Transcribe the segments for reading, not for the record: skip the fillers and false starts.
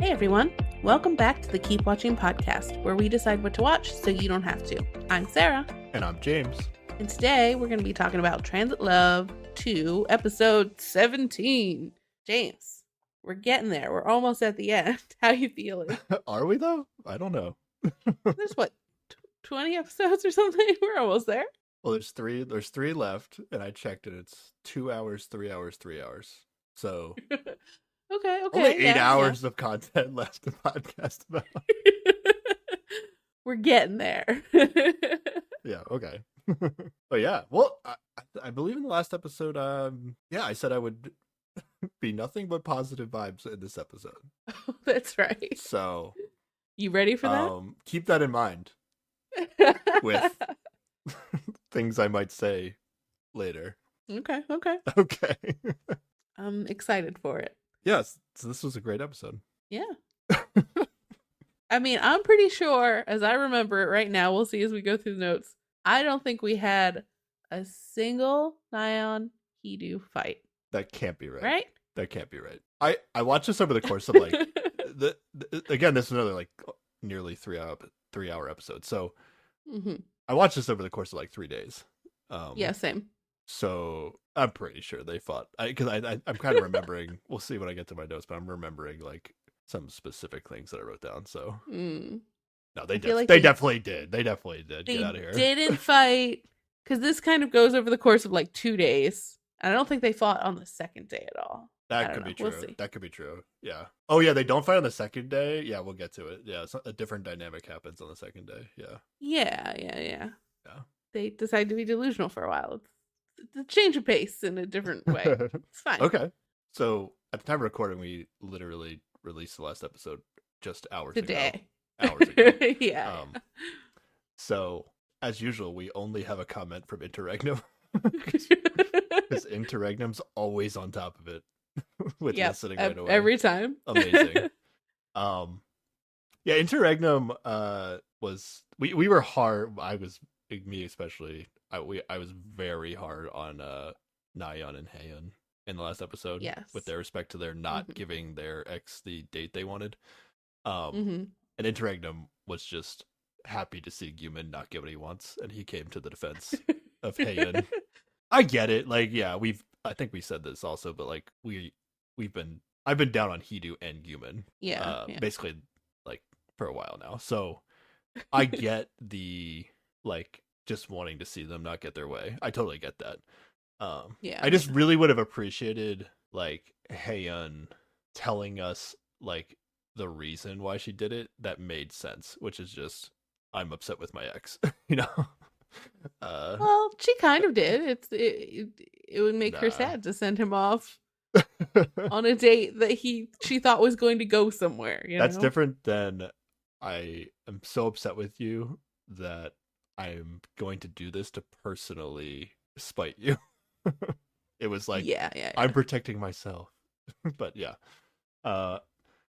Hey everyone, welcome back to the Keep Watching podcast, where we decide what to watch so you don't have to. I'm Sarah. And I'm James. And today we're going to be talking about Transit Love 2, episode 17. James, we're getting there. We're almost at the end. How you feeling? Are we though? I don't know. There's 20 episodes or something? We're almost there. Well, there's three left, and I checked it. It's 2 hours, 3 hours, 3 hours. So Okay. only 8 hours of content left to podcast about. We're getting there. Yeah, okay. But yeah, well, I believe in the last episode, I said I would be nothing but positive vibes in this episode. Oh, that's right. So You ready for that? Keep that in mind with things I might say later. Okay. Okay. I'm excited for it. Yes, so this was a great episode. Yeah. I mean, I'm pretty sure, as I remember it right now, we'll see as we go through the notes, I don't think we had a single Nyan Hidu fight. That can't be right. Right? That can't be right. I watched this over the course of like again, this is another like nearly 3 hour episode. So I watched this over the course of like 3 days. Yeah, same. So I'm pretty sure they fought. Because I'm kind of remembering. We'll see when I get to my notes, but I'm remembering like some specific things that I wrote down. So no, they definitely did. They definitely did. Get out of here. They didn't fight because this kind of goes over the course of like 2 days. And I don't think they fought on the second day at all. That could be true. That could be true. Yeah. Oh yeah, they don't fight on the second day. Yeah, we'll get to it. Yeah, a different dynamic happens on the second day. Yeah. Yeah. They decide to be delusional for a while. It's a change of pace in a different way. It's fine. Okay. So at the time of recording, we literally released the last episode just hours ago. Hours ago. Yeah. So as usual, we only have a comment from Interregnum. Because Interregnum's always on top of it with listening right away. Every time. Amazing. Yeah, Interregnum was we were hard. Me especially. I was very hard on Nyan and Heian in the last episode. Yes. With their respect to their not giving their ex the date they wanted. And Interregnum was just happy to see Gyumin not get what he wants, and he came to the defense of Heian. I get it. Like, yeah, I think we said this also, but like I've been down on Hidu and Gyumin. Yeah. Basically like for a while now. So I get the like just wanting to see them not get their way. I totally get that. I just really would have appreciated like Heian telling us like the reason why she did it that made sense, which is just I'm upset with my ex, you know. Well, she kind of did. It would make her sad to send him off on a date that she thought was going to go somewhere. That's different than I am so upset with you that I'm going to do this to personally spite you. It was like, yeah. I'm protecting myself. But yeah. The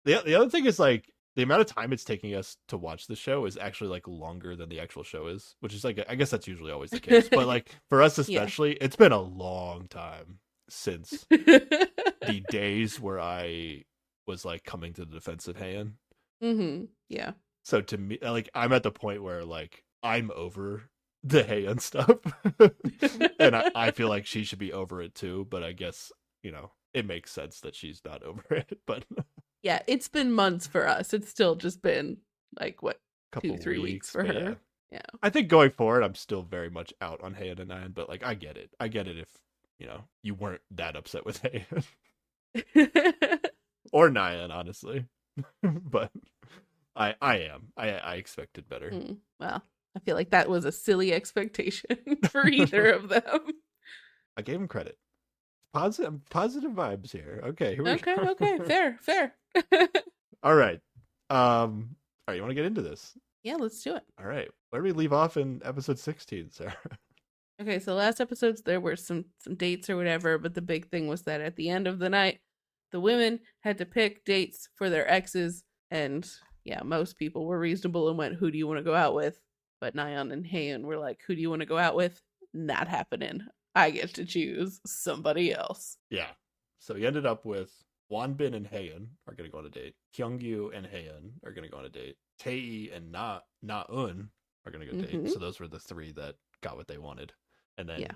other thing is like the amount of time it's taking us to watch the show is actually like longer than the actual show is, which is like, I guess that's usually always the case. But like for us especially, it's been a long time since the days where I was like coming to the defense of Heian. Yeah. So to me, like I'm at the point where like I'm over the Heian stuff, and I feel like she should be over it too. But I guess it makes sense that she's not over it. But yeah, it's been months for us. It's still just been like what, 2-3 weeks for her. Yeah. I think going forward, I'm still very much out on Heian and Nyan, but like I get it if you weren't that upset with Heian or Nyan, honestly. But I am. I expected better. Well, I feel like that was a silly expectation for either of them. I gave him credit. Positive vibes here. Okay, here we go. Okay, fair. All right. All right, you want to get into this? Yeah, let's do it. All right. Where do we leave off in episode 16, Sarah? Okay, so last episodes there were some dates or whatever, but the big thing was that at the end of the night, the women had to pick dates for their exes, and yeah, most people were reasonable and went, "Who do you want to go out with?" But Nyan and Heian were like, "Who do you want to go out with?" Not happening. I get to choose somebody else. Yeah. So he ended up with Wanbin and Haeun are going to go on a date. Kyungyu and Haeun are going to go on a date. Tae and Na-eun are going to go date. So those were the three that got what they wanted. And then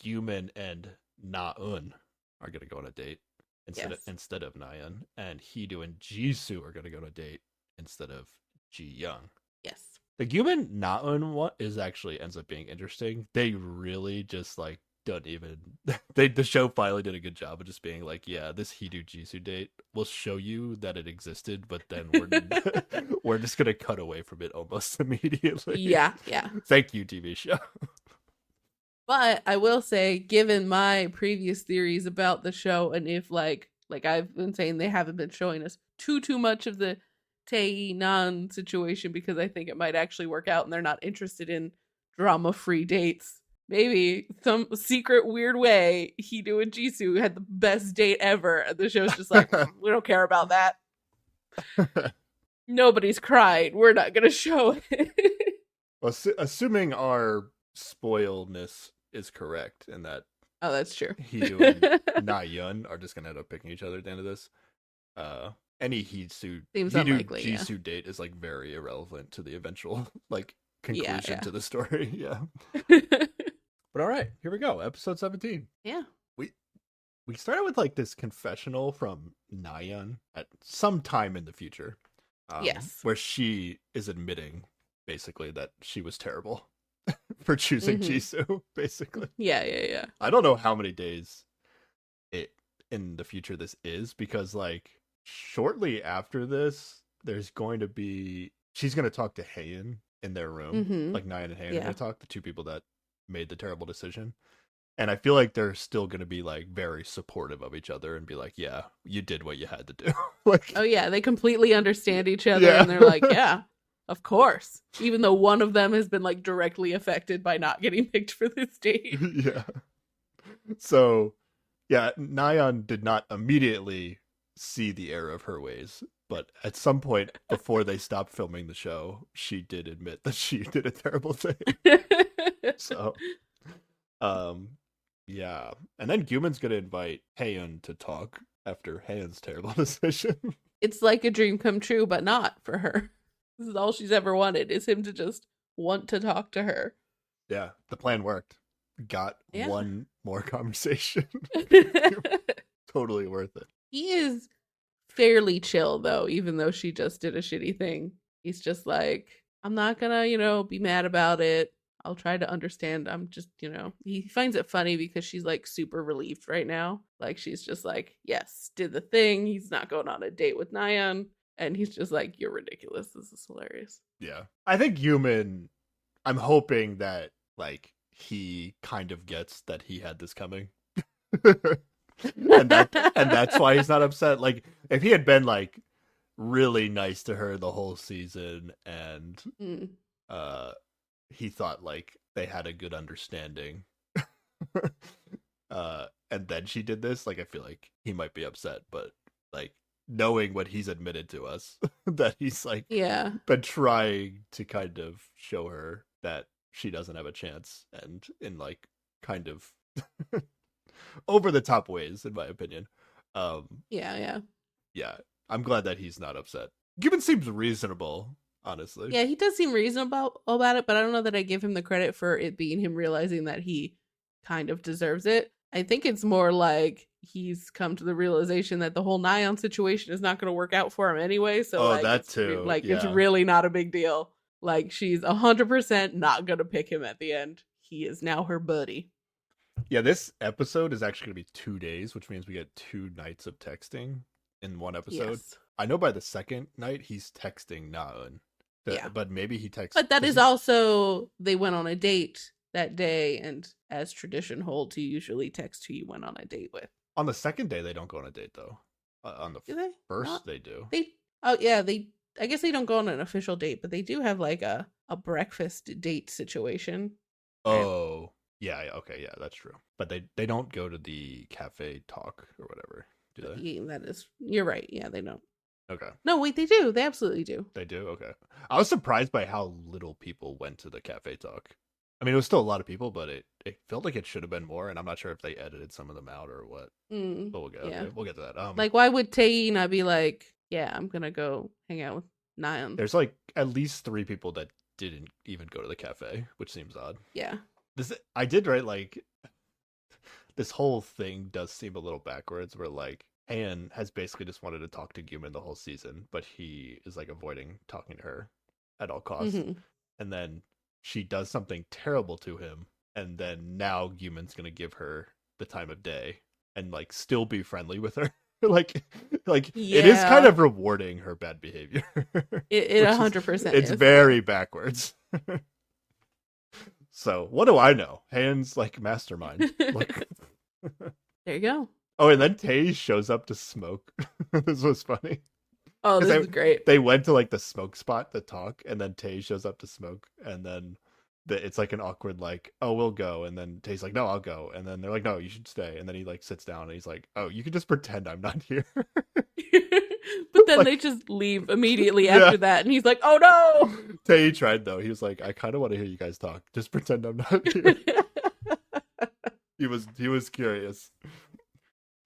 Gyumin and Na-eun are going to go on a date instead of Nayeon. And Heedu and Jisoo are going to go on a date instead of Ji-young. Yes. The Gyumin Na-eun one ends up being interesting. They really just like don't even the show finally did a good job of just being like, yeah, this Heedu Jisoo date will show you that it existed, but then we're just gonna cut away from it almost immediately. Yeah. Thank you, TV show. But I will say, given my previous theories about the show, and if like I've been saying, they haven't been showing us too much of the Tae-nan situation because I think it might actually work out and they're not interested in drama-free dates. Maybe some secret weird way Heedu and Jisoo had the best date ever, and the show's just like, we don't care about that. Nobody's cried. We're not gonna show it. Well, assuming our spoiledness is correct, and that that's true. Heedu and Na-yeon are just gonna end up picking each other at the end of this. Any Heedu Jisoo date is like very irrelevant to the eventual like conclusion to the story. Yeah. But all right, here we go. Episode 17. Yeah. We started with like this confessional from Nayeon at some time in the future. Yes. Where she is admitting basically that she was terrible for choosing Jisoo, basically. Yeah. I don't know how many days in the future this is, because like shortly after this, she's going to talk to Haeun in their room. Like Nayeon and Haeun are going to talk, the two people that made the terrible decision. And I feel like they're still going to be like very supportive of each other and be like, yeah, you did what you had to do. Like, oh yeah, they completely understand each other and they're like, yeah, of course. Even though one of them has been like directly affected by not getting picked for this date. Yeah. So yeah, Nayeon did not immediately see the error of her ways, but at some point before they stopped filming the show, she did admit that she did a terrible thing. So, yeah. And then Gyumin's gonna invite Haeun to talk after Haeun's terrible decision. It's like a dream come true, but not for her. This is all she's ever wanted, is him to just want to talk to her. Yeah, the plan worked. Got one more conversation. Totally worth it. He is fairly chill, though, even though she just did a shitty thing. He's just like, I'm not gonna, be mad about it. I'll try to understand. I'm just, he finds it funny because she's like super relieved right now. Like she's just like, yes, did the thing. He's not going on a date with Nayeon. And he's just like, you're ridiculous. This is hilarious. Yeah. I think Gyumin, I'm hoping that like he kind of gets that he had this coming. and that's why he's not upset. Like if he had been like really nice to her the whole season and he thought like they had a good understanding and then she did this, like I feel like he might be upset, but like knowing what he's admitted to us that he's like been trying to kind of show her that she doesn't have a chance, and in like kind of over the top ways, in my opinion. Yeah, I'm glad that he's not upset. Gyumin seems reasonable, honestly. Yeah, he does seem reasonable about it, but I don't know that I give him the credit for it being him realizing that he kind of deserves it. I think it's more like he's come to the realization that the whole Nayeon situation is not going to work out for him anyway. So that too. It's really not a big deal. Like she's 100% not going to pick him at the end. He is now her buddy. Yeah, this episode is actually going to be 2 days, which means we get 2 nights of texting in one episode. Yes. I know by the second night he's texting Na-eun. But maybe he texts. But that is also, they went on a date that day, and as tradition holds, you usually text who you went on a date with. On the second day, they don't go on a date, though. On the first, they do. I guess they don't go on an official date, but they do have like a breakfast date situation. Oh, yeah, okay, yeah, that's true. But they don't go to the cafe talk or whatever, do they? Yeah, you're right. Yeah, they don't. Okay. No, wait, they do. They absolutely do. They do? Okay. I was surprised by how little people went to the cafe talk. I mean, it was still a lot of people, but it felt like it should have been more, and I'm not sure if they edited some of them out or what. But we'll get to that. Like, why would Tae not be like, yeah, I'm gonna go hang out with Nayeon? There's like at least 3 people that didn't even go to the cafe, which seems odd. Yeah. I did write like this whole thing does seem a little backwards, where like Han has basically just wanted to talk to Gyumin the whole season, but he is like avoiding talking to her at all costs. And then she does something terrible to him, and then now Gyumin's gonna give her the time of day and like still be friendly with her. like it is kind of rewarding her bad behavior. It 100%. It's very backwards. So what do I know? Han's like mastermind. Like... There you go. Oh, and then Tae shows up to smoke. This was funny. Oh, this is great. They went to like the smoke spot to talk, and then Tae shows up to smoke, and then it's like an awkward like, oh, we'll go, and then Tae's like, no, I'll go, and then they're like, no, you should stay, and then he like sits down and he's like, oh, you can just pretend I'm not here. But then like, they just leave immediately after that, and he's like, oh no. Tae tried though. He was like, I kind of want to hear you guys talk. Just pretend I'm not here. He was curious.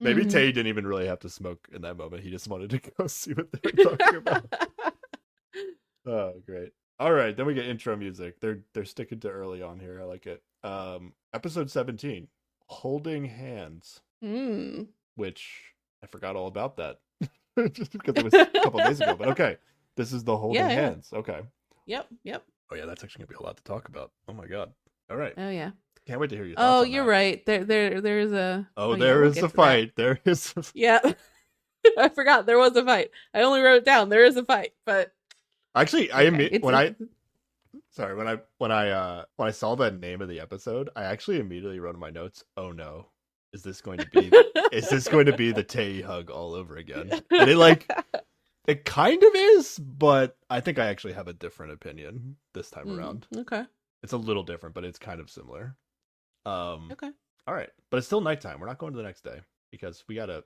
Maybe Tae didn't even really have to smoke in that moment. He just wanted to go see what they were talking about. Oh, great. All right, then we get intro music. They're sticking to early on here. I like it. Episode 17, Holding Hands. Which I forgot all about that. Just because it was a couple days ago. But okay. This is the Holding Hands. Okay. Yep. Oh yeah, that's actually gonna be a lot to talk about. Oh my god. All right. Oh yeah. Can't wait to hear your thoughts. Oh, you're right. There is a. There is a fight. There is. Yeah, I forgot there was a fight. I only wrote it down. There is a fight, but actually, when I saw the name of the episode, I actually immediately wrote in my notes, "Oh no, is this going to be the Tae hug all over again?" And it kind of is, but I think I actually have a different opinion this time around. Okay. It's a little different, but it's kind of similar. Okay. All right, but it's still nighttime. We're not going to the next day because we gotta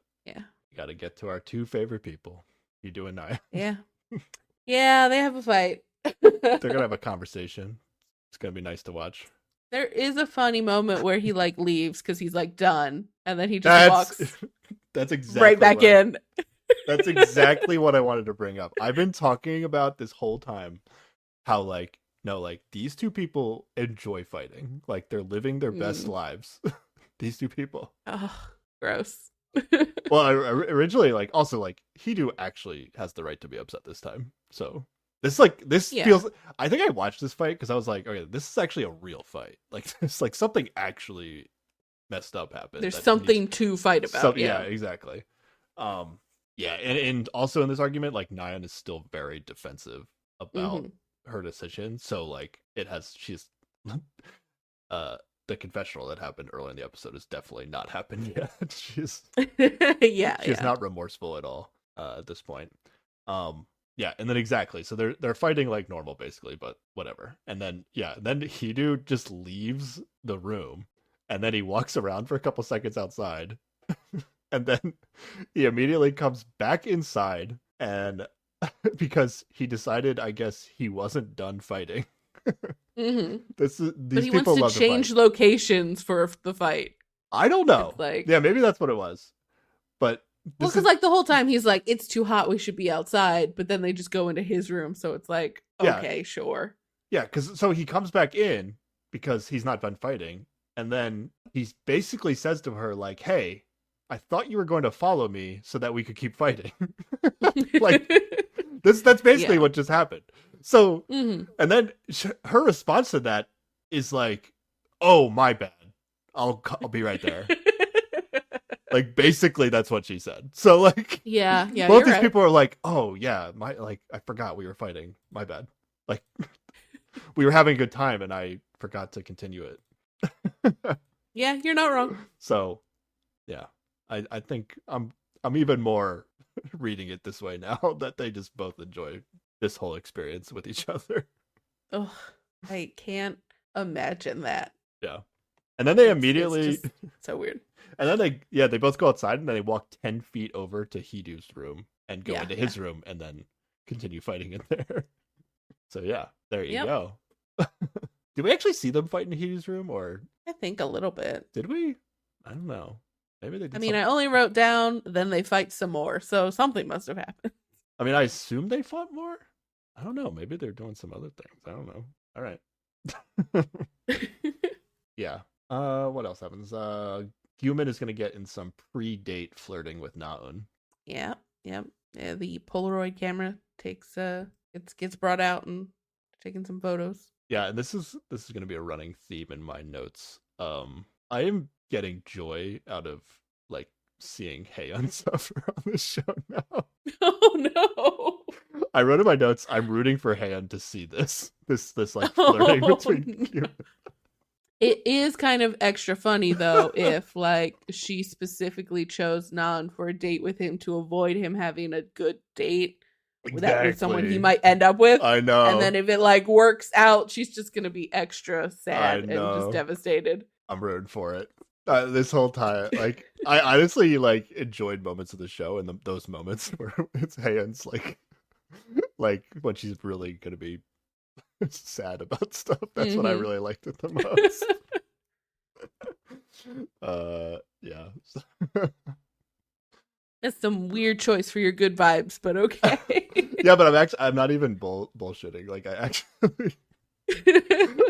get to our 2 favorite people. You doing Naya? Yeah. Yeah, they have a fight. They're gonna have a conversation. It's gonna be nice to watch. There is a funny moment where he like leaves because he's like done, and then he just walks. That's exactly right back in. That's exactly what I wanted to bring up. I've been talking about this whole time how like. No, like these 2 people enjoy fighting. Like they're living their best lives. These 2 people. Oh, gross. Well, originally, like also like Hidu actually has the right to be upset this time. So this feels. I think I watched this fight because I was like, okay, this is actually a real fight. Like it's like something actually messed up happened. There's something to fight about. Yeah, exactly. Yeah, and also in this argument, like Nayeon is still very defensive about. Her decision, so like she's the confessional that happened early in the episode has definitely not happened yet. She's not remorseful at all at this point. And then exactly, so they're fighting like normal basically, but whatever. And then Hidu just leaves the room, and then he walks around for a couple seconds outside, and then he immediately comes back inside and. Because he decided, I guess, he wasn't done fighting. But he wants to change locations for the fight. I don't know. Maybe that's what it was. But because like the whole time he's like, it's too hot, we should be outside. But then they just go into his room, so it's like, okay, sure. Yeah, because so he comes back in because he's not done fighting, and then he basically says to her like, "Hey, I thought you were going to follow me so that we could keep fighting." Like. That's basically what just happened. So, and then her response to that is like, "Oh, my bad. I'll be right there." Like basically that's what she said. So like both these people are like, "Oh yeah, I forgot we were fighting. My bad. Like we were having a good time and I forgot to continue it." Yeah, you're not wrong. So, yeah. I think I'm even more reading it this way now that they just both enjoy this whole experience with each other. Oh, I can't imagine that. Yeah. And then they immediately so weird. And then they both go outside and then they walk 10 feet over to Hidu's room and go into his room and then continue fighting in there. So yeah, there you go. Did we actually see them fight in Hughes' room, or I think a little bit. Did we? I don't know. Maybe they did. I mean, I only wrote down, then they fight some more, so something must have happened. I mean, I assume they fought more. I don't know. Maybe they're doing some other things. I don't know. All right. Yeah. What else happens? Gyumin is gonna get in some pre-date flirting with Naeun. Yeah. The Polaroid camera gets brought out and taking some photos. Yeah, and this is gonna be a running theme in my notes. I am getting joy out of like seeing Haeyeon suffer on this show now. Oh no! I wrote in my notes, I'm rooting for Haeyeon to see this like flirting between you. It is kind of extra funny though if like she specifically chose Naeun for a date with him to avoid him having a good date with someone he might end up with. I know. And then if it like works out, she's just gonna be extra sad and just devastated. I'm rooting for it. This whole time, like, I honestly like enjoyed moments of the show, and those moments where it's Haeyeon's like when she's really gonna be sad about stuff. That's what I really liked it the most. Yeah. It's some weird choice for your good vibes, but okay. Yeah, but I'm not even bullshitting. Like, I actually,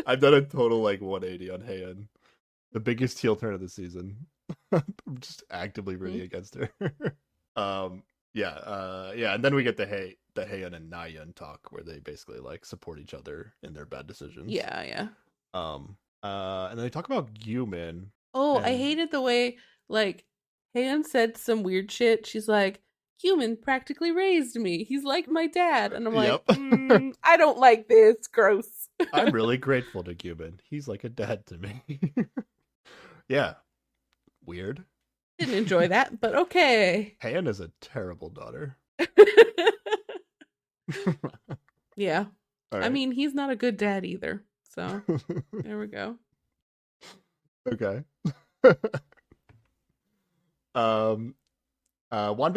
I've done a total like 180 on Haeyeon. The biggest heel turn of the season. I'm just actively rooting against her. Yeah, and then we get the Haeyeon and Naeun talk where they basically like support each other in their bad decisions. Yeah. And then they talk about Gyumin. Oh, I hated the way like Haeyeon said some weird shit. She's like, Gyumin practically raised me. He's like my dad. And I'm like, I don't like this. Gross. I'm really grateful to Gyumin. He's like a dad to me. Yeah. Weird. Didn't enjoy that, but okay. Haeyeon is a terrible daughter. Yeah. Right. I mean, he's not a good dad either. So, there we go. Okay. Wanbin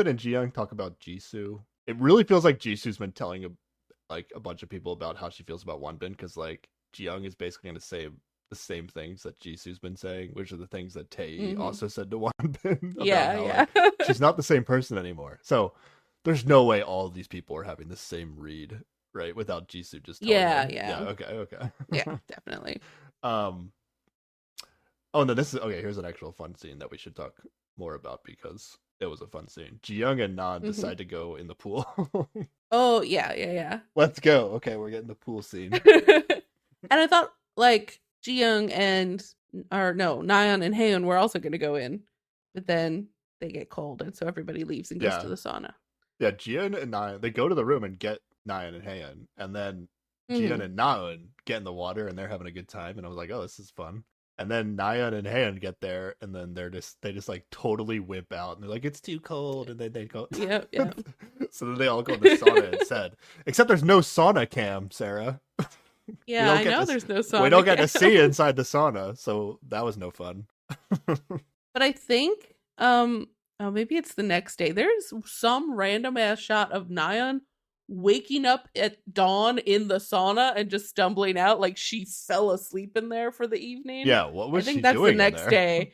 and Jiyoung talk about Jisoo. It really feels like Jisoo's been telling a bunch of people about how she feels about Wanbin, because like Jiyoung is basically going to say the same things that Jisoo's been saying, which are the things that Tae also said to Wanbin. Yeah. Like, she's not the same person anymore. So there's no way all of these people are having the same read, right? Without Jisoo just telling them. Yeah. Okay. Yeah, definitely. Oh no, here's an actual fun scene that we should talk more about because it was a fun scene. Jiyoung and Na decide to go in the pool. Oh, yeah. Let's go. Okay, we're getting the pool scene. And I thought like Jiyoung Naeun and Haeyeon were also going to go in, but then they get cold, and so everybody leaves and goes to the sauna. Yeah, Jiyeon and Naeun, they go to the room and get Naeun and Haeyeon, and then Jiyeon and Naeun get in the water and they're having a good time, and I was like, oh, this is fun. And then Naeun and Haeyeon get there, and then they just like totally whip out, and they're like, it's too cold, and then they go. Yeah. So then they all go in the sauna instead. Except there's no sauna cam, Sarah. Yeah, I know there's no sauna. We don't get to see inside the sauna, so that was no fun. But I think, maybe it's the next day. There's some random ass shot of Naeun waking up at dawn in the sauna and just stumbling out like she fell asleep in there for the evening. Yeah, what was she doing? I think that's the next day.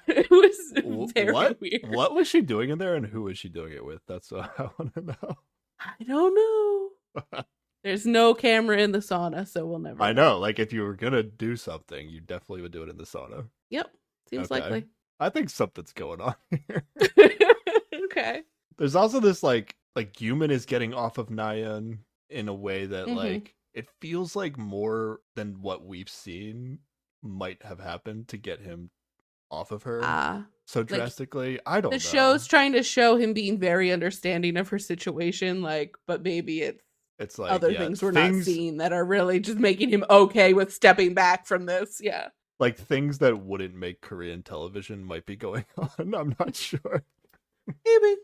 It was very weird. What was she doing in there, and who was she doing it with? That's what I want to know. I don't know. There's no camera in the sauna, so we'll never know. I know. Like, if you were going to do something, you definitely would do it in the sauna. Yep. Seems likely. I think something's going on here. Okay. There's also this, like Gyumin is getting off of Naeun in a way that, like, it feels like more than what we've seen might have happened to get him off of her so drastically. Like, I don't know. The show's trying to show him being very understanding of her situation, like, but maybe it's like other things we're not seeing that are really just making him okay with stepping back from this. Yeah. Like, things that wouldn't make Korean television might be going on. I'm not sure. Maybe.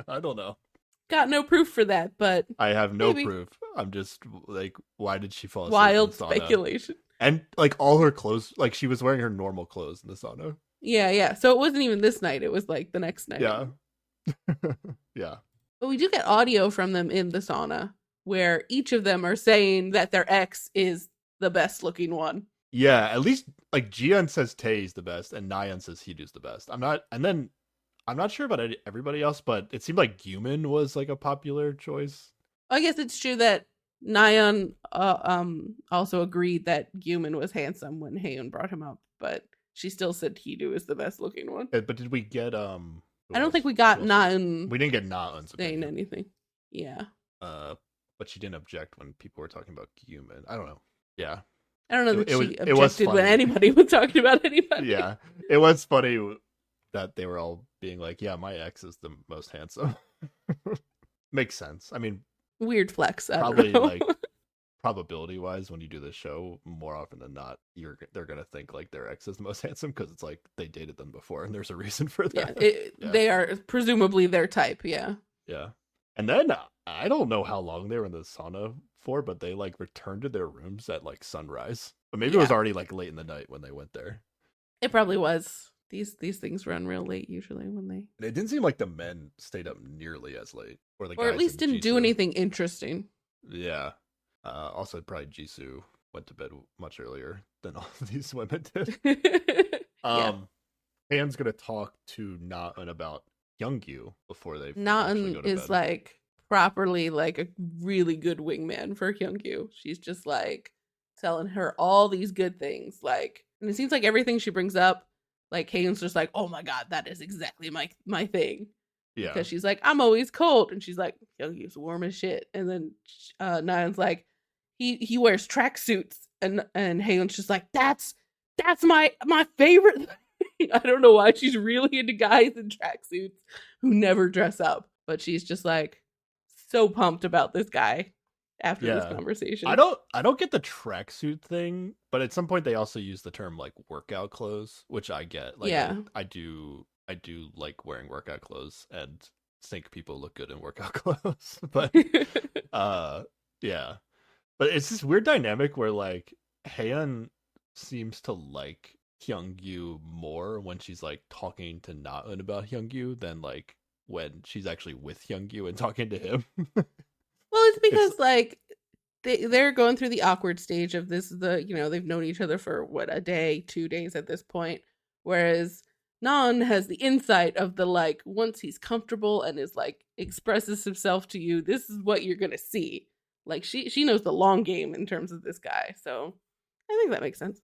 I don't know. Got no proof for that, but I have no proof. I'm just like, why did she fall asleep? Wild speculation. And like all her clothes, like she was wearing her normal clothes in the sauna. Yeah. So it wasn't even this night. It was like the next night. Yeah. Yeah. But we do get audio from them in the sauna where each of them are saying that their ex is the best looking one. Yeah, at least like Jian says Tae's the best, and Nayeon says Hidu's the best. I'm not sure about everybody else, but it seemed like Gyumin was like a popular choice. I guess it's true that Nayeon also agreed that Gyumin was handsome when Haeun brought him up, but she still said Hidu is the best looking one. But did we get I don't think we got Naeun. We didn't get Naeun's saying anything. Yeah. But she didn't object when people were talking about Gyumin. I don't know. Yeah. I don't know that she objected when anybody was talking about anybody. Yeah. It was funny that they were all being like, yeah, my ex is the most handsome. Makes sense. I mean, weird flex. Probably like probability wise, when you do this show, more often than not, they're gonna think like their ex is the most handsome because it's like they dated them before and there's a reason for that. Yeah, they are presumably their type. Yeah. Yeah. And then I don't know how long they were in the sauna for, but they like returned to their rooms at like sunrise. But maybe it was already like late in the night when they went there. It probably was. These things run real late usually when they. It didn't seem like the men stayed up nearly as late, or at least didn't do anything interesting. Yeah. Also, probably Jisoo went to bed much earlier than all of these women did. Haeun's gonna talk to Naeun about Hyungyu before they. Naeun is bed. Like properly like a really good wingman for Hyungyu. She's just like telling her all these good things, like, and it seems like everything she brings up, like Haeun's just like, oh my god, that is exactly my thing. Yeah, because she's like, I'm always cold, and she's like, Hyungyu's warm as shit, and then Naeun's like, he wears tracksuits, and Haeun's just like, that's my favorite thing. I don't know why she's really into guys in tracksuits who never dress up, but she's just like so pumped about this guy after this conversation. I don't get the tracksuit thing, but at some point they also use the term like workout clothes, which I get. Like, I do like wearing workout clothes and think people look good in workout clothes. But yeah. But it's this weird dynamic where like Haeun seems to like Hyungyu more when she's like talking to Naeun about Hyungyu than like when she's actually with Hyungyu and talking to him. Well, it's because like they're going through the awkward stage of this. They've known each other for a day, 2 days at this point, whereas Naeun has the insight of the like once he's comfortable and is like expresses himself to you, this is what you're gonna see. Like she knows the long game in terms of this guy, so I think that makes sense.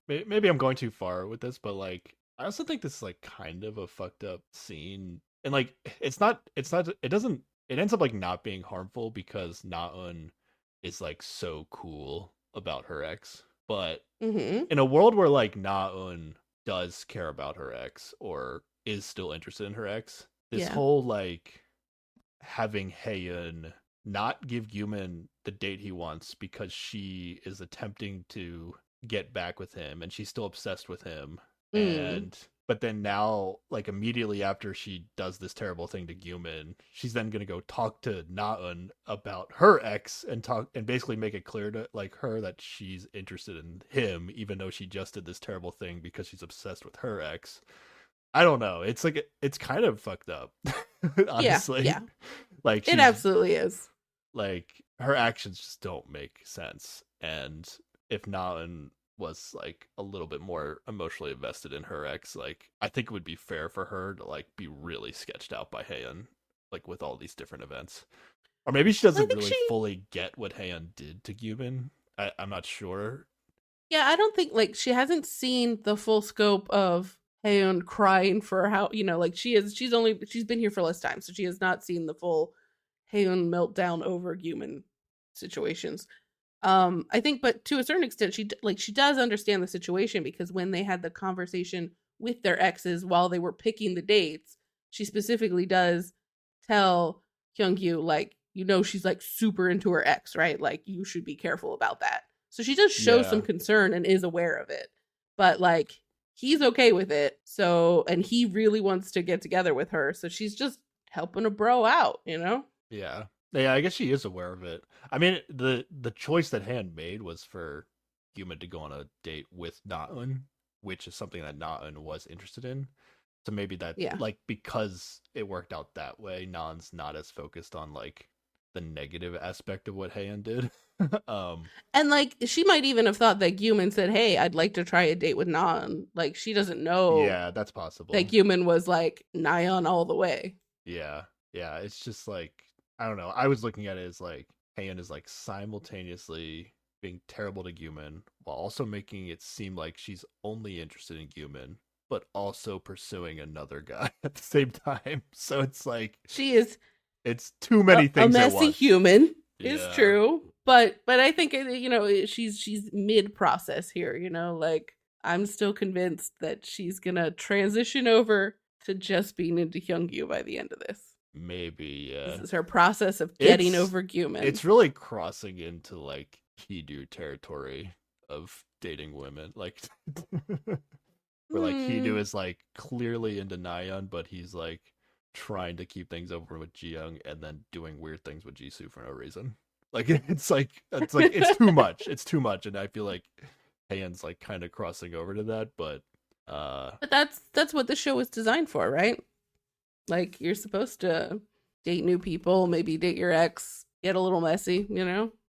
Maybe I'm going too far with this, but like I also think this is like kind of a fucked up scene, and like it ends up like not being harmful because Naeun is like so cool about her ex, but in a world where like Naeun does care about her ex or is still interested in her ex, this whole like having Haeun not give Gyumin the date he wants because she is attempting to get back with him and she's still obsessed with him, but then now, like immediately after she does this terrible thing to Gyumin, she's then gonna go talk to Naeun about her ex and basically make it clear to like her that she's interested in him, even though she just did this terrible thing because she's obsessed with her ex. I don't know. It's like it's kind of fucked up. Honestly, yeah. Like it absolutely is. Like her actions just don't make sense, and if Naeun was like a little bit more emotionally invested in her ex, like I think it would be fair for her to like be really sketched out by Haeun, like with all these different events. Or maybe she doesn't really fully get what Haeun did to Gyumin. I'm not sure. Yeah, I don't think like she hasn't seen the full scope of Haeun crying for how, like she's been here for less time, so she has not seen the full Haeun meltdown over Gyumin situations. I think, but to a certain extent, she does understand the situation, because when they had the conversation with their exes while they were picking the dates, she specifically does tell Hyungyu, like, she's like super into her ex, right? Like, you should be careful about that. So she does show some concern and is aware of it, but like he's okay with it. So, and he really wants to get together with her. So she's just helping a bro out, Yeah. Yeah, I guess she is aware of it. I mean, the choice that Haeun made was for Gyumin to go on a date with Naeun, which is something that Naeun was interested in. So maybe that, like, because it worked out that way, Naeun's not as focused on, like, the negative aspect of what Heian did. And like she might even have thought that Gyumin said, "Hey, I'd like to try a date with Nan." Like she doesn't know. Yeah, that's possible. That Gyumin was like Nayeon all the way. Yeah, it's just like I don't know. I was looking at it as like Heian is like simultaneously being terrible to Gyumin while also making it seem like she's only interested in Gyumin, but also pursuing another guy at the same time. So it's like it's too many things. A messy human is Yeah. true, but I think she's mid process here. Like I'm still convinced that she's gonna transition over to just being into Hyungyu by the end of this. Maybe, yeah. This is her process of getting over Gyumin. It's really crossing into like Hidu territory of dating women, like where like Hidu is like clearly into Nayeon, but he's like trying to keep things open with Jiyoung and then doing weird things with Jisoo for no reason. Like it's too much. It's too much, and I feel like Heian's like kind of crossing over to that, but that's what the show was designed for, right? Like you're supposed to date new people, maybe date your ex, get a little messy,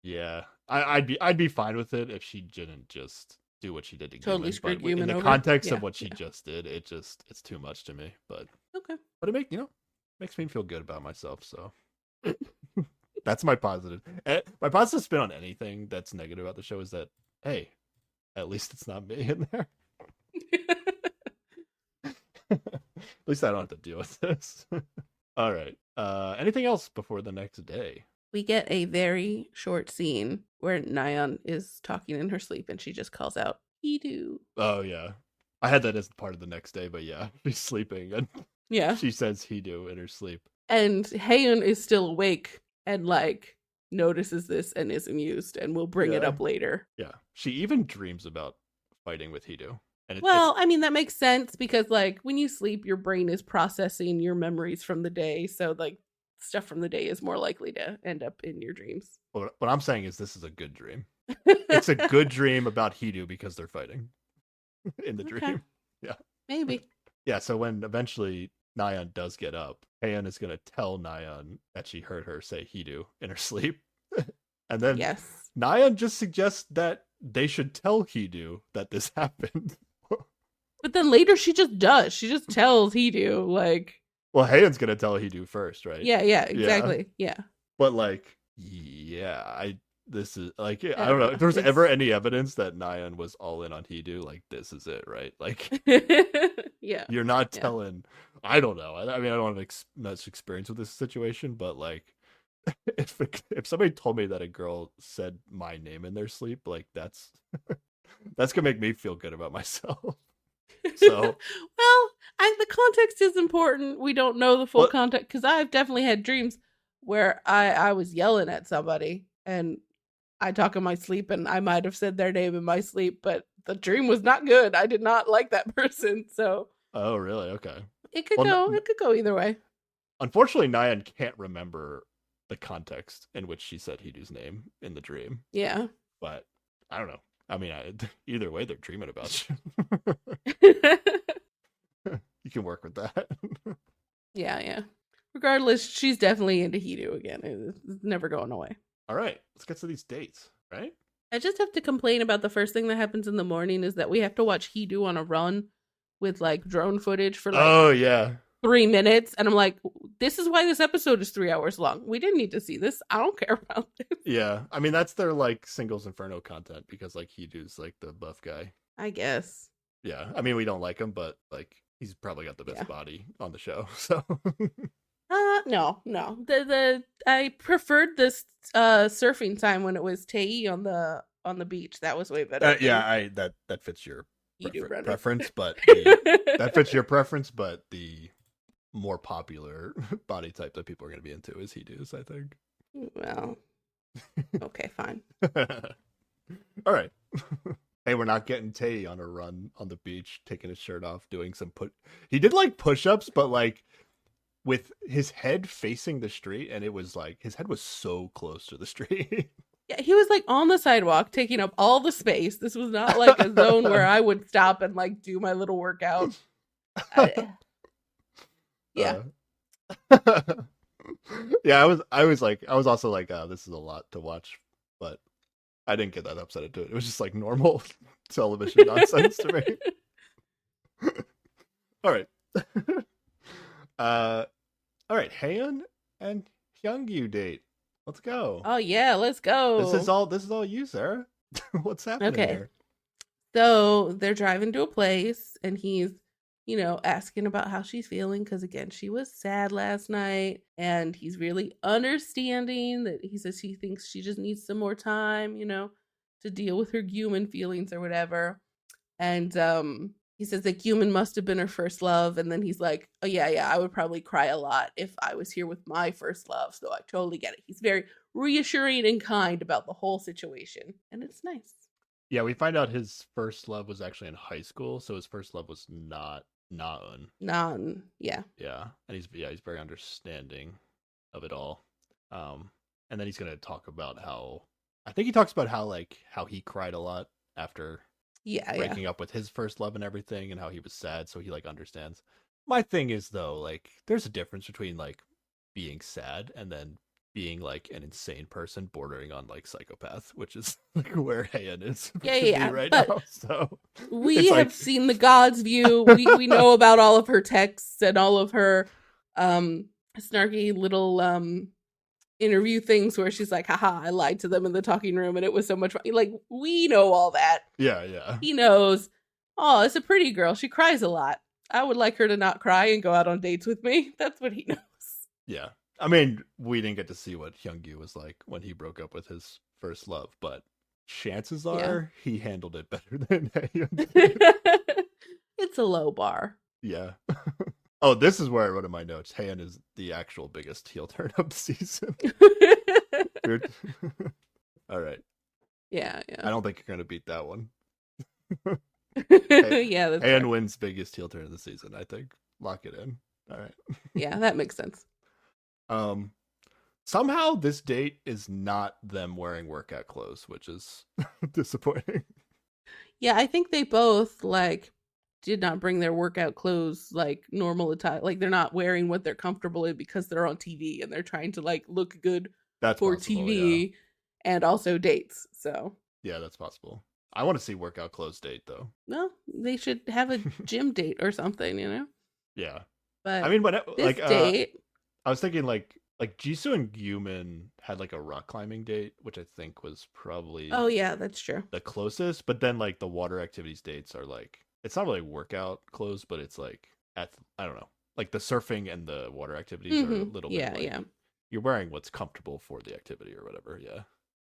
Yeah, I'd be fine with it if she didn't just do what she did to totally Gyumin, screwed but Gyumin in the over. context of what she just did, it's too much to me. But okay, but it makes me feel good about myself. So that's my positive. My positive spin on anything that's negative about the show is that hey, at least it's not me in there. At least I don't have to deal with this. All right. Anything else before the next day? We get a very short scene where Nayeon is talking in her sleep and she just calls out, Hidu. Oh, yeah. I had that as part of the next day, but yeah, she's sleeping and she says Hidu in her sleep. And Heian is still awake and like notices this and is amused and will bring it up later. Yeah. She even dreams about fighting with Hidu. And I mean, that makes sense because like when you sleep, your brain is processing your memories from the day. So like stuff from the day is more likely to end up in your dreams. What I'm saying is this is a good dream. It's a good dream about Hidu because they're fighting in the dream. Yeah. Maybe. Yeah, so when eventually Nayeon does get up, Heian is going to tell Nayeon that she heard her say Hidu in her sleep. And then Nayeon just suggests that they should tell Hidu that this happened. But then later she just does. She just tells Hidu, like... Well, Heian's going to tell Hidu first, right? Yeah, exactly. Yeah. But, like, this is, like, I don't know. If there's ever any evidence that Nayeon was all in on Hidu, like, this is it, right? Like, you're not telling... I don't know. I mean, I don't have much experience with this situation, but, like, if somebody told me that a girl said my name in their sleep, like, that's gonna make me feel good about myself. So well, the context is important. We don't know the full context because I've definitely had dreams where I was yelling at somebody and I talk in my sleep and I might have said their name in my sleep, but the dream was not good. I did not like that person. So oh really? Okay. It could go either way. Unfortunately, Nayeon can't remember the context in which she said Hidu's name in the dream. Yeah. But I don't know. I mean, either way, they're dreaming about you. You can work with that. Yeah. Regardless, she's definitely into Hidu again. It's never going away. All right, let's get to these dates, right? I just have to complain about the first thing that happens in the morning is that we have to watch Hidu on a run with like drone footage for like 3 minutes. And I'm like, this is why this episode is 3 hours long. We didn't need to see this. I don't care about this. Yeah. I mean, that's their like Singles Inferno content because like Hidu's like the buff guy. I guess. Yeah. I mean, we don't like him, but like he's probably got the best body on the show. So no. I preferred this surfing time when it was Tae on the beach. That was way better. That fits your preference, but that fits your preference, but the more popular body type that people are going to be into is Hidu's, I think. Well, okay, fine. All right. Hey, we're not getting Tae on a run on the beach, taking his shirt off, doing some he did like push-ups, but like with his head facing the street, and it was like his head was so close to the street. Yeah, he was like on the sidewalk taking up all the space. This was not like a zone where I would stop and like do my little workout. Yeah. Yeah, I was also like, this is a lot to watch, but I didn't get that upset into it. It was just like normal television nonsense to me. All right. uh all right, Haeun and Hyungyu date. Let's go. Oh yeah, let's go. This is all you, Sarah. What's happening Okay. here? So they're driving to a place and he's, asking about how she's feeling because, again, she was sad last night. And he's really understanding that he says he thinks she just needs some more time, to deal with her human feelings or whatever. And he says that human must have been her first love. And then he's like, oh, yeah, I would probably cry a lot if I was here with my first love. So I totally get it. He's very reassuring and kind about the whole situation. And it's nice. Yeah, we find out his first love was actually in high school, so his first love was not Naeun. Naeun, yeah. Yeah, and he's very understanding of it all. And then he's gonna talk about how I think he talks about how he cried a lot after breaking up with his first love and everything, and how he was sad, so he understands. My thing is though, there's a difference between being sad and then being an insane person bordering on psychopath, which is where Haeun is right now. So we have seen the God's View. We know about all of her texts and all of her snarky little interview things where she's like, haha, I lied to them in the talking room and it was so much fun. We know all that. Yeah. He knows. Oh, it's a pretty girl. She cries a lot. I would like her to not cry and go out on dates with me. That's what he knows. Yeah. I mean, we didn't get to see what Hyungyu was like when he broke up with his first love, but chances are he handled it better than Haeun. It's a low bar. Yeah. Oh, this is where I wrote in my notes. Haeun is the actual biggest heel turn of the season. All right. Yeah. I don't think you're going to beat that one. Yeah, that's Haeun wins biggest heel turn of the season, I think. Lock it in. All right. Yeah, that makes sense. Somehow this date is not them wearing workout clothes, which is disappointing. Yeah, I think they both did not bring their workout clothes normal attire. They're not wearing what they're comfortable in because they're on TV and they're trying to look good for possible, TV and also dates. So yeah, that's possible. I want to see workout clothes date though. No, they should have a gym date or something, Yeah, but I mean, this date. I was thinking Jisoo and Gyumin had a rock climbing date, which I think was probably that's true, the closest. But then the water activities dates are it's not really workout clothes, but it's I don't know, the surfing and the water activities are a little bit you're wearing what's comfortable for the activity or whatever.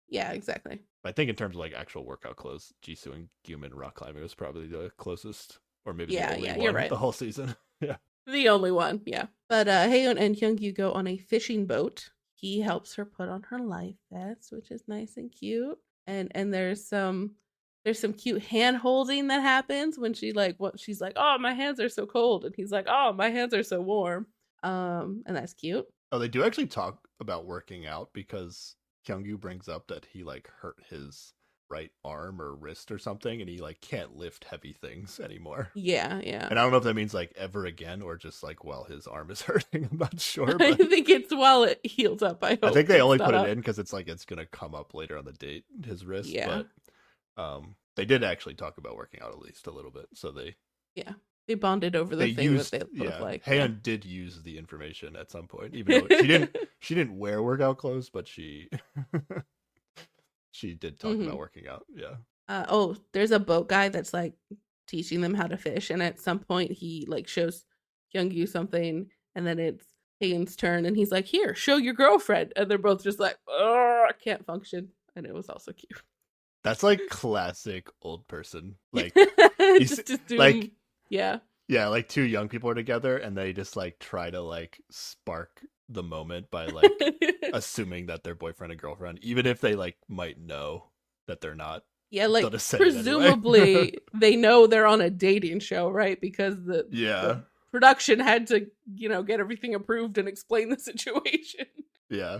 Yeah, exactly. But I think in terms of actual workout clothes, Jisoo and Gyumin rock climbing was probably the closest, or maybe the only one you're right. The whole season. Yeah. The only one, yeah. But Haeun and Hyungyu go on a fishing boat. He helps her put on her life vest, which is nice and cute. And there's some cute hand holding that happens when she's like, oh, my hands are so cold, and he's like, oh, my hands are so warm. And that's cute. Oh, they do actually talk about working out because Hyungyu brings up that he hurt his right arm or wrist or something, and he can't lift heavy things anymore. Yeah. And I don't know if that means ever again or just while his arm is hurting. I'm not sure. But I think it's while it heals up. I think they only put it in because it's gonna come up later on the date, his wrist. Yeah. But they did actually talk about working out at least a little bit, so they bonded over the thing that they both like. Haeun did use the information at some point, even though she didn't wear workout clothes, but she did talk about working out. Yeah. There's a boat guy that's teaching them how to fish, and at some point he shows Hyungyu something, and then it's Haeun's turn, and he's like, "Here, show your girlfriend," and they're both just I can't function, and it was also cute. That's classic old person. Just assume, yeah, two young people are together, and they just try to spark the moment by assuming that they're boyfriend and girlfriend, even if they might know that they're not. Yeah, presumably anyway. They know they're on a dating show, right? Because the production had to, get everything approved and explain the situation. Yeah,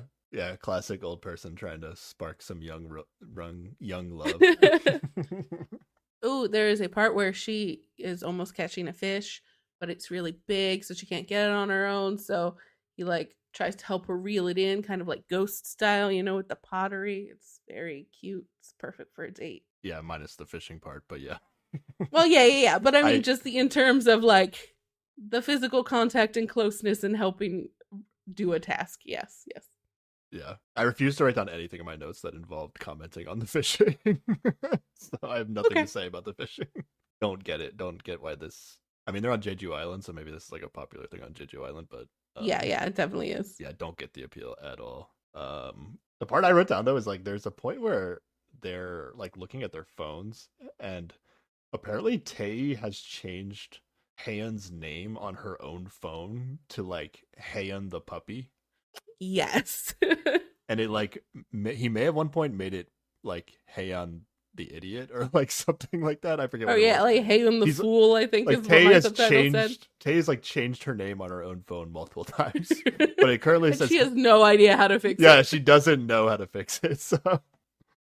classic old person trying to spark some young love. Oh, there is a part where she is almost catching a fish, but it's really big, so she can't get it on her own. So he tries to help her reel it in, kind of like Ghost style, with the pottery. It's very cute. It's perfect for a date. Yeah, minus the fishing part, but yeah. Well, yeah. But I mean, just in terms of like the physical contact and closeness and helping do a task. Yes. Yeah, I refuse to write down anything in my notes that involved commenting on the fishing. So I have nothing to say about the fishing. Don't get it. Don't get why this... I mean, they're on Jeju Island, so maybe this is like a popular thing on Jeju Island, but... yeah, it definitely is. Yeah, don't get the appeal at all. The part I wrote down, though, is like there's a point where they're like looking at their phones, and apparently Tae has changed Haeun's name on her own phone to like Haeun the puppy. Yes. And it like he may at one point made it like Haeun the idiot or like something like that. I forget. Oh yeah, like Haeun the fool. I think like, is what my subtitle said. Tae has like changed her name on her own phone multiple times, but it currently says she has no idea how to fix it. Yeah, she doesn't know how to fix it. So,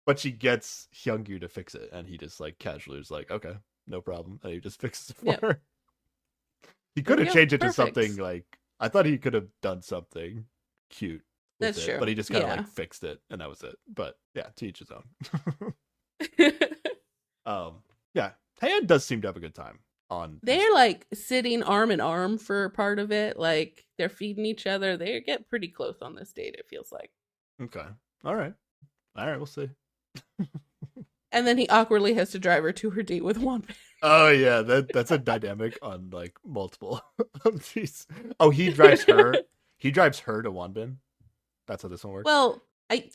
but she gets Hyungyu to fix it, and he just like casually is like, "Okay, no problem," and he just fixes it for her. He could have changed it to something like I thought he could have done something cute. That's true. But he just kind of like fixed it, and that was it. But yeah, to each his own. Yeah, Taeyeon does seem to have a good time on. They're like sitting arm in arm for part of it. Like they're feeding each other. They get pretty close on this date, it feels like. Okay. All right, we'll see. And then he awkwardly has to drive her to her date with Wonbin. Oh yeah, that's a dynamic on like multiple of these. Oh, he drives her to Wonbin. That's how this one works. Well, I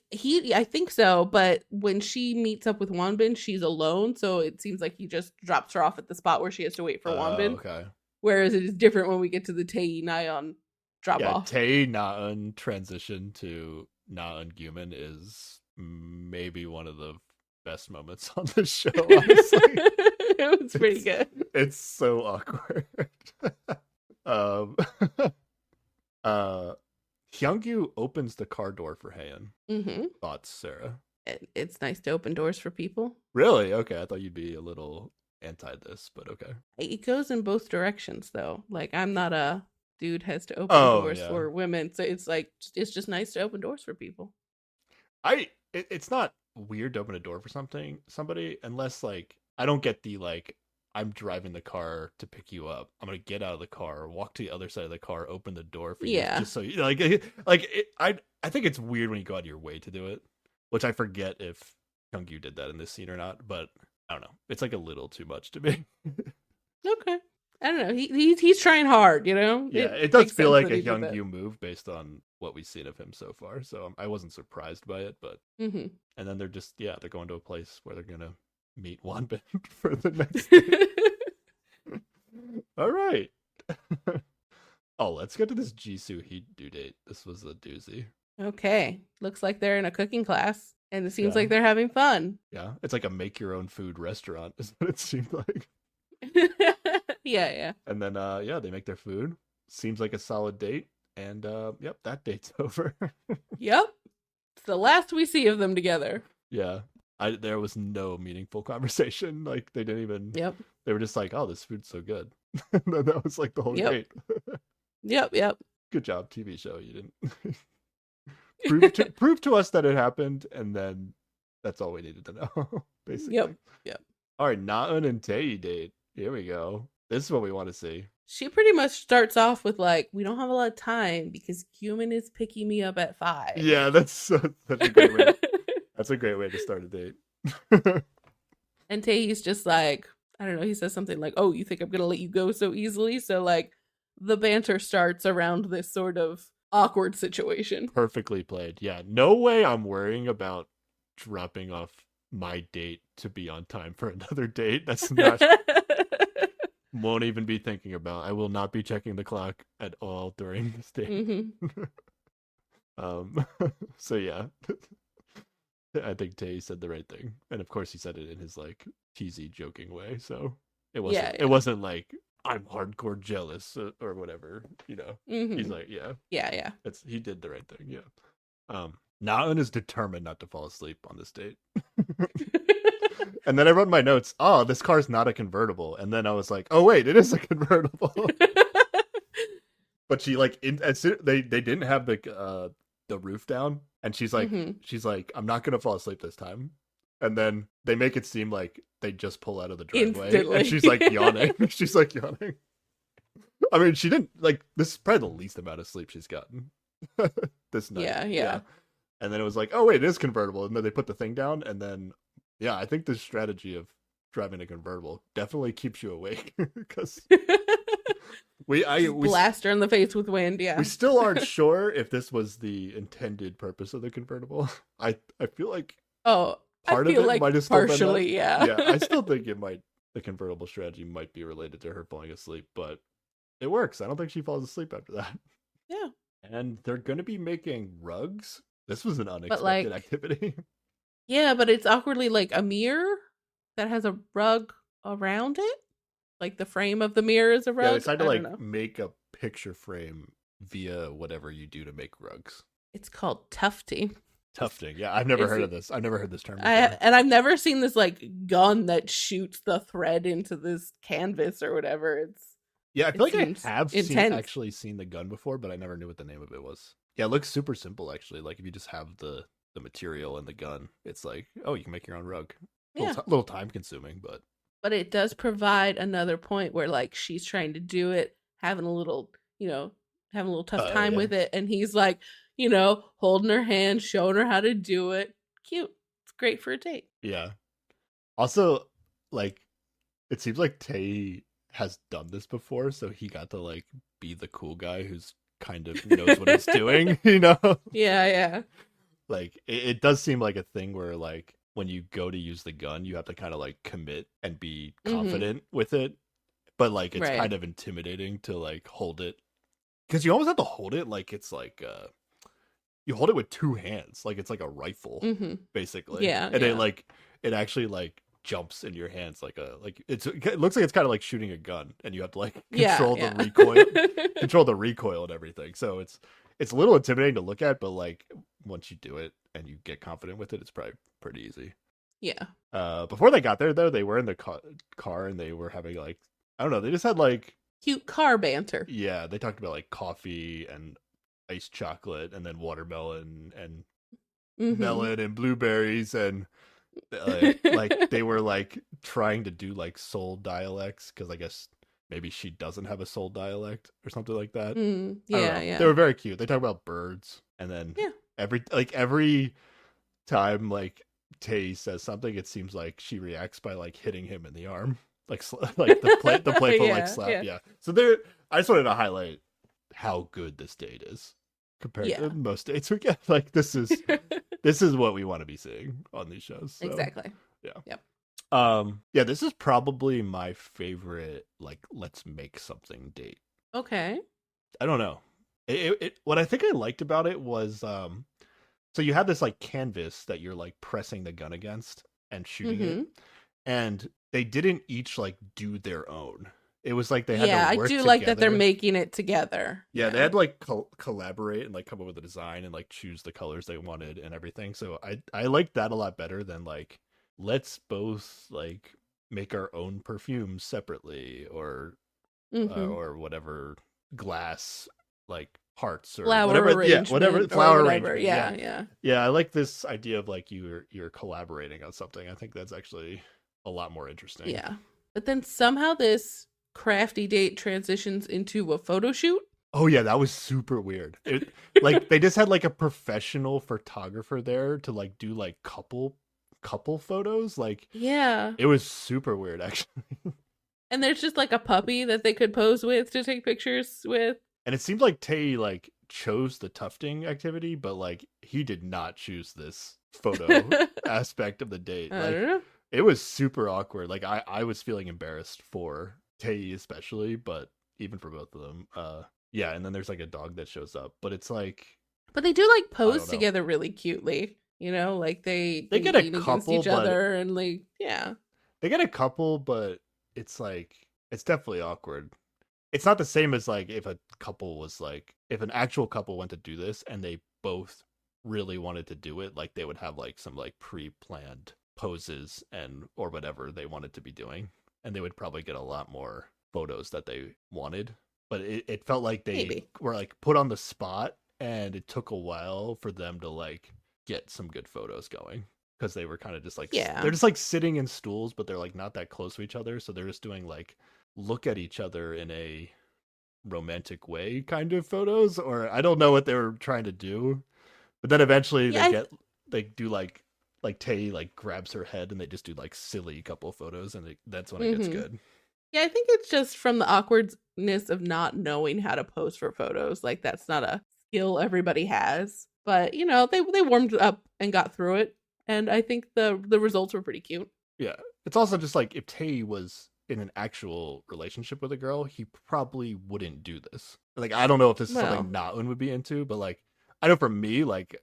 think so, but when she meets up with Wonbin, she's alone, so it seems like he just drops her off at the spot where she has to wait for Wonbin. Okay. Whereas it is different when we get to the Tae Naeun drop off. Tae Naeun transition to Naeun Gumin is maybe one of the best moments on the show, honestly. It was pretty good. It's so awkward. Hyungyu opens the car door for Haeun. Mm-hmm. Thoughts, Sarah? It's nice to open doors for people. Really? Okay, I thought you'd be a little anti this, but okay. It goes in both directions, though. Like, I'm not a dude has to open doors for women, so it's like it's just nice to open doors for people. It's not weird to open a door for somebody unless like I don't get the like I'm driving the car to pick you up. I'm gonna get out of the car, walk to the other side of the car, open the door for you, just so you I think it's weird when you go out of your way to do it, which I forget if Hyungyu did that in this scene or not. But I don't know. It's like a little too much to me. Okay, I don't know. He's trying hard, Yeah, it does feel like a Hyungyu move based on what we've seen of him so far. So I wasn't surprised by it, but and then they're just they're going to a place where they're gonna meet Wonbin for the next day. All right. Oh, let's get to this Jisoo Heat due date. This was a doozy. Okay. Looks like they're in a cooking class, and it seems like they're having fun. Yeah, it's like a make-your-own-food restaurant is what it seemed like. Yeah. And then, they make their food. Seems like a solid date. And, that date's over. Yep. It's the last we see of them together. Yeah. There was no meaningful conversation. Like, they didn't even... Yep. They were just like, oh, this food's so good. That was like the whole date. Yep. Good job, TV show. You didn't prove to us that it happened, and then that's all we needed to know, basically. Yep. All right, Naeun and Tae date. Here we go. This is what we want to see. She pretty much starts off with like, we don't have a lot of time because Gumin is picking me up at 5. Yeah, that's a great way. That's a great way to start a date. And Tae's just like, I don't know, he says something like, oh, you think I'm going to let you go so easily? So like the banter starts around this sort of awkward situation. Perfectly played. Yeah, no way I'm worrying about dropping off my date to be on time for another date. That's not... Won't even be thinking about. I will not be checking the clock at all during this date. So yeah. I think Tae said the right thing. And of course he said it in his like cheesy joking way. So it wasn't like I'm hardcore jealous or whatever, He's like, Yeah. He did the right thing, yeah. Naeun is determined not to fall asleep on this date. And then I wrote in my notes, oh, this car's not a convertible. And then I was like, oh, wait, it is a convertible. But she like they didn't have the roof down, and she's like I'm not gonna fall asleep this time. And then they make it seem like they just pull out of the driveway. Instantly. And she's like yawning. She's like yawning. I mean, she didn't like this is probably the least amount of sleep she's gotten this night. Yeah. And then it was like, oh wait, it is convertible. And then they put the thing down, and then I think the strategy of driving a convertible definitely keeps you awake because we blast her in the face with wind. Yeah, we still aren't sure if this was the intended purpose of the convertible. I feel like part of it like might have still partially been yeah. I still think the convertible strategy might be related to her falling asleep, but it works. I don't think she falls asleep after that. Yeah, and they're gonna be making rugs. This was an unexpected activity. Yeah, but it's awkwardly like a mirror that has a rug around it. Like the frame of the mirror is a rug. Yeah, they decided to make a picture frame via whatever you do to make rugs. It's called tufting. Tufting. Yeah, I've never heard of this. I've never heard this term before. And I've never seen this like gun that shoots the thread into this canvas or whatever. I feel like I have actually seen the gun before, but I never knew what the name of it was. Yeah, it looks super simple actually. Like if you just have the material and the gun, it's like, oh, you can make your own rug. Yeah. A little time consuming, but it does provide another point where like she's trying to do it, having a little tough time with it, and he's like, holding her hand, showing her how to do it. Cute. It's great for a date. Yeah. Also, like, it seems like Tay has done this before, so he got to like be the cool guy who's kind of knows what he's doing, Yeah. Like it does seem like a thing where like when you go to use the gun, you have to kind of like commit and be confident with it, but like it's kind of intimidating to like hold it because you almost have to hold it like it's like you hold it with two hands, like it's like a rifle basically. And it actually like jumps in your hands it looks like it's kind of like shooting a gun, and you have to like control the recoil and everything. So it's a little intimidating to look at, but like once you do it and you get confident with it, it's probably pretty easy. Yeah. Before they got there though, they were in the car and they were having like, I don't know, they just had like cute car banter. Yeah, they talked about like coffee and iced chocolate and then watermelon and melon and blueberries, and like they were like trying to do like Seoul dialects because I guess maybe she doesn't have a Seoul dialect or something like that. Yeah. They were very cute. They talk about birds, and then every time like Tay says something, it seems like she reacts by like hitting him in the arm, like the playful like slap. Yeah. So I just wanted to highlight how good this date is compared to most dates we get. Like this is what we want to be seeing on these shows. So, exactly. Yeah. Yep. This is probably my favorite like let's make something date. Okay. I don't know. What I think I liked about it was so you have this like canvas that you're like pressing the gun against and shooting it, and they didn't each like do their own. It was like they had to work I do together. like that they're making it together. Yeah, they had to like collaborate and like come up with a design and like choose the colors they wanted and everything. So I liked that a lot better than like let's both like make our own perfumes separately or whatever glass like hearts or flower whatever flower arrangement. Yeah. I like this idea of like you're collaborating on something. I think that's actually a lot more interesting. Yeah, but then somehow this crafty date transitions into a photo shoot. Oh yeah, that was super weird. Like they just had like a professional photographer there to like do like couple photos. Like it was super weird actually. And there's just like a puppy that they could pose with to take pictures with. And it seemed like Tay like chose the tufting activity, but like he did not choose this photo aspect of the date. I don't know. It was super awkward. Like I was feeling embarrassed for Tay especially, but even for both of them. And then there's like a dog that shows up, but it's like, but they do like pose together really cutely, like they get a couple each other and like they get a couple, but it's like it's definitely awkward. It's not the same as like if a couple was like if an actual couple went to do this and they both really wanted to do it, like they would have like some like pre-planned poses and or whatever they wanted to be doing, and they would probably get a lot more photos that they wanted. but it felt like they were like put on the spot, and it took a while for them to like get some good photos going, because they were kind of just like they're just like sitting in stools, but they're like not that close to each other, so they're just doing like look at each other in a romantic way kind of photos, or I don't know what they were trying to do, but then eventually they do like Tay like grabs her head, and they just do like silly couple photos, and that's when it gets good. Yeah, I think it's just from the awkwardness of not knowing how to pose for photos. Like, that's not a skill everybody has. But, you know, they warmed up and got through it. And I think the results were pretty cute. Yeah. It's also just like, if Tay was in an actual relationship with a girl, he probably wouldn't do this. Like, I don't know if this is something Na-eun would be into, but like, I know for me, like,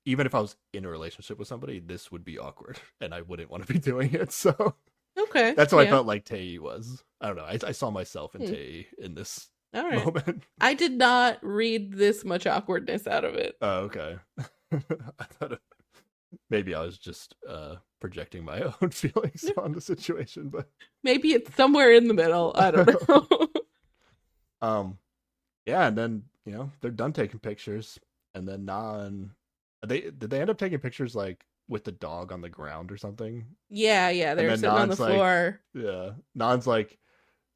even if I was in a relationship with somebody, this would be awkward, and I wouldn't want to be doing it, so... Okay. That's what I felt like Tae was. I don't know. I saw myself in Tae in this moment. I did not read this much awkwardness out of it. Oh, okay. I thought maybe I was just projecting my own feelings on the situation, but maybe it's somewhere in the middle. I don't know. Yeah, and then you know they're done taking pictures, and then did they end up taking pictures like with the dog on the ground or something? Yeah, they're sitting on the floor. Yeah, Nan's like,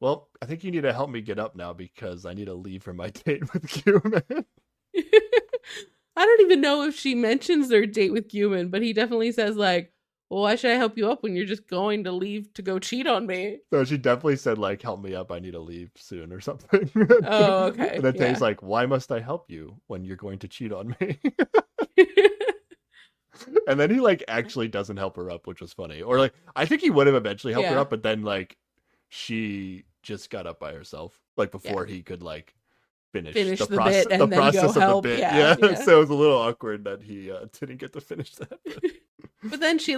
well, I think you need to help me get up now because I need to leave for my date with Gyumin. I don't even know if she mentions their date with Gyumin, but he definitely says like, well, why should I help you up when you're just going to leave to go cheat on me? So she definitely said like, help me up, I need to leave soon or something. Oh, okay. And then Tae's like, why must I help you when you're going to cheat on me? And then he like actually doesn't help her up, which was funny. Or like I think he would have eventually helped her up, but then like she just got up by herself, like before he could like finish the process of the bit. Yeah. So it was a little awkward that he didn't get to finish that. But then she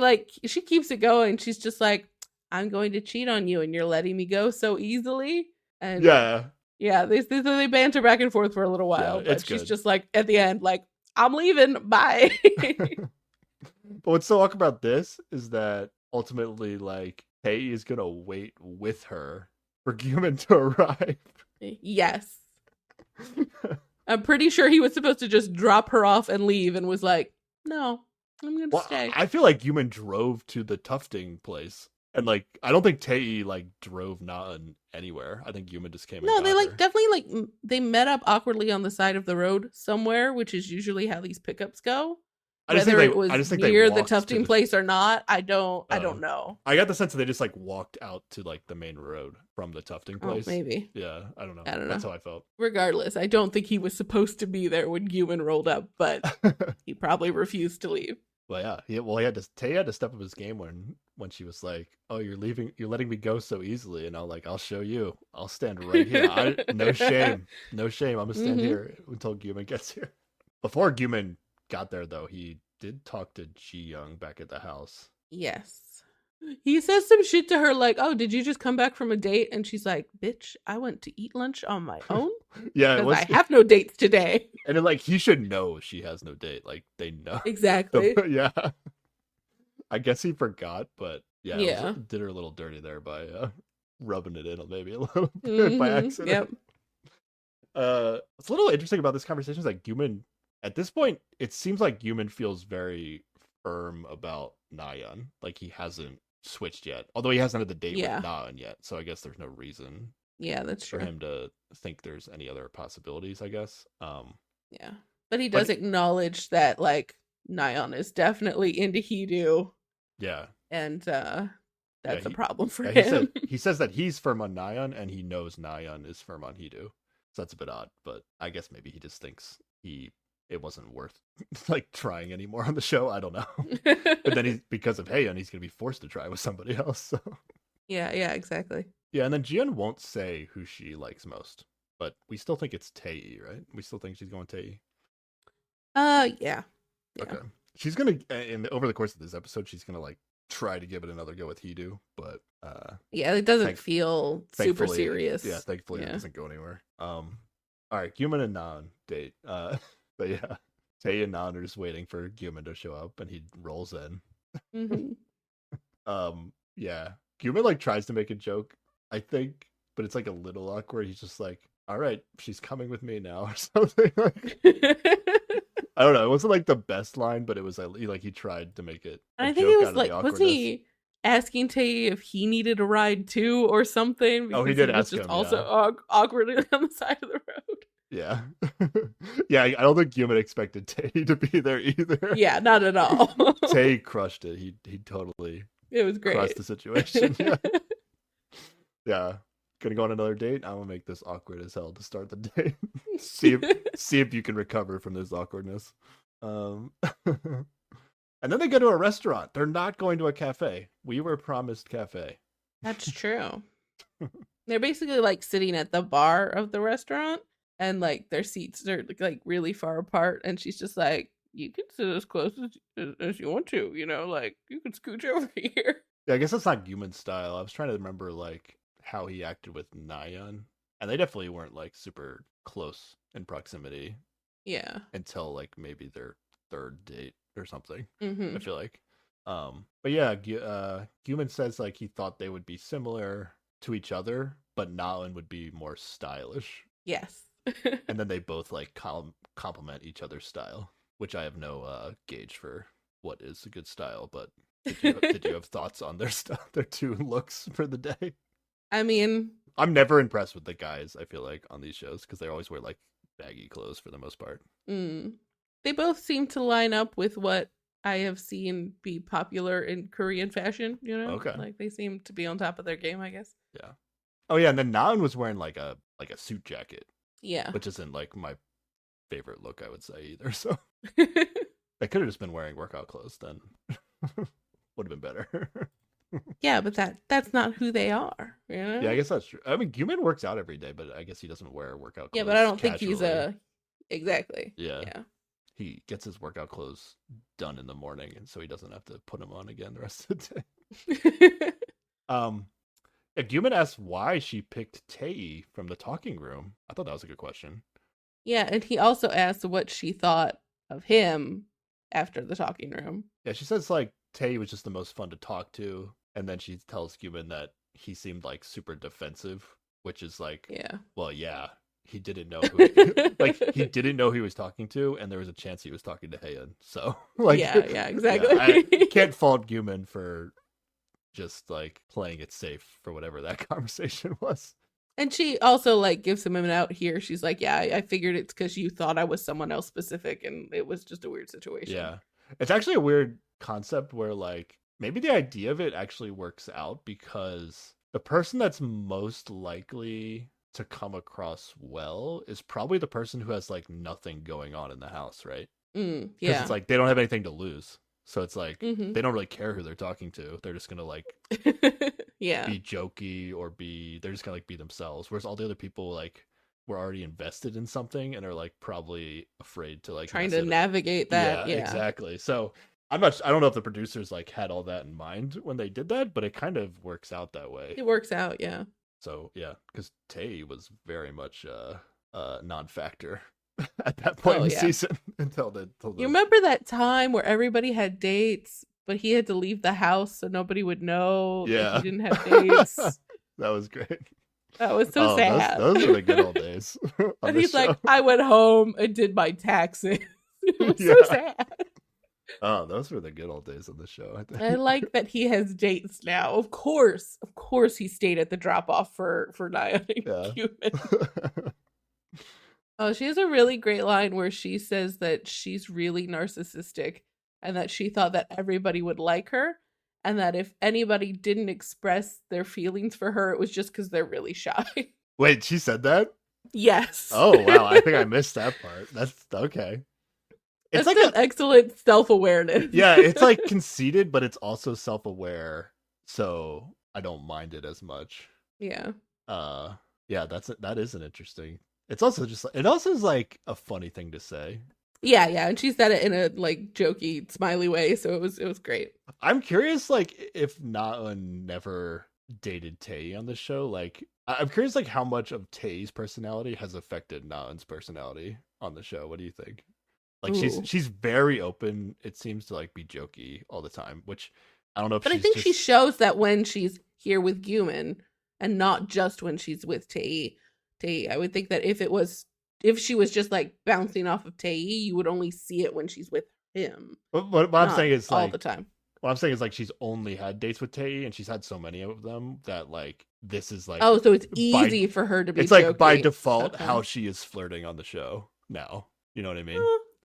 keeps it going. She's just like, I'm going to cheat on you and you're letting me go so easily. And they banter back and forth for a little while, but she's just like at the end like, I'm leaving, bye. But what's so awkward about this is that ultimately, like, Tae is gonna wait with her for Gyumin to arrive. Yes. I'm pretty sure he was supposed to just drop her off and leave, and was like, no, I'm gonna stay. I feel like Gyumin drove to the tufting place. And, like, I don't think Tae, like, drove Na-eun anywhere. I think Gyumin just came and got they, like, her. definitely, like, they met up awkwardly on the side of the road somewhere, which is usually how these pickups go. Whether it was near the tufting place or not, I don't know. I got the sense that they just like walked out to like the main road from the tufting place. Maybe. Yeah, I don't know. That's how I felt. Regardless, I don't think he was supposed to be there when Gyumin rolled up, but he probably refused to leave. Well, yeah. Tae had to step up his game when she was like, "Oh, you're leaving. You're letting me go so easily," and I'm like, "I'll show you. I'll stand right here. No shame. I'm gonna stand here until Gyumin gets here." Before Gyumin got there though, he did talk to Ji Young back at the house. Yes. He says some shit to her like, oh, did you just come back from a date? And she's like, bitch, I went to eat lunch on my own. Yeah, I have no dates today. And then, like, he should know she has no date. Like, they know. Exactly. Yeah. I guess he forgot, but yeah. Did her a little dirty there by rubbing it in maybe a little bit by accident. Yep. What's a little interesting about this conversation is like Gyumin, at this point, it seems like Gyumin feels very firm about Na-eun. Like he hasn't switched yet. Although he hasn't had the date with Na-eun yet. So I guess there's no reason that's for him to think there's any other possibilities, I guess. Yeah. But he does acknowledge that like Na-eun is definitely into Hedo. Yeah. And that's a problem for him. He says that he's firm on Na-eun and he knows Na-eun is firm on Hedo. So that's a bit odd, but I guess maybe he just thinks it wasn't worth like trying anymore on the show. I don't know. But then because of Haeyeon, he's gonna be forced to try with somebody else. So yeah, exactly. Yeah, and then Jiyeon won't say who she likes most, but we still think it's Tae, right? We still think she's going Tae. Yeah. Okay. She's gonna over the course of this episode, she's gonna like try to give it another go with Hedo, but it doesn't feel super serious. Yeah, thankfully it doesn't go anywhere. All right, Gyumin and Nan date. But yeah, Tae and Nan are just waiting for Gyumin to show up, and he rolls in. Yeah, Gyumin like tries to make a joke, I think, but it's like a little awkward. He's just like, all right, she's coming with me now or something. Like, I don't know. It wasn't like the best line, but it was like he tried to make it a I think joke it out was of like, the was awkwardness. he asking Tae if he needed a ride too or something? Because he did ask him. Also awkward on the side of the road. Yeah. Yeah, I don't think Gyumin expected Tae to be there either. Yeah, not at all. Tae crushed it. He totally it was great. Crushed the situation. Yeah. Yeah. Gonna go on another date. I'm gonna make this awkward as hell to start the date. see if you can recover from this awkwardness. And then they go to a restaurant. They're not going to a cafe. We were promised cafe. That's true. They're basically like sitting at the bar of the restaurant, and like their seats are like really far apart, and she's just like, you can sit as close as you want to, you know, like you can scooch over here. Yeah, I guess that's not Gyumin style. I was trying to remember like how he acted with Nayeon, and they definitely weren't like super close in proximity. Yeah. Until like maybe their third date or something. Mm-hmm. I feel like. But yeah, Gyumin says like he thought they would be similar to each other, but Naeun would be more stylish. Yes. And then they both like complement each other's style, which I have no gauge for what is a good style, but did you have thoughts on their two looks for the day? I mean, I'm never impressed with the guys, I feel like, on these shows because they always wear like baggy clothes for the most part. They both seem to line up with what I have seen be popular in Korean fashion, you know? Okay. Like they seem to be on top of their game, I guess. Yeah. Oh yeah, and then Naeun was wearing like a suit jacket. Yeah. Which isn't like my favorite look, I would say, either. So I could have just been wearing workout clothes then. Would have been better. Yeah, but that's not who they are, you know? Yeah, I guess that's true. I mean, Gyumin works out every day, but I guess he doesn't wear workout clothes. Yeah, but I don't casually. think he's a exactly. Yeah. He gets his workout clothes done in the morning, and so he doesn't have to put them on again the rest of the day. Yeah, Gyumin asked why she picked Tae from the talking room. I thought that was a good question. Yeah, and he also asked what she thought of him after the talking room. Yeah, she says like Tae was just the most fun to talk to, and then she tells Gyumin that he seemed like super defensive, which is like, yeah, well, yeah, he didn't know who he didn't know who he was talking to, and there was a chance he was talking to Haeun. So like, yeah, exactly. Yeah, I can't fault Gyumin for just like playing it safe for whatever that conversation was. And she also like gives him an out here. She's like, yeah, I figured it's because you thought I was someone else specific, and it was just a weird situation. Yeah, it's actually a weird concept where like maybe the idea of it actually works out because the person that's most likely to come across well is probably the person who has like nothing going on in the house, right? Yeah, because it's like they don't have anything to lose. So it's like they don't really care who they're talking to. They're just gonna like be jokey or they're just gonna like be themselves. Whereas all the other people like were already invested in something and are like probably afraid to like trying to navigate that. Yeah, exactly. So I don't know if the producers like had all that in mind when they did that, but it kind of works out that way. It works out, yeah. So yeah, because Tae was very much non-factor at that point in the season until the. You remember that time where everybody had dates, but he had to leave the house so nobody would know that he didn't have dates? That was great. That was so sad. Those were the good old days. And he's like, I went home and did my taxes. It was so sad. Oh, those were the good old days of the show. I think. I like that he has dates now. Of course, he stayed at the drop off for Naeun. Yeah. Oh, she has a really great line where she says that she's really narcissistic and that she thought that everybody would like her, and that if anybody didn't express their feelings for her, it was just because they're really shy. Wait, she said that? Yes. Oh wow, I think I missed that part. That's okay. It's like an excellent self-awareness. Yeah, it's like conceited, but it's also self-aware, so I don't mind it as much. Yeah. Yeah, that is an interesting. It also is like a funny thing to say. Yeah, and she said it in a like jokey, smiley way, so it was great. I'm curious, like if Naeun never dated Tae on the show, like I'm curious, like how much of Tae's personality has affected Naeun's personality on the show. What do you think? Like she's very open. It seems to like be jokey all the time, which I don't know if. But I think she shows that when she's here with Gyumin, and not just when she's with Tae, Tae. I would think that if she was just like bouncing off of Tae, you would only see it when she's with him. What I'm saying is all like the time. What I'm saying is like she's only had dates with Tae, and she's had so many of them that like this is like so it's easy for her to be. It's like by default how she is flirting on the show now. You know what I mean?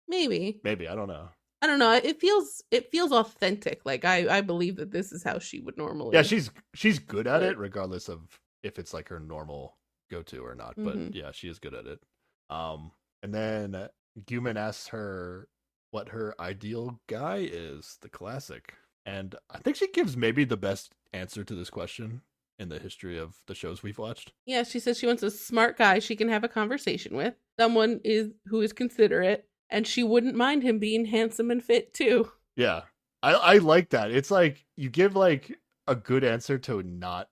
Maybe I don't know. I don't know. It feels authentic. Like I believe that this is how she would normally. Yeah, she's good at it, regardless of if it's like her normal go-to or not. But yeah, she is good at it. And then Gumin asks her what her ideal guy is, the classic. And I think she gives maybe the best answer to this question in the history of the shows we've watched. Yeah, she says she wants a smart guy she can have a conversation with, someone who is considerate, and she wouldn't mind him being handsome and fit too. Yeah, I like that. It's like you give like a good answer to not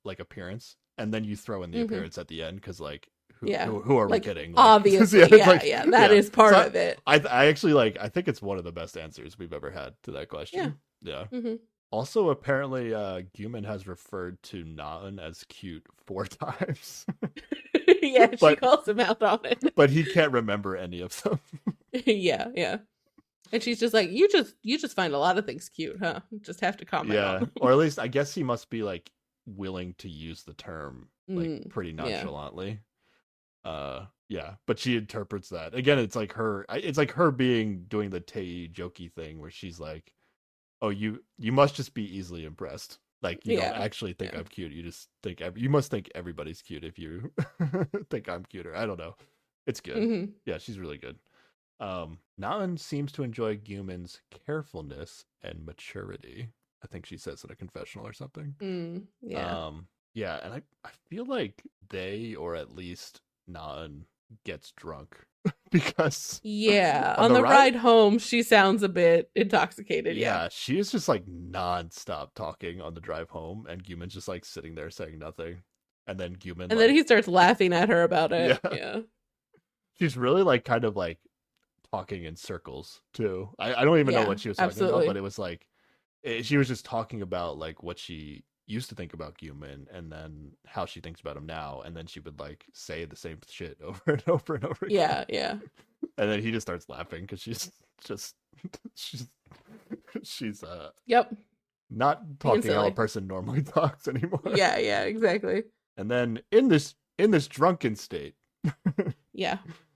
like appearance, and then you throw in the appearance at the end because like who are we kidding? Like, obviously, that is part of it. I actually I think it's one of the best answers we've ever had to that question. Yeah. Mm-hmm. Also, apparently, Gumin has referred to Naeun as cute 4 times. Yeah, she calls him out on it. But he can't remember any of them. Yeah. And she's just like, you just find a lot of things cute, huh? Just have to comment on them. Or at least I guess he must be like willing to use the term like pretty nonchalantly. Yeah, but she interprets that. Again, it's like her doing the Tae jokey thing where she's like, oh, you must just be easily impressed. Like you don't actually think I'm cute. You just think you must think everybody's cute if you think I'm cuter. I don't know. It's good. Mm-hmm. Yeah, she's really good. Naeun seems to enjoy Gumin's carefulness and maturity. I think she says in a confessional or something. Yeah, and I feel like they, or at least Naeun, gets drunk because on the ride home she sounds a bit intoxicated. Yeah, she is just like non-stop talking on the drive home, and Gumin's just like sitting there saying nothing, and then Gumin then he starts laughing at her about it. Yeah. She's really like kind of like talking in circles too. I don't even know what she was talking about, but it was like she was just talking about like what she used to think about Gumin and then how she thinks about him now, and then she would like say the same shit over and over and over again. Yeah. And then he just starts laughing because she's not talking how a person normally talks anymore. Yeah, exactly. And then in this drunken state,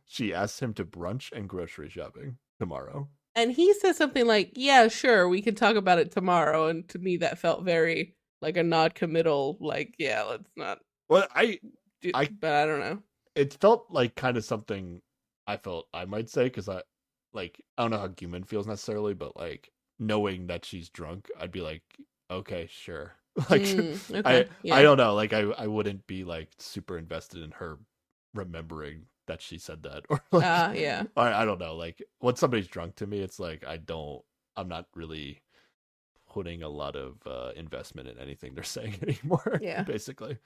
she asks him to brunch and grocery shopping tomorrow. And he says something like, yeah, sure, we can talk about it tomorrow. And to me, that felt very like a non-committal, like, yeah, let's not. Well, but I don't know. It felt like kind of something I felt I might say, because I don't know how Gumin feels necessarily, but like knowing that she's drunk, I'd be like, okay, sure. Like, okay. I don't know. Like, I wouldn't be like super invested in her remembering that she said that, or like, I don't know. Like, when somebody's drunk, to me, it's like I'm not really putting a lot of investment in anything they're saying anymore. Yeah, basically.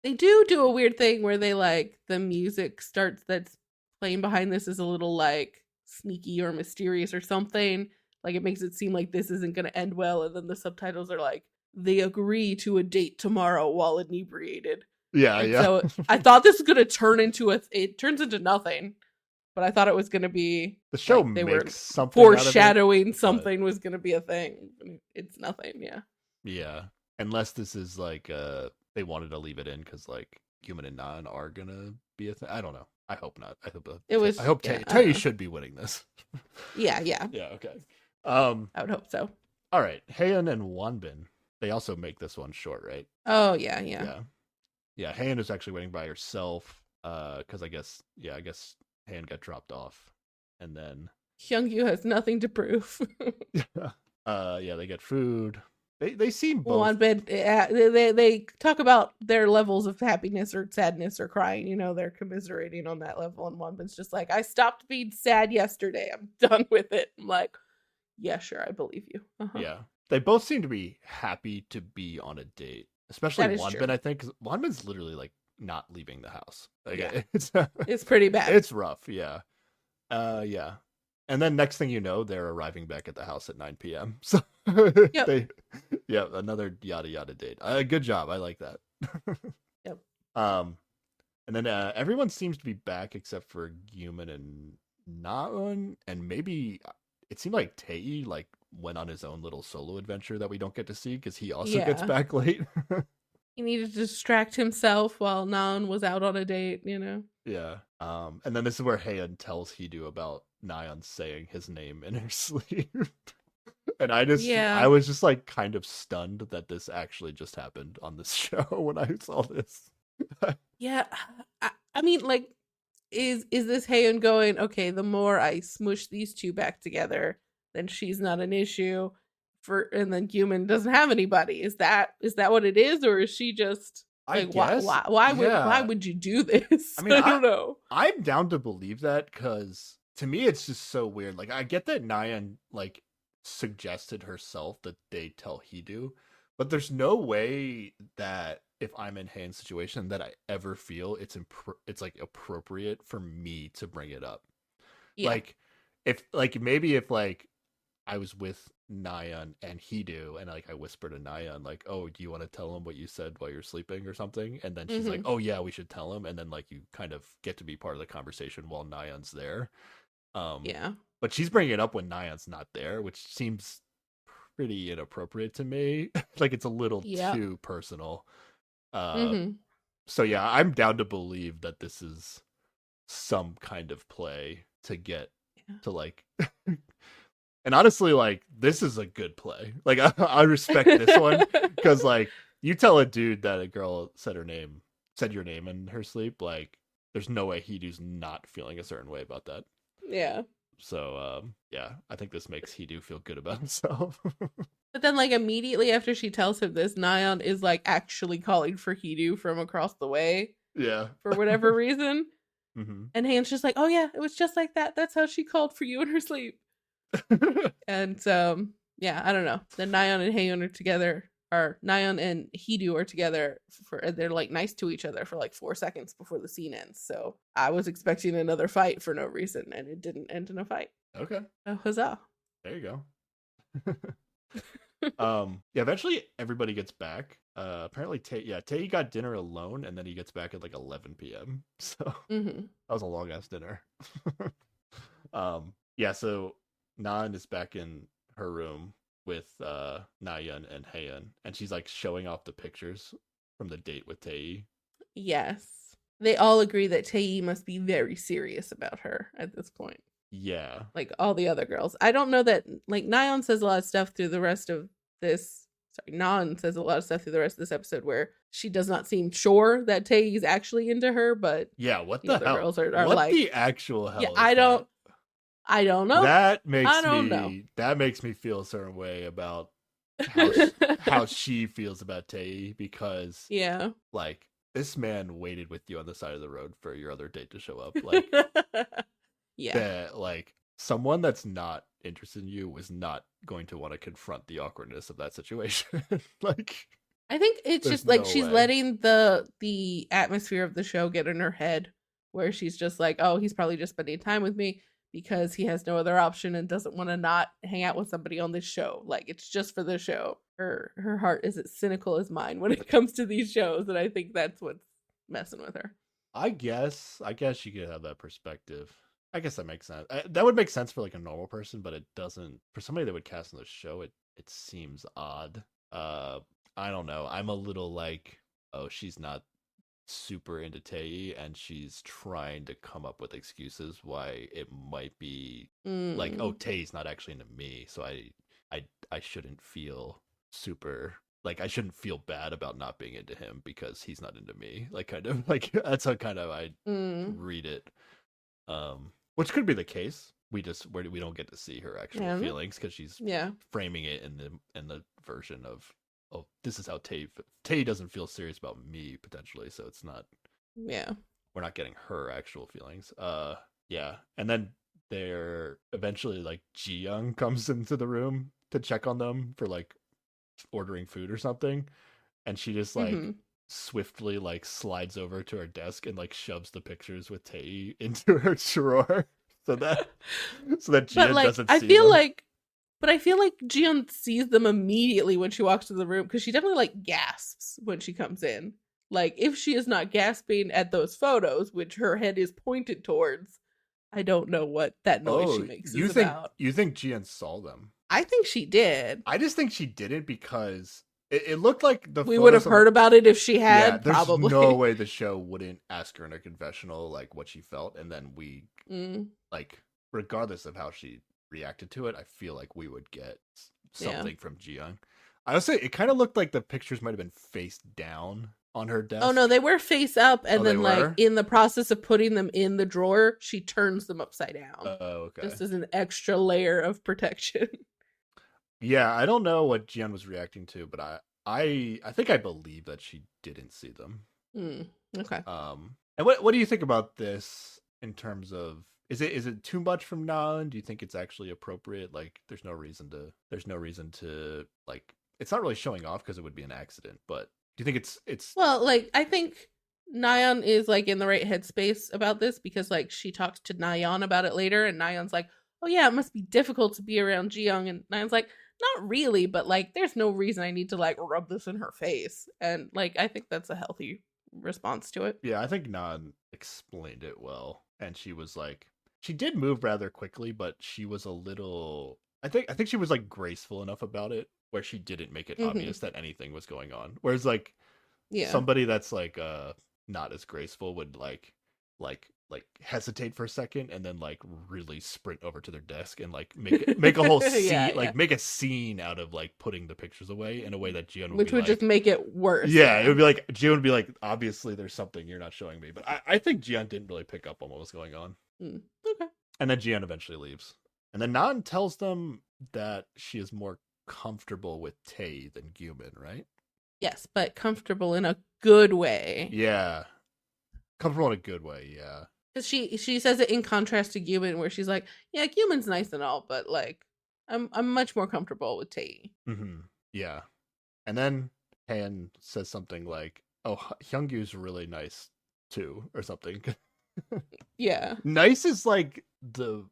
They do a weird thing where they like the music starts that's playing behind this is a little like sneaky or mysterious or something. Like it makes it seem like this isn't going to end well, and then the subtitles are like, they agree to a date tomorrow while inebriated. Yeah. So I thought this was going to turn into it turns into nothing, but I thought it was going to be the show like they were something foreshadowing something was going to be a thing. It's nothing. Yeah. Unless this is like they wanted to leave it in because like Gumin and Naeun are gonna be a thing. I don't know. I hope not. I hope Tae should be winning this. Yeah. Okay. I would hope so. All right. Haeun and Wonbin. They also make this one short, right? Oh yeah. Yeah. Haeun is actually waiting by herself. Because I guess Haeun got dropped off, and then Hyungyu has nothing to prove. Yeah. They get food. They seem both. Wonbin, they talk about their levels of happiness or sadness or crying. You know, they're commiserating on that level, and Wonbin's just like, I stopped being sad yesterday. I'm done with it. I'm like, yeah, sure, I believe you. Yeah, they both seem to be happy to be on a date, especially Wonbin. I think because Wonbin's literally like not leaving the house. Like, it's pretty bad. It's rough. Yeah. Yeah. And then next thing you know, they're arriving back at the house at 9 p.m. So another yada yada date. Good job. I like that. Yep. And And then everyone seems to be back except for Yuman and Naeun, and maybe it seemed like Tae like went on his own little solo adventure that we don't get to see because he also gets back late. He needed to distract himself while Naeun was out on a date, you know? Yeah. And then this is where Haeun tells Heedu about Naeun saying his name in her sleep. And I was just like kind of stunned that this actually just happened on this show when I saw this. Yeah. I mean, like, is this Haeun going, okay, the more I smush these two back together, then she's not an issue and then Yuman doesn't have anybody. Is that what it is, or is she just like, why would you do this? I mean, I don't know. I'm down to believe that because to me it's just so weird. Like, I get that Naeun like suggested herself that they tell Heedu, but there's no way that if I'm in Haeun's situation that I ever feel it's like appropriate for me to bring it up. Yeah. Like, if I was with Naeun and Heedu and like I whispered to Naeun like, oh, do you want to tell him what you said while you're sleeping or something? And then she's like, oh yeah, we should tell him. And then like you kind of get to be part of the conversation while Naeun's there. Yeah. But she's bringing it up when Naeun's not there, which seems pretty inappropriate to me. Like, it's a little too personal. So yeah, I'm down to believe that this is some kind of play to get to like and honestly, like, this is a good play. Like, I respect this one because like you tell a dude that a girl said your name in her sleep, like there's no way Heedu's not feeling a certain way about that. Yeah. So yeah, I think this makes Heedu feel good about himself. But then, like, immediately after she tells him this, Naeun is, like, actually calling for Heedu from across the way. Yeah. For whatever reason. And Haeun's just like, oh, yeah, it was just like that. That's how she called for you in her sleep. And, yeah, I don't know. Then Naeun and Haeun are together. Or Naeun and Heedu are together. They're, like, nice to each other for, like, 4 seconds before the scene ends. So I was expecting another fight for no reason, and it didn't end in a fight. Okay. So, huzzah. There you go. Yeah, eventually everybody gets back. Apparently Tae got dinner alone and then he gets back at like 11 p.m. So that was a long ass dinner. Yeah, so Nan is back in her room with Naeun and Haeun, and she's like showing off the pictures from the date with Tae. Yes. They all agree that Tae must be very serious about her at this point. Yeah. Like all the other girls. I don't know that, like, Naeun says a lot of stuff through the rest of this. Nan says a lot of stuff through the rest of this episode where she does not seem sure that Tae is actually into her, but yeah, what the hell? Girls are what like, the actual hell? Yeah, I don't know. That makes me feel a certain way about how she feels about Tae, because like, this man waited with you on the side of the road for your other date to show up. Like, that, like, someone that's not interested in you was not going to want to confront the awkwardness of that situation. Like, I think it's just like she's letting the atmosphere of the show get in her head, where she's just like, oh, he's probably just spending time with me because he has no other option and doesn't want to not hang out with somebody on this show. Like, it's just for the show. Her heart is as cynical as mine when it comes to these shows, and I think that's what's messing with her. I guess you could have that perspective. I guess that makes sense. That would make sense for like a normal person, but it doesn't for somebody that would cast in the show. It seems odd. I don't know. I'm a little like, oh, she's not super into Tae, and she's trying to come up with excuses why it might be like, oh, Tae's not actually into me, so I shouldn't feel super, like, I shouldn't feel bad about not being into him because he's not into me. Like, kind of like, that's how kind of I read it. Which could be the case. We don't get to see her actual feelings because she's framing it in the version of, oh, this is how Tae doesn't feel serious about me potentially, so it's not. Yeah. We're not getting her actual feelings. Yeah, and then they're eventually like Ji-young comes into the room to check on them for like ordering food or something, and she just like swiftly like slides over to her desk and like shoves the pictures with Tae into her drawer so that Ji-young doesn't see them. But I feel like Ji-young sees them immediately when she walks to the room, because she definitely like gasps when she comes in. Like, if she is not gasping at those photos, which her head is pointed towards, I don't know what that noise she makes is about. You think Ji-yeon saw them? I think she did. I just think she didn't because it looked like we would have heard about it if she had. Yeah, there's probably no way the show wouldn't ask her in a confessional like what she felt, and then we like, regardless of how she reacted to it, I feel like we would get something from Ji-young. I would say it kind of looked like the pictures might have been face down on her desk. Oh no, they were face up, and then like in the process of putting them in the drawer, she turns them upside down. Oh, okay. This is an extra layer of protection. Yeah, I don't know what Ji-yeon was reacting to, but I think I believe that she didn't see them. Okay. And what do you think about this in terms of is it too much from Na-eun? Do you think it's actually appropriate? Like, there's no reason to like, it's not really showing off because it would be an accident, but do you think it's well, like, I think Na-eun is like in the right headspace about this because like she talks to Na-yeon about it later, and Na-yeon's like, oh yeah, it must be difficult to be around Ji-young, and Na-yeon's like, not really, but like there's no reason I need to like rub this in her face, and like I think that's a healthy response to it. Yeah, I think Na-eun explained it well, and she was like, she did move rather quickly, but she was a little, I think she was like graceful enough about it where she didn't make it obvious that anything was going on. Whereas like somebody that's like not as graceful would like hesitate for a second and then like really sprint over to their desk and like make a whole scene, make a scene out of like putting the pictures away in a way that Ji-yeon would just make it worse. Yeah, it would be like Ji-yeon would be like, obviously there's something you're not showing me, but I think Ji-yeon didn't really pick up on what was going on. Okay. And then Ji-yeon eventually leaves, and then Na-eun tells them that she is more comfortable with Tae than Gyumin, right? Yes, but comfortable in a good way. Yeah, comfortable in a good way. Yeah, because she says it in contrast to Gyumin, where she's like, yeah, Gyumin's nice and all, but like I'm much more comfortable with Tae. Yeah, and then Han says something like, oh, Hyungyu's really nice too, or something. Yeah, nice is like the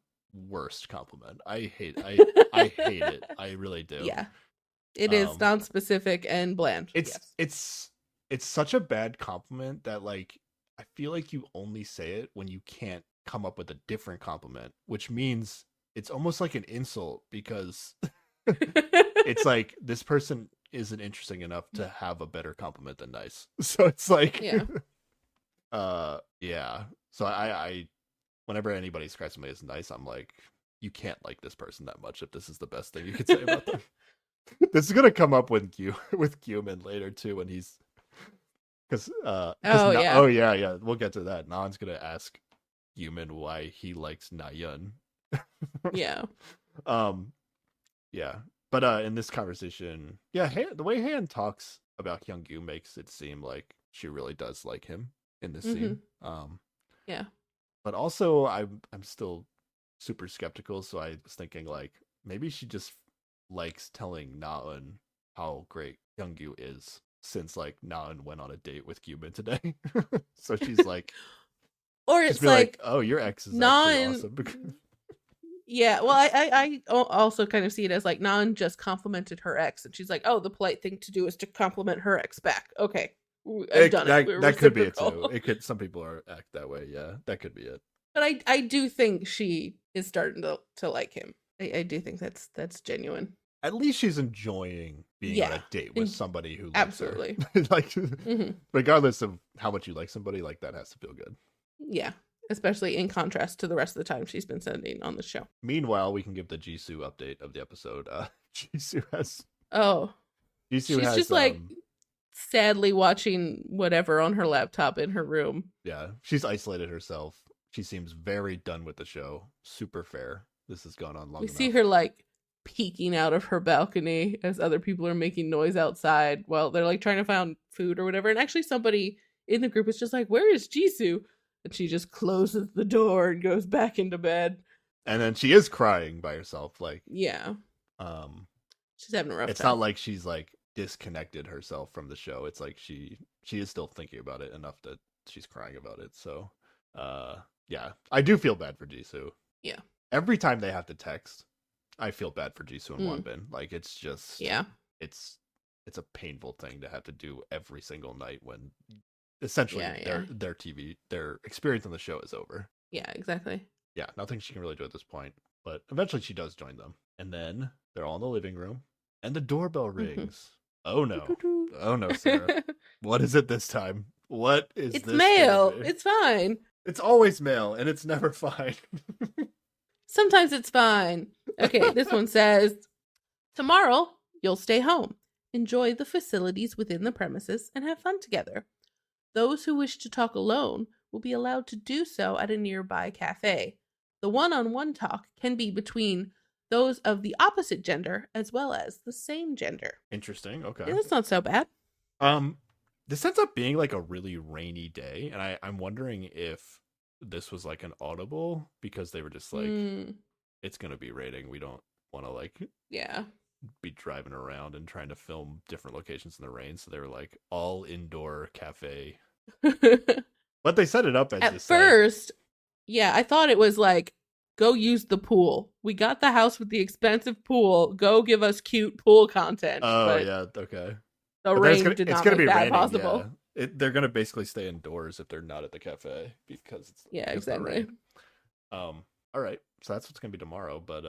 worst compliment. I hate it. I really do. Yeah, it is non-specific and bland. It's such a bad compliment that like I feel like you only say it when you can't come up with a different compliment, which means it's almost like an insult because it's like this person isn't interesting enough to have a better compliment than nice. So it's like yeah. So I whenever anybody describes somebody as nice, I'm like, you can't like this person that much if this is the best thing you could say about them. This is gonna come up with Gyumin later too when he's because yeah, we'll get to that. Na-eun's gonna ask Gyumin why he likes Na-yeon. Yeah. Yeah. But in this conversation, the way Han talks about Hyungyu makes it seem like she really does like him in this scene. Yeah. But also I'm still super skeptical, so I was thinking like maybe she just likes telling Na-eun how great Hyungyu is, since like Na-eun went on a date with Gyumin today. So she's like, or it's like, oh, your ex is actually awesome. Yeah, well, I also kind of see it as like Na-eun just complimented her ex, and she's like, oh, the polite thing to do is to compliment her ex back. Okay, I've done it. That could be it too. Some people act that way. Yeah, that could be it. But I do think she is starting to like him. I do think that's genuine. At least she's enjoying being on a date with somebody who likes absolutely her. Like, regardless of how much you like somebody, like that has to feel good. Yeah, especially in contrast to the rest of the time she's been spending on the show. Meanwhile, we can give the Jisoo update of the episode. Jisoo has she's just like sadly watching whatever on her laptop in her room. Yeah, she's isolated herself. She seems very done with the show. Super fair. This has gone on long enough. We see her like peeking out of her balcony as other people are making noise outside while they're like trying to find food or whatever. And actually somebody in the group is just like, where is Jisoo? And she just closes the door and goes back into bed. And then she is crying by herself. Like, yeah. She's having a rough time. It's not like she's like disconnected herself from the show. It's like she is still thinking about it enough that she's crying about it. So, yeah, I do feel bad for Jisoo. Yeah. Every time they have to text, I feel bad for Jisoo and Wonbin. Like, it's just, it's a painful thing to have to do every single night when essentially their experience on the show is over. Yeah, exactly. Yeah, nothing she can really do at this point. But eventually she does join them. And then they're all in the living room and the doorbell rings. Oh no. Oh no, Sarah. What is it this time? What is it's this? It's mail. It's fine. It's always mail and it's never fine. Sometimes it's fine. Okay, this one says, tomorrow you'll stay home. Enjoy the facilities within the premises and have fun together. Those who wish to talk alone will be allowed to do so at a nearby cafe. The one-on-one talk can be between those of the opposite gender as well as the same gender. Interesting. Okay. Yeah, that's not so bad. This ends up being like a really rainy day, and I'm wondering if this was like an audible because they were just like, it's gonna be raining. We don't want to like be driving around and trying to film different locations in the rain, so they were like all indoor cafe. But they set it up as at first. Yeah, I thought it was like, go use the pool. We got the house with the expensive pool. Go give us cute pool content. Oh, yeah, okay. The rain did not make that possible. Yeah. They're going to basically stay indoors if they're not at the cafe because it's exactly. All right, so that's what's going to be tomorrow. But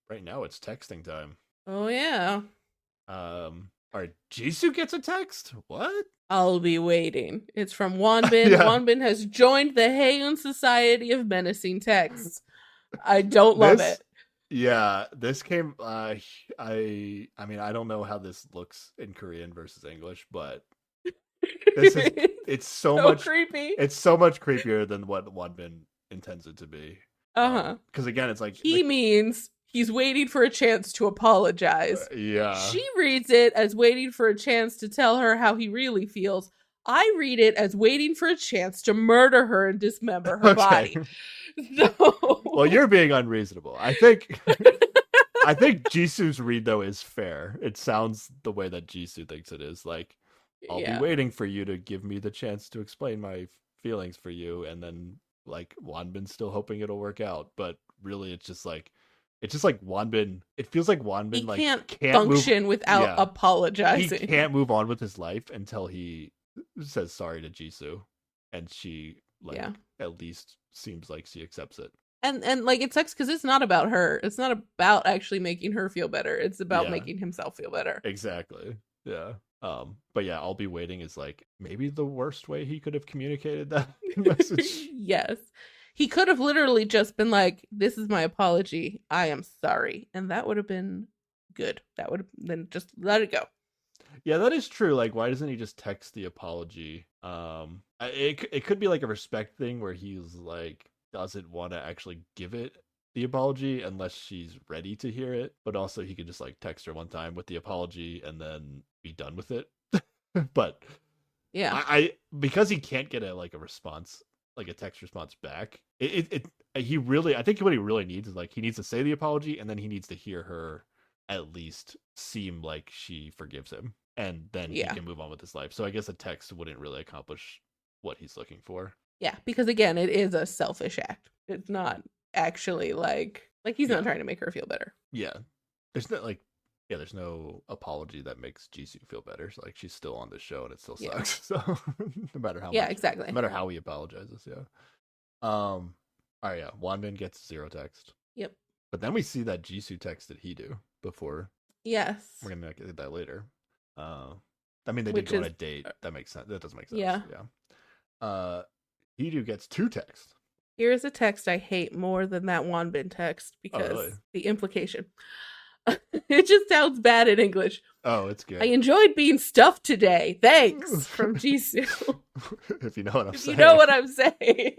right now it's texting time. Oh yeah. All right, Jisoo gets a text. What? I'll be waiting. It's from Wanbin. Wanbin has joined the Haeun Society of Menacing Texts. I don't love it. Yeah, this came. I mean, I don't know how this looks in Korean versus English, but it's so much creepy. It's so much creepier than what Wanbin intends it to be. Because again, it's like he means he's waiting for a chance to apologize. Yeah. She reads it as waiting for a chance to tell her how he really feels. I read it as waiting for a chance to murder her and dismember her body. So... Well, you're being unreasonable. I think Jisoo's read though is fair. It sounds the way that Jisoo thinks it is. Like, I'll be waiting for you to give me the chance to explain my feelings for you, and then like Wanbin's still hoping it'll work out, but really it's just like Wanbin. It feels like Wanbin can't function without apologizing. He can't move on with his life until he says sorry to Jisoo, and she at least seems like she accepts it. And like it sucks because it's not about her. It's not about actually making her feel better. It's about making himself feel better. Exactly. Yeah. But yeah, I'll be waiting is like maybe the worst way he could have communicated that message. Yes. He could have literally just been like, this is my apology. I am sorry. And that would have been good. That would have been just let it go. Yeah, that is true. Like, why doesn't he just text the apology? It could be like a respect thing where he's like doesn't want to actually give it the apology unless she's ready to hear it. But also he could just like text her one time with the apology and then be done with it. But yeah, I because he can't get a response, like a text response back. I think what he really needs is like he needs to say the apology and then he needs to hear her at least seem like she forgives him, and then he can move on with his life. So I guess a text wouldn't really accomplish what he's looking for. Yeah, because again, it is a selfish act. It's not actually like he's not trying to make her feel better. Yeah, there's not there's no apology that makes Jisoo feel better. So, like, she's still on the show and it still sucks. So no matter how exactly. No matter how he apologizes, all right, yeah. Wanbin gets 0 text. Yep. But then we see that Jisoo texted Heedu before. Yes. We're gonna get that later. I mean, they did go on a date. That makes sense. That does make sense. Yeah. Heedu gets 2 texts. Here's a text I hate more than that Wanbin text because the implication. It just sounds bad in English. Oh, it's good. I enjoyed being stuffed today. Thanks, from Jisoo. If you know what I'm saying. You know what I'm saying.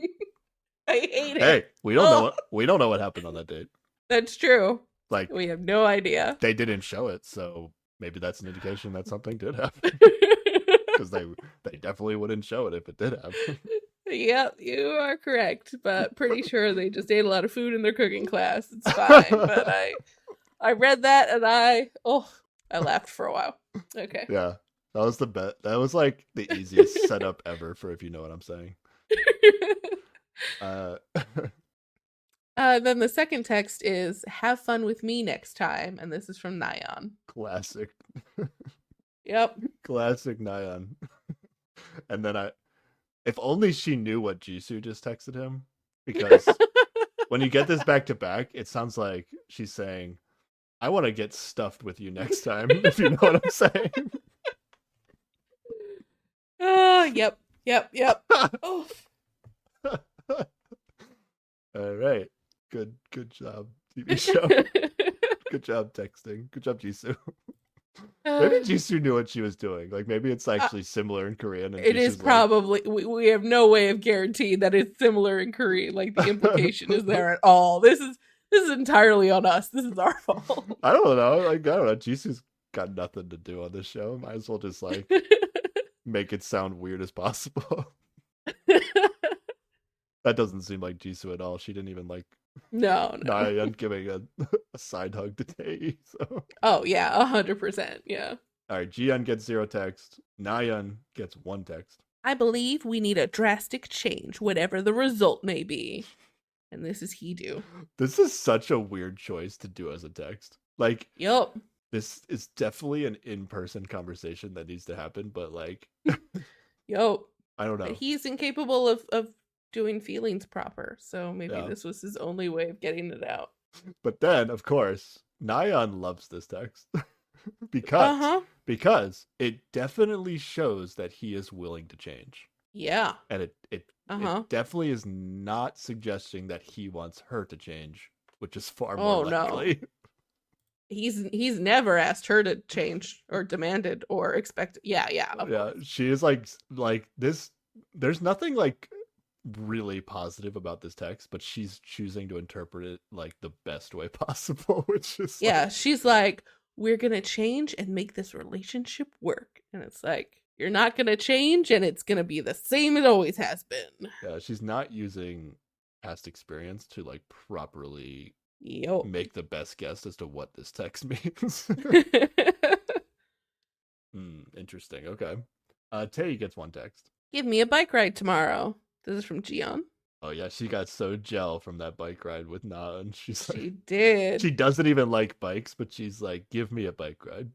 I hate it. Hey, we don't know what happened on that date. That's true. Like, we have no idea. They didn't show it, so maybe that's an indication that something did happen. Because they definitely wouldn't show it if it did happen. Yep, you are correct. But pretty sure they just ate a lot of food in their cooking class. It's fine. But I read that and I laughed for a while. Okay. Yeah, that was the bet. That was like the easiest setup ever for if you know what I'm saying. Then the second text is "Have fun with me next time," and this is from Nayeon. Classic. Yep. Classic Nayeon. And then If only she knew what Jisoo just texted him, because when you get this back to back, it sounds like she's saying, I want to get stuffed with you next time, if you know what I'm saying. Yep. Oh. All right. Good job, TV show. Good job texting. Good job, Jisoo. Maybe Jisoo knew what she was doing. Like, maybe it's actually similar in Korean. And it is probably, like... we have no way of guaranteeing that it's similar in Korean. Like, the implication is there at all. This is entirely on us. This is our fault. I don't know. Like, I don't know. Jisoo's got nothing to do on this show. Might as well just, like, make it sound weird as possible. That doesn't seem like Jisoo at all. She didn't even like Nayeon giving a side hug to Tae. So. Oh yeah, 100%. Yeah. All right, Jiyeon gets 0 text. Nayeon gets 1 text. I believe we need a drastic change, whatever the result may be. And this is Heedu. This is such a weird choice to do as a text. Like, yup. This is definitely an in-person conversation that needs to happen, but like, yup. I don't know. But he's incapable of doing feelings proper, so maybe this was his only way of getting it out. But then, of course, Nayeon loves this text because it definitely shows that he is willing to change. Yeah, and it definitely is not suggesting that he wants her to change, which is far more likely. No. He's never asked her to change or demanded or expected. Yeah. She is like this. There's nothing like really positive about this text, but she's choosing to interpret it like the best way possible, which is she's like, we're gonna change and make this relationship work, and it's like, you're not gonna change and it's gonna be the same it always has been. She's not using past experience to like properly make the best guess as to what this text means. Interesting. Okay. Tae gets 1 text. Give me a bike ride tomorrow. This is from Jiyeon. Oh yeah, she got so gel from that bike ride with Na, and she did. She doesn't even like bikes, but she's like, "Give me a bike ride."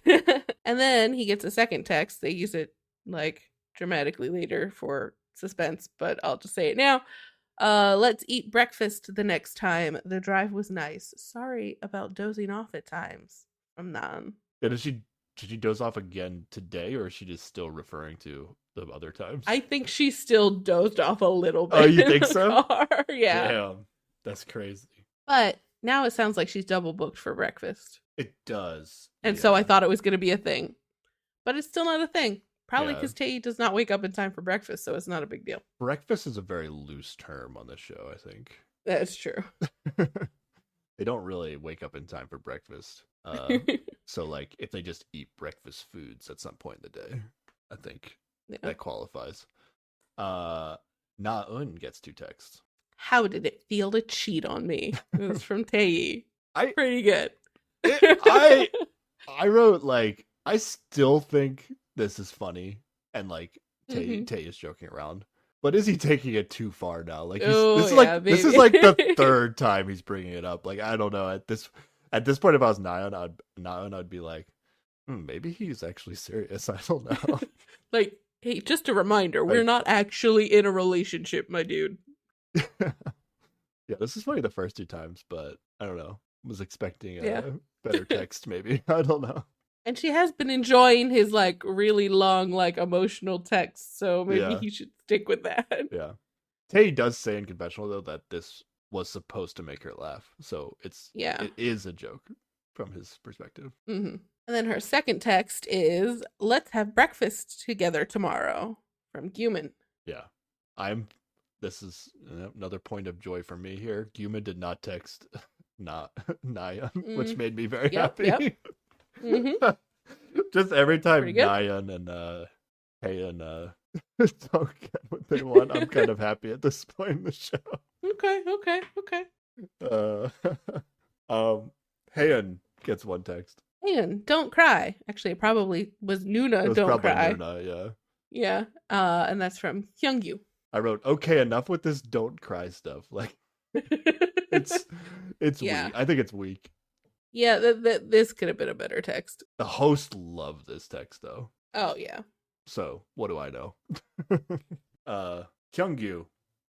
And then he gets a second text. They use it like dramatically later for suspense, but I'll just say it now. Let's eat breakfast the next time. The drive was nice. Sorry about dozing off at times. From Nan. Yeah, did she doze off again today, or is she just still referring to the other times? I think she still dozed off a little bit. Oh, you think so? Car. Yeah. Damn, that's crazy. But now it sounds like she's double booked for breakfast. It does. And so I thought it was going to be a thing. But it's still not a thing. Probably because Tae does not wake up in time for breakfast, so it's not a big deal. Breakfast is a very loose term on this show, I think. That's true. They don't really wake up in time for breakfast. So, like, if they just eat breakfast foods at some point in the day, I think that qualifies. Na-eun gets 2 texts. How did it feel to cheat on me? It was from Tae. Pretty good. I wrote, like, I still think this is funny, and like Tae is joking around, but is he taking it too far now? Like, this is like the 3rd time he's bringing it up. Like, I don't know. At this point, if I was Nayeon, I'd be like, maybe he's actually serious. I don't know. Like, hey, just a reminder, we're not actually in a relationship, my dude. Yeah, this is funny the first 2 times, but I don't know. Was expecting a better text, maybe. I don't know. And she has been enjoying his, like, really long, like, emotional texts, so maybe he should stick with that. Yeah. Tae does say in Confessional, though, that this was supposed to make her laugh, so it is a joke from his perspective. Mm-hmm. And then her second text is, let's have breakfast together tomorrow, from Gyumin. Yeah. This is another point of joy for me here. Gyumin did not text Nayeon, which made me very happy. Yep. Mm-hmm. Just every time Nayeon and Tae don't get what they want, I'm kind of happy at this point in the show. Okay. Haeun gets 1 text. Haeun, don't cry. Actually, it probably was Nuna, don't cry. Nuna, yeah. And that's from Hyungyu. I wrote, okay, enough with this don't cry stuff. Like, it's weak. I think it's weak. Yeah, this could have been a better text. The host loved this text, though. Oh, yeah. So what do I know? Kyungyu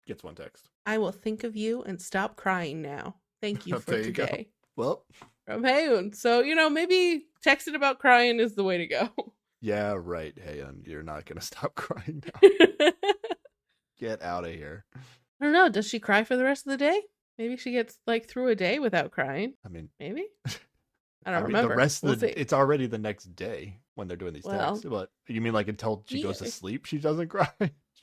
gets one text. I will think of you and stop crying now. Thank you for today. Well, from Haeun. So, maybe texting about crying is the way to go. Yeah, right, Haeun. You're not going to stop crying now. Get out of here. I don't know. Does she cry for the rest of the day? Maybe she gets through a day without crying. I mean, maybe. I don't remember. The rest of it's already the next day when they're doing these texts. But you mean until she goes to sleep, she doesn't cry?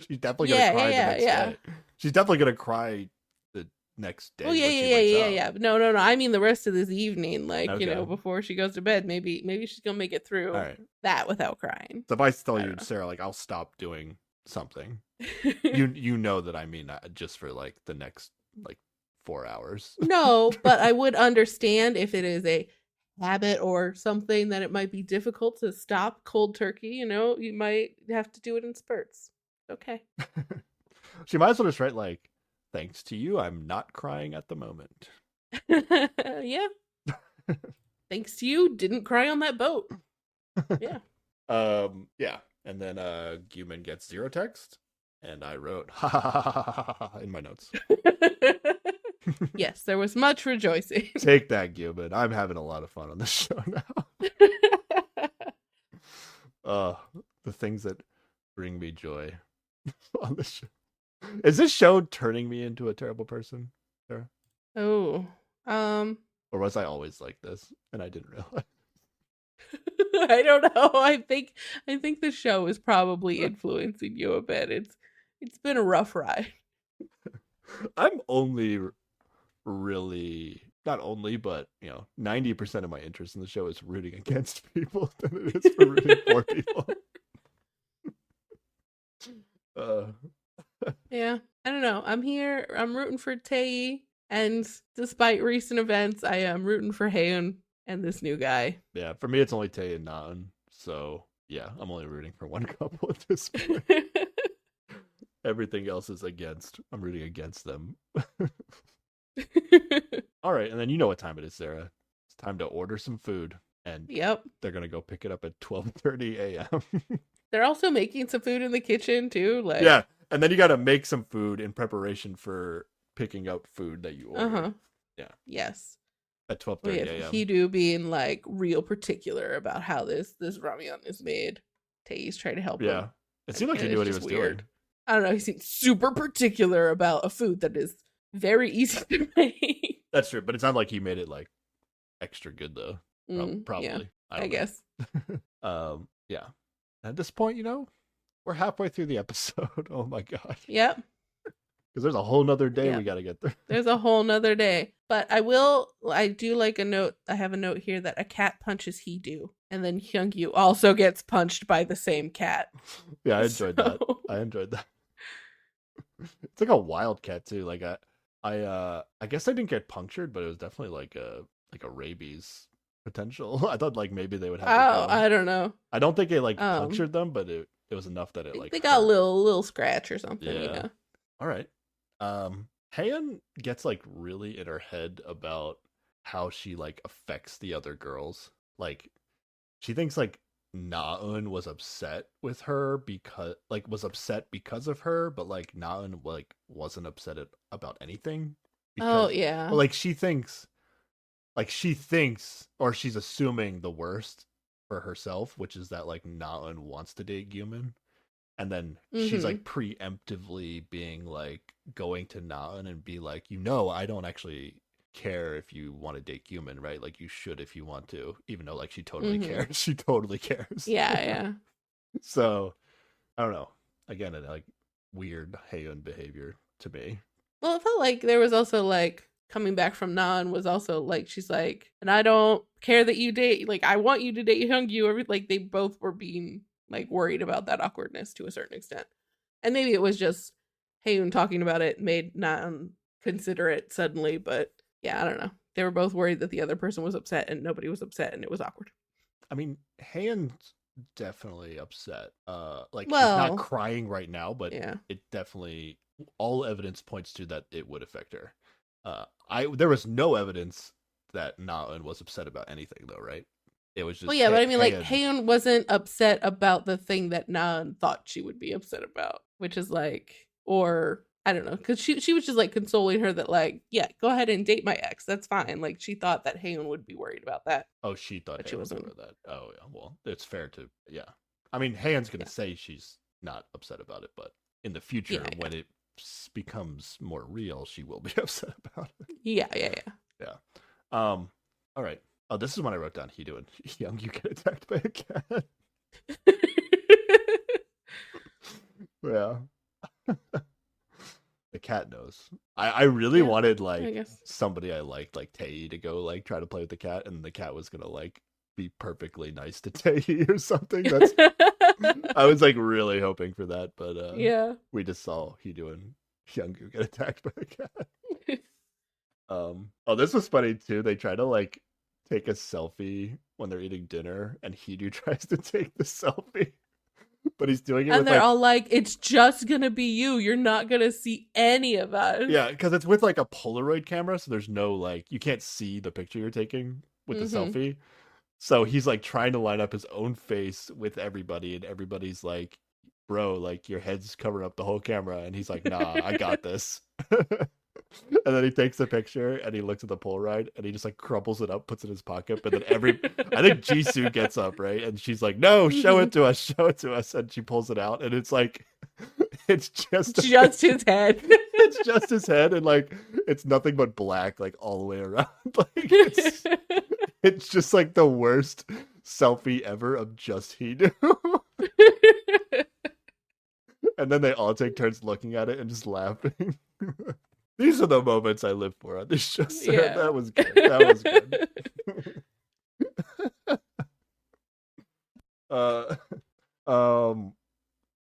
She's definitely gonna cry the next day. She's definitely gonna cry the next day. Oh yeah. No. I mean the rest of this evening, before she goes to bed. Maybe she's gonna make it through that without crying. So if I tell you, Sarah, I'll stop doing something, you know that I mean just for the next 4 hours. No, but I would understand if it is a habit or something that it might be difficult to stop cold turkey. You might have to do it in spurts. Okay. She might as well just write thanks to you, I'm not crying at the moment. Yeah. Thanks to you, didn't cry on that boat. Yeah. Yeah. And then Guman gets 0 text, and I wrote ha ha ha ha ha in my notes. Yes, there was much rejoicing. Take that, Guman. I'm having a lot of fun on this show now. The things that bring me joy on this show. Is this show turning me into a terrible person, Sarah? Oh. Or was I always like this and I didn't realize? I don't know. I think the show is probably influencing you a bit. It's been a rough ride. I'm only really not only, but 90% of my interest in the show is rooting against people than it is for rooting for people. Yeah, I don't know. I'm here. I'm rooting for Tae, and despite recent events, I am rooting for Haeun and this new guy. Yeah, for me, it's only Tae and Naeun. So yeah, I'm only rooting for one couple at this point. Everything else is against. I'm rooting against them. All right, and then you know what time it is, Sarah. It's time to order some food, and they're gonna go pick it up at 12:30 a.m. They're also making some food in the kitchen too, yeah. And then you got to make some food in preparation for picking up food that you ordered. Yeah. Yes. At 12:30 a.m. Hidu being real particular about how this ramyeon is made. Tae's trying to help him. Yeah. It seemed like he knew what he was doing. I don't know. He seemed super particular about a food that is very easy to make. That's true, but it's not like he made it extra good though. Probably. Yeah, I guess. Yeah. At this point, we're halfway through the episode. Oh my god. Yep. Because there's a whole nother day we got to get through. There's a whole nother day. But I do like a note. I have a note here that a cat punches Hidu. And then Hyungyu also gets punched by the same cat. Yeah, I enjoyed that. It's like a wild cat too. I guess I didn't get punctured, but it was definitely like a rabies potential. I thought maybe they would have. Oh, I don't know. I don't think it punctured them, but it was enough that it they got a little scratch or something. Yeah. All right. Haeun gets really in her head about how she affects the other girls. She thinks Naeun was upset with her because because of her, but Naeun wasn't upset about anything. Because, yeah. She thinks or she's assuming the worst for herself, which is that Naeun wants to date Guman. And then she's preemptively being going to Naeun and be I don't actually care if you want to date Guman, right? You should if you want to, even though she totally cares. She totally cares. Yeah. So I don't know. Again, weird Haeun behavior to me. Well, it felt there was also coming back from Naeun was also she's and I don't care that you date. I want you to date Hyungyu. They both were being worried about that awkwardness to a certain extent. And maybe it was just Haeun talking about it made Naeun consider it suddenly, but yeah, I don't know. They were both worried that the other person was upset and nobody was upset and it was awkward. I mean, Haeun's definitely upset. She's not crying right now, but it definitely, all evidence points to that it would affect her. There was no evidence that Naeun was upset about anything though, right? It was just well, yeah, but I mean, like, Haeun wasn't upset about the thing that Nan thought she would be upset about, which is like, or I don't know, because she was just like consoling her that like, yeah, go ahead and date my ex, that's fine. Like she thought that Haeun would be worried about that. Oh, she thought Haeun was about that. Oh yeah, well, it's fair to I mean, Haeun's gonna say she's not upset about it, but in the future when it becomes more real, she will be upset about it. Yeah. All right. Oh, this is when I wrote down Hee-do and Young-yu get attacked by a cat. Yeah. The cat knows. I really wanted like somebody I liked, like Tae, to go like try to play with the cat, and the cat was gonna like be perfectly nice to Tae or something. That's I was like really hoping for that, but we just saw Hee-do and Young-yu get attacked by a cat. Oh, this was funny too. They try to like take a selfie when they're eating dinner, and Hee-do tries to take the selfie, but he's doing it. And they're all like, "It's just gonna be you. You're not gonna see any of us." Yeah, because it's with like a Polaroid camera, so there's no like you can't see the picture you're taking with the selfie. So he's like trying to line up his own face with everybody, and everybody's like, "Bro, like your head's covering up the whole camera," and he's like, "Nah, I got this." And then he takes the picture and he looks at the Polaroid and he just like crumples it up, puts it in his pocket. But then I think Jisoo gets up, right? And she's like, "No, show it to us. And she pulls it out, and it's like, it's just his head. It's just his head, and like it's nothing but black, like all the way around. Like it's just like the worst selfie ever of just Hee-do. And then they all take turns looking at it and just laughing. These are the moments I live for on this show. So that was good. That was good.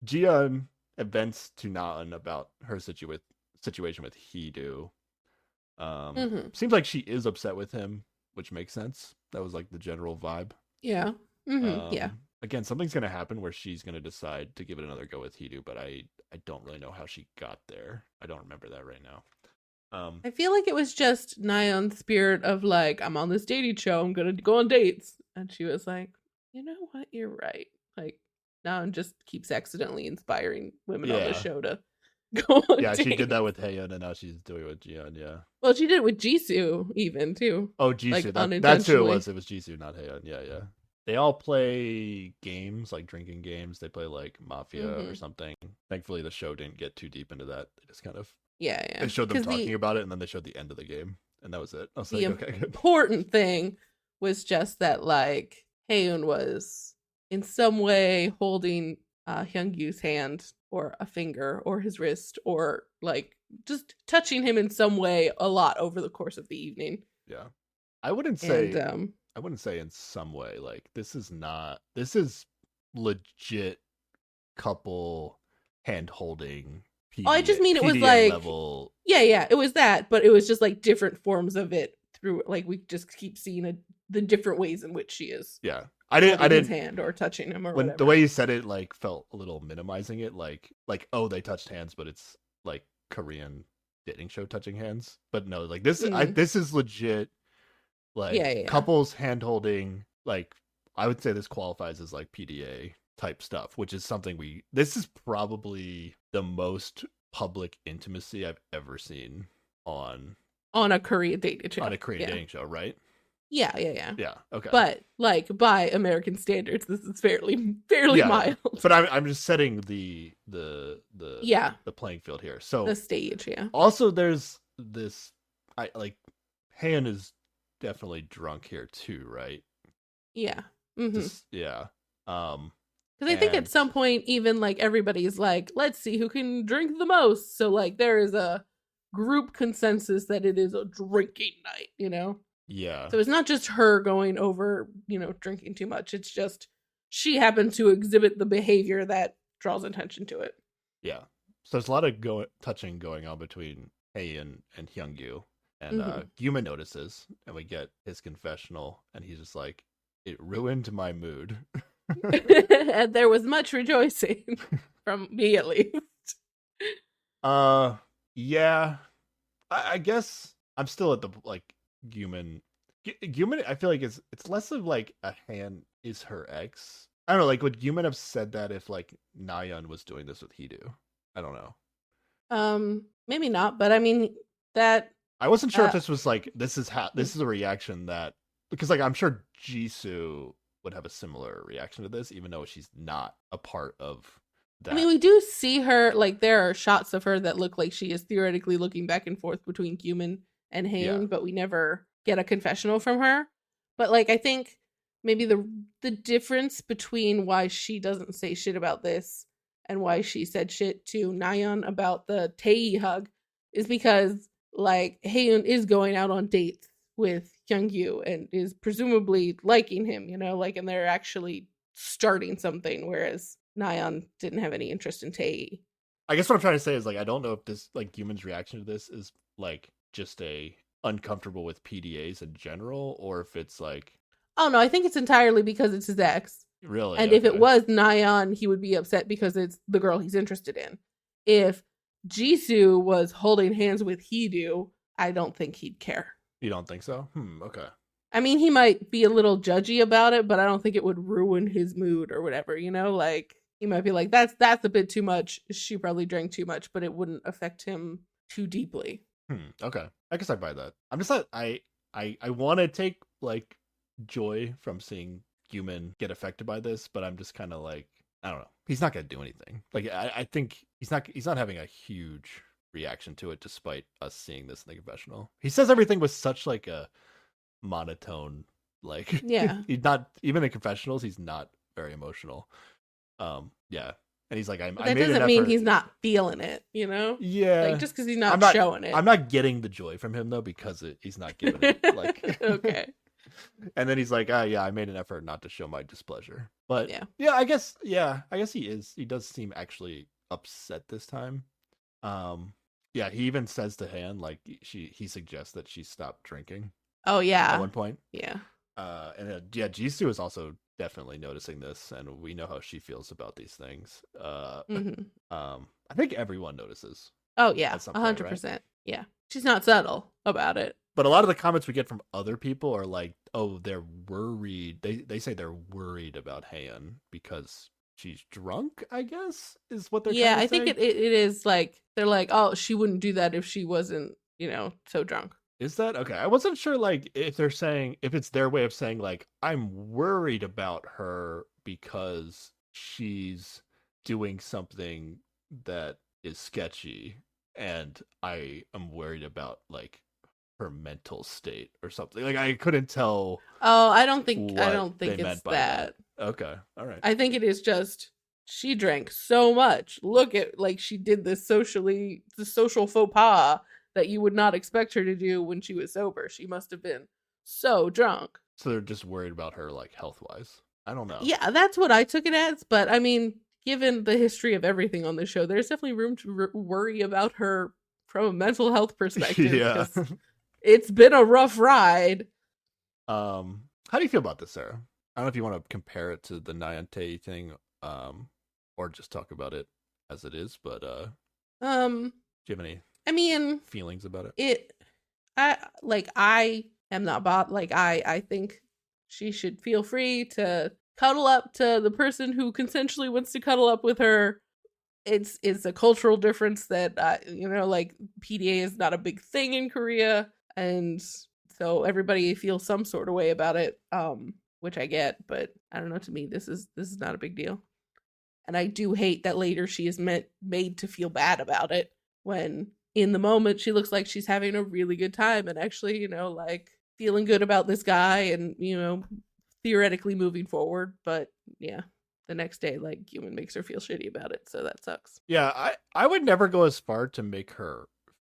Jiyeon vents to Naan about her situation with Hee-do. Seems like she is upset with him, which makes sense. That was like the general vibe. Yeah. Yeah. Again, something's gonna happen where she's gonna decide to give it another go with Hee-do, but I don't really know how she got there. I don't remember that right now. I feel like it was just Nayeon's spirit of like, I'm on this dating show, I'm gonna go on dates, and she was like, you know what, you're right. Like Nayeon just keeps accidentally inspiring women on the show to go on dates. She did that with Haeyeon, and now she's doing it with Jiyeon. Yeah. Well, she did it with Jisoo even too. Oh, Jisoo. Like, that's who it was. It was Jisoo, not Haeyeon. Yeah. They all play games, like drinking games. They play like Mafia or something. Thankfully, the show didn't get too deep into that. They just kind of They showed them talking about it, and then they showed the end of the game, and that was it. I was like, okay, good. Important thing was just that like Haeun was in some way holding Hyungyu's hand or a finger or his wrist or like just touching him in some way a lot over the course of the evening. Yeah, I wouldn't say. I wouldn't say in some way. Like this is legit couple hand holding. I just mean it was like level. Yeah, it was that, but it was just like different forms of it through. Like we just keep seeing the different ways in which she is. Yeah, I didn't his hand or touching him or whatever. The way you said it like felt a little minimizing it, like oh they touched hands, but it's like Korean dating show touching hands. But no, like this this is legit. Like couples hand holding, like I would say this qualifies as like PDA type stuff, which is something this is probably the most public intimacy I've ever seen on a Korean dating show. On a Korean dating show, right? Yeah. Yeah, okay. But like by American standards, this is fairly mild. But I'm just setting the playing field here. So the stage, Also there's this Haeyeon is definitely drunk here too, right? Yeah. Because I think at some point even like everybody's like, let's see who can drink the most. So like there is a group consensus that it is a drinking night, you know? Yeah. So it's not just her going over, drinking too much. It's just she happens to exhibit the behavior that draws attention to it. Yeah. So there's a lot of touching going on between Haeyeon and Hyungyu. And Gyuma notices, and we get his confessional, and he's just like, it ruined my mood. And there was much rejoicing from me, at least. Yeah. I guess I'm still at the, Gyuma Gumin, I feel like it's less of like a Han is her ex. I don't know, like would Gumin have said that if like Nayeon was doing this with Hidu? I don't know. Maybe not, but I mean that I wasn't sure if this was like this is a reaction that, because like I'm sure Jisoo would have a similar reaction to this, even though she's not a part of that. I mean, we do see her, like there are shots of her that look like she is theoretically looking back and forth between Gumin and Hain, but we never get a confessional from her. But like I think maybe the difference between why she doesn't say shit about this and why she said shit to Nayeon about the Tae hug is because like Haeun is going out on dates with Hyungyu and is presumably liking him, you know, like, and they're actually starting something, whereas Nayeon didn't have any interest in Tae. I guess what I'm trying to say is like I don't know if this like Gumin's reaction to this is like just a uncomfortable with PDAs in general, or if it's like, oh no, I think it's entirely because it's his ex. Really? And if it was Nayeon, he would be upset because it's the girl he's interested in. If Jisoo was holding hands with Hidu, I don't think he'd care. You don't think so? Okay. I mean, he might be a little judgy about it, but I don't think it would ruin his mood or whatever, you know? Like, he might be like, that's a bit too much. She probably drank too much, but it wouldn't affect him too deeply. Okay. I guess I buy that. I'm just not, I want to take, like, joy from seeing Gumin get affected by this, but I'm just kind of like, I don't know. He's not going to do anything. Like, I think he's not having a huge reaction to it, despite us seeing this in the confessional. He says everything with such, like, a monotone, like, yeah. He's not, even in confessionals, he's not very emotional. Yeah. And he's like, that doesn't mean he's not feeling it, you know? Yeah. Like, just because he's not showing it. I'm not getting the joy from him, though, because he's not giving it. Like, okay. And then he's like, yeah, I made an effort not to show my displeasure. But yeah, I guess he is. He does seem actually upset this time. Yeah, he even says to Han, like, he suggests that she stop drinking. Oh, yeah. At one point. Yeah. And Jisoo is also definitely noticing this, and we know how she feels about these things. I think everyone notices. Oh yeah, 100%. Right? Yeah, she's not subtle about it. But a lot of the comments we get from other people are like, "Oh, they're worried." They say they're worried about Han because she's drunk, I guess, is what they're. Yeah, trying to I think it is like they're like, "Oh, she wouldn't do that if she wasn't, so drunk." Is that okay? I wasn't sure, like, if they're saying, if it's their way of saying, like, I'm worried about her because she's doing something that is sketchy, and I am worried about, like, her mental state or something. Like, I couldn't tell. Oh, I don't think it's that. Okay, all right. I think it is just she drank so much. Look at, like, she did the social faux pas that you would not expect her to do when she was sober. She must have been so drunk. So they're just worried about her, like, health-wise. I don't know. Yeah, that's what I took it as. But I mean, given the history of everything on the show, there's definitely room to worry about her from a mental health perspective. Yeah. It's been a rough ride. How do you feel about this, Sarah? I don't know if you want to compare it to the Nayante thing, or just talk about it as it is, but do you have any feelings about it? I am not bought. Like, I think she should feel free to cuddle up to the person who consensually wants to cuddle up with her. It's a cultural difference that like, PDA is not a big thing in Korea, and so everybody feels some sort of way about it, which I get, but I don't know, to me this is not a big deal. And I do hate that later she is made to feel bad about it, when in the moment she looks like she's having a really good time and actually, like, feeling good about this guy and, theoretically moving forward. But yeah, the next day, like, Gumin makes her feel shitty about it, so that sucks. Yeah, I would never go as far to make her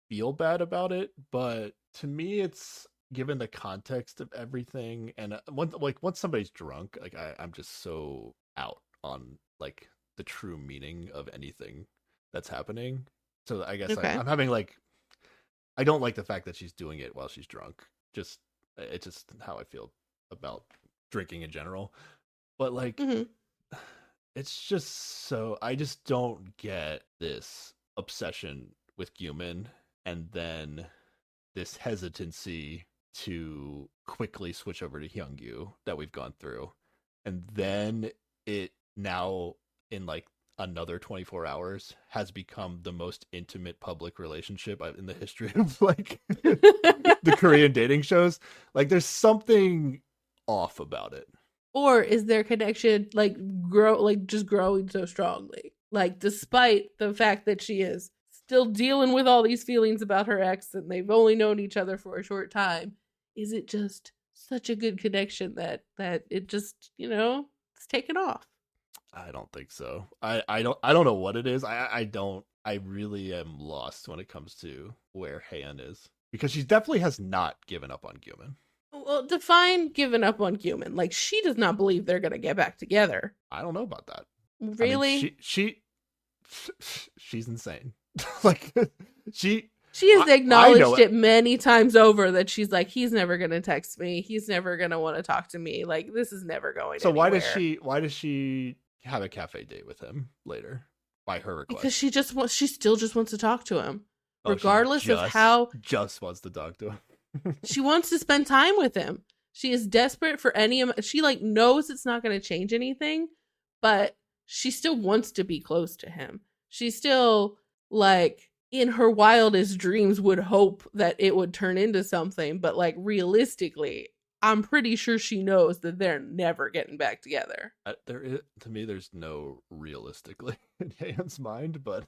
feel bad about it, but to me, it's given the context of everything, and once somebody's drunk, like, I'm just so out on, like, the true meaning of anything that's happening. So I guess I'm having, like, I don't like the fact that she's doing it while she's drunk. It's just how I feel about drinking in general. But, like, it's just so, I just don't get this obsession with Gumin and then this hesitancy to quickly switch over to Hyungyu that we've gone through, and then it now in like another 24 hours has become the most intimate public relationship in the history of like the Korean dating shows. Like there's something off about it. Or is their connection like just growing so strongly? Like despite the fact that she is still dealing with all these feelings about her ex and they've only known each other for a short time, is it just such a good connection that it just, it's taken off? I don't think so. I don't know what it is. I really am lost when it comes to where Haeun is, because she definitely has not given up on Gyumin. Well, define given up on Gyumin. Like, she does not believe they're gonna get back together. I don't know about that. Really? I mean, she's insane. Like she has acknowledged it many times over that she's like, he's never gonna text me. He's never gonna want to talk to me. Like, this is never going. So anywhere. why does she have a cafe date with him later by her request? Because she still just wants to talk to him, regardless of how. Just wants to talk to him. She wants to spend time with him. She is desperate for she like knows it's not going to change anything, but she still wants to be close to him. She still, like, in her wildest dreams would hope that it would turn into something, but like realistically, I'm pretty sure she knows that they're never getting back together. To me, there's no realistically in Haeun's mind, but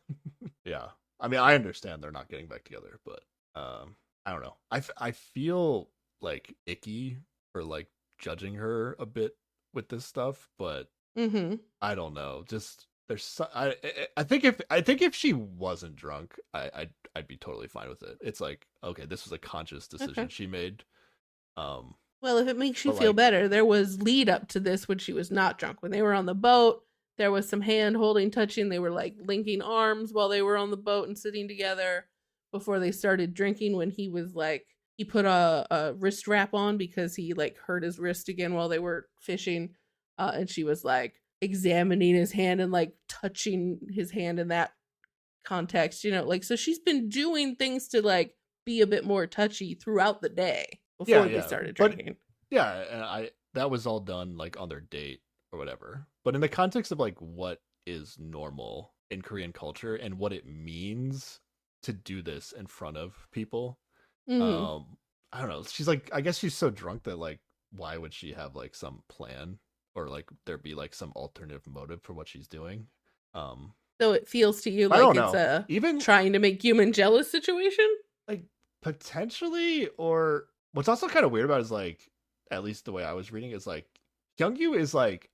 yeah. I mean, I understand they're not getting back together, but I don't know. I feel like icky for like judging her a bit with this stuff, but I don't know. Just there's I think if she wasn't drunk, I'd be totally fine with it. It's like, okay, this was a conscious decision she made. Well, if it makes you feel better, there was lead up to this when she was not drunk. When they were on the boat, there was some hand holding, touching. They were like linking arms while they were on the boat and sitting together before they started drinking, when he was like, he put a wrist wrap on because he like hurt his wrist again while they were fishing. And she was like examining his hand and like touching his hand in that context, like, so she's been doing things to like be a bit more touchy throughout the day before they started drinking. And that was all done like on their date or whatever. But in the context of like what is normal in Korean culture and what it means to do this in front of people, I don't know. She's like, I guess she's so drunk that like, why would she have like some plan or like there be like some alternative motive for what she's doing? So it feels to you like it's even trying to make Gyumin jealous situation? Like potentially, or what's also kind of weird about it is like, at least the way I was reading is like, Hyungyu is like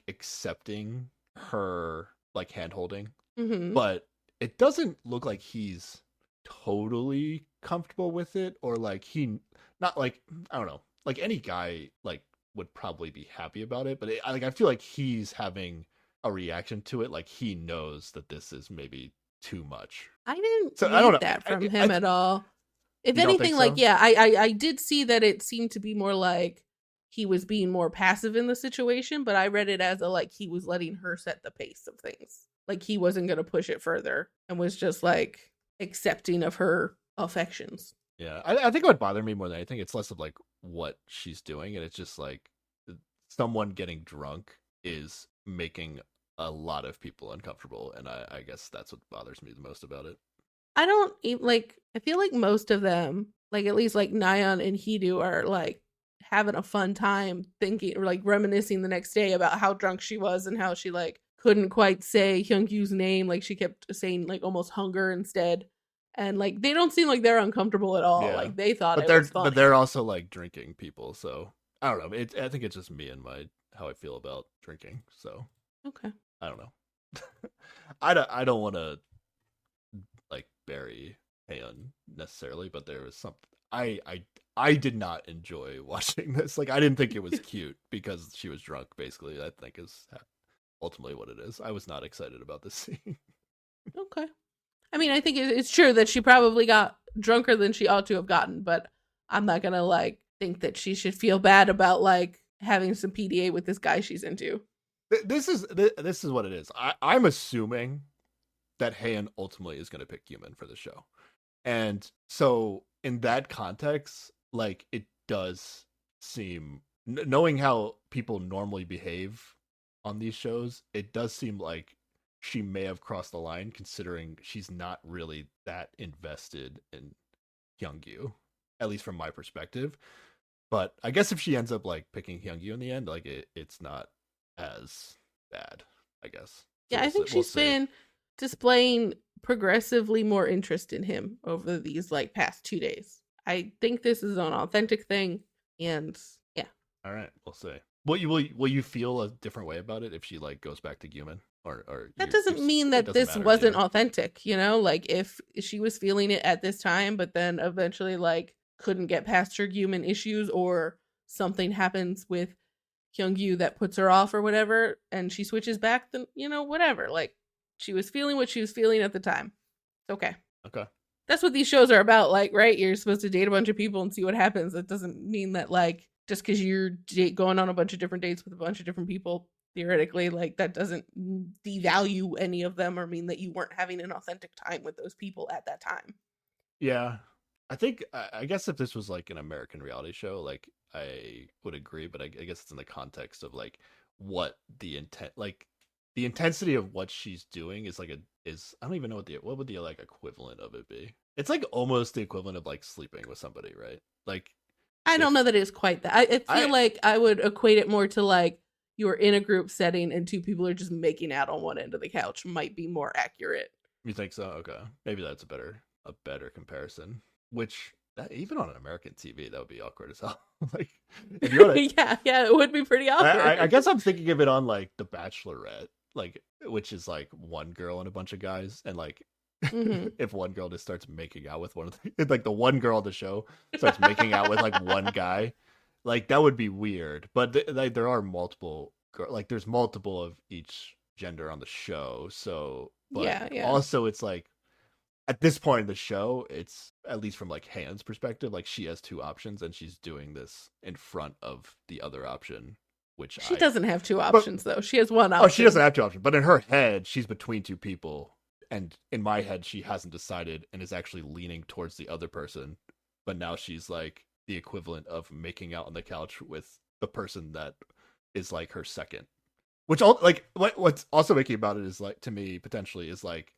accepting her like hand holding, but it doesn't look like he's totally comfortable with it, or like not like, I don't know, like any guy like would probably be happy about it, but I feel like he's having a reaction to it, like he knows that this is maybe too much. I didn't get that from him at all. If anything, like, yeah, I did see that it seemed to be more like he was being more passive in the situation, but I read it as like he was letting her set the pace of things. Like he wasn't going to push it further and was just like accepting of her affections. Yeah, I think what bothered me more than anything, it's less of like what she's doing, and it's just like someone getting drunk is making a lot of people uncomfortable, and I guess that's what bothers me the most about it. I feel like most of them, like at least like Nayeon and Heedu, are like having a fun time thinking or like reminiscing the next day about how drunk she was and how she like couldn't quite say Hyungyu's name, like she kept saying like almost hunger instead, and like they don't seem like they're uncomfortable at all. Yeah. Like they thought was funny. But they're also like drinking people, so I don't know. I think it's just me and how I feel about drinking. So okay, I don't know. I don't want to like bury Haeun necessarily, but there was something I did not enjoy watching this. Like I didn't think it was cute because she was drunk. Basically, I think is ultimately what it is. I was not excited about this scene. Okay, I mean, I think it's true that she probably got drunker than she ought to have gotten, but I'm not gonna like think that she should feel bad about like having some PDA with this guy she's into. This is what it is. I'm assuming that Haeun ultimately is going to pick Gyumin for the show, and so in that context, like it does seem, knowing how people normally behave on these shows, it does seem like she may have crossed the line, considering she's not really that invested in Hyungyu, at least from my perspective. But I guess if she ends up like picking Hyungyu in the end, like it's not as bad, I guess. So I think she's been displaying progressively more interest in him over these like past 2 days. I think this is an authentic thing, and yeah. All right, we'll see. Will you feel a different way about it if she like goes back to Guman? Or that doesn't mean that this wasn't authentic, you know? Like if she was feeling it at this time, but then eventually like couldn't get past her Guman issues, or something happens with Hyungyu that puts her off or whatever, and she switches back, then whatever. Like she was feeling what she was feeling at the time. It's okay. Okay. That's what these shows are about, like, right? You're supposed to date a bunch of people and see what happens. That doesn't mean that like just because you're going on a bunch of different dates with a bunch of different people, theoretically, like that doesn't devalue any of them or mean that you weren't having an authentic time with those people at that time. Yeah. I guess if this was like an American reality show, like I would agree, but I guess it's in the context of like what the intent, like the intensity of what she's doing is like I don't even know what would the like equivalent of it be. It's like almost the equivalent of like sleeping with somebody, right? Like I don't know that it's quite that. I feel like I would equate it more to like you're in a group setting and two people are just making out on one end of the couch might be more accurate. You think so? Okay, maybe that's a better comparison. Which even on an American TV, that would be awkward as hell. Like, if you're yeah, it would be pretty awkward. I guess I'm thinking of it on like The Bachelorette, like which is like one girl and a bunch of guys, and like if one girl just starts making out with one of like the one girl on the show starts making out with like one guy, like that would be weird. But there are multiple like there's multiple of each gender on the show, so but also it's like at this point in the show, it's at least from like Han's perspective, like she has two options and she's doing this in front of the other option, which she doesn't have two options though. She has one option. Oh, she doesn't have two options, but in her head, she's between two people. And in my head, she hasn't decided and is actually leaning towards the other person. But now she's like the equivalent of making out on the couch with the person that is like her second. Which like what's also making about it is like to me potentially is like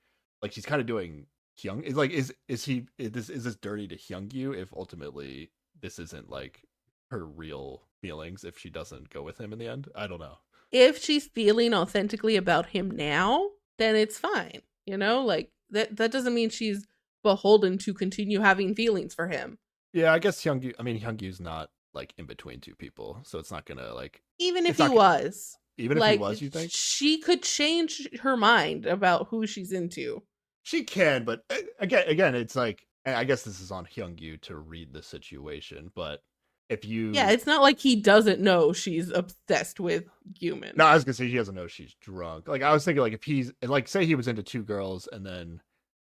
she's kind of doing Hyung. Is like is this dirty to Hyungyu if ultimately this isn't like her real feelings if she doesn't go with him in the end? I don't know. If she's feeling authentically about him now, then it's fine. You know, like that doesn't mean she's beholden to continue having feelings for him. Yeah, I guess Hyungyu's not like in between two people, so it's not gonna like even if he was. Even if he was, you think? She could change her mind about who she's into. She can, but again, it's like I guess this is on Hyungyu to read the situation, but if you it's not like he doesn't know she's obsessed with Guman. No, I was gonna say he doesn't know she's drunk. Like I was thinking, like if he's like say he was into two girls and then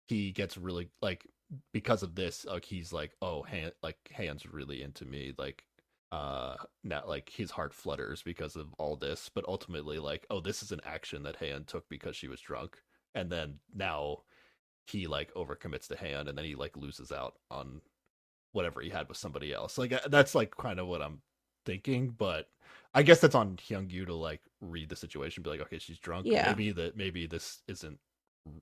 he gets really like because of this, like he's like, oh, Han's really into me, like now like his heart flutters because of all this, but ultimately like, oh, this is an action that Han took because she was drunk, and then now he like overcommits to Han, and then he like loses out on whatever he had with somebody else. Like that's like kind of what I'm thinking, but I guess that's on Hyungyu to like read the situation, be like, okay, she's drunk. Yeah. Maybe this isn't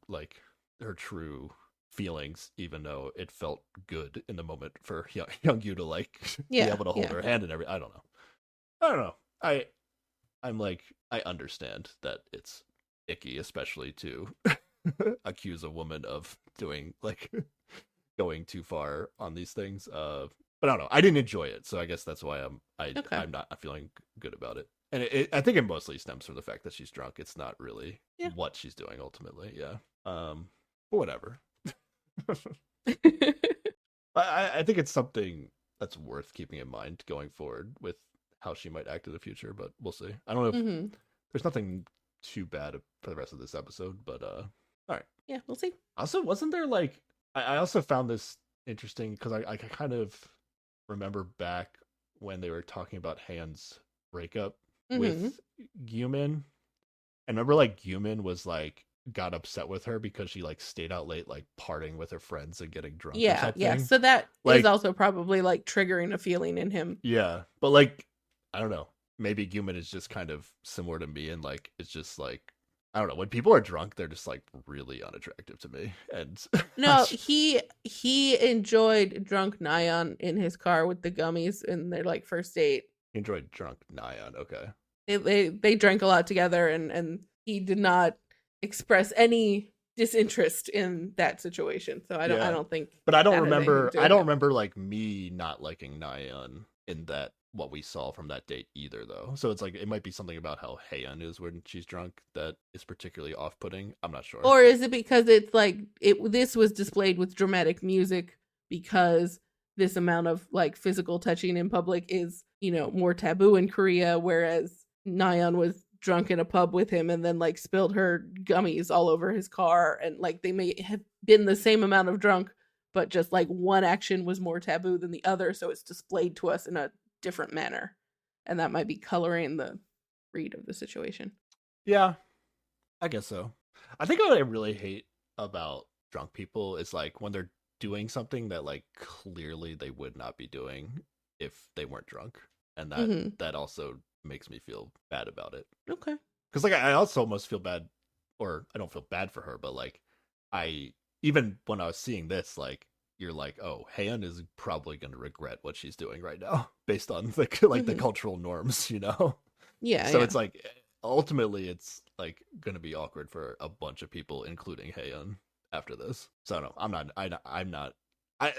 like her true feelings, even though it felt good in the moment for Hyungyu to like be able to hold her hand and everything. I don't know. I'm like, I understand that it's icky, especially to accuse a woman of doing like going too far on these things. But I don't know. I didn't enjoy it, so I guess that's why I'm not feeling good about it. And I think it mostly stems from the fact that she's drunk. It's not really what she's doing ultimately. Yeah. But whatever. I think it's something that's worth keeping in mind going forward with how she might act in the future, but we'll see. I don't know if there's nothing too bad for the rest of this episode, but all right. Yeah, we'll see. Also, wasn't there like I also found this interesting because I kind of remember back when they were talking about Han's breakup with Guman, and remember like Guman was like got upset with her because she like stayed out late, like partying with her friends and getting drunk. Yeah, or something. Yeah. So that like, is also probably like triggering a feeling in him. Yeah, but like I don't know. Maybe Guman is just kind of similar to me, and like it's just like I don't know. When people are drunk, they're just like really unattractive to me. And no, he enjoyed drunk Nyan in his car with the gummies in their like first date. He enjoyed drunk Nyan. Okay. They drank a lot together, and he did not express any disinterest in that situation. So I don't think. But I don't remember. I don't remember like me not liking Nyan in that what we saw from that date either, though. So it's like it might be something about how Haeun is when she's drunk that is particularly off-putting. I'm not sure. Or is it because it's like this was displayed with dramatic music because this amount of like physical touching in public is, you know, more taboo in Korea, whereas Nyan was drunk in a pub with him and then like spilled her gummies all over his car, and like they may have been the same amount of drunk, but just like one action was more taboo than the other, so it's displayed to us in a different manner, and that might be coloring the read of the situation. Yeah, I guess so. I think what I really hate about drunk people is like when they're doing something that like clearly they would not be doing if they weren't drunk, and that also makes me feel bad about it. Okay. Because like I also almost feel bad, or I don't feel bad for her, but like even when I was seeing this, like you're like, oh, Haeun is probably going to regret what she's doing right now based on the cultural norms, you know? Yeah. So it's like ultimately it's like going to be awkward for a bunch of people, including Haeun, after this. So no, I'm not.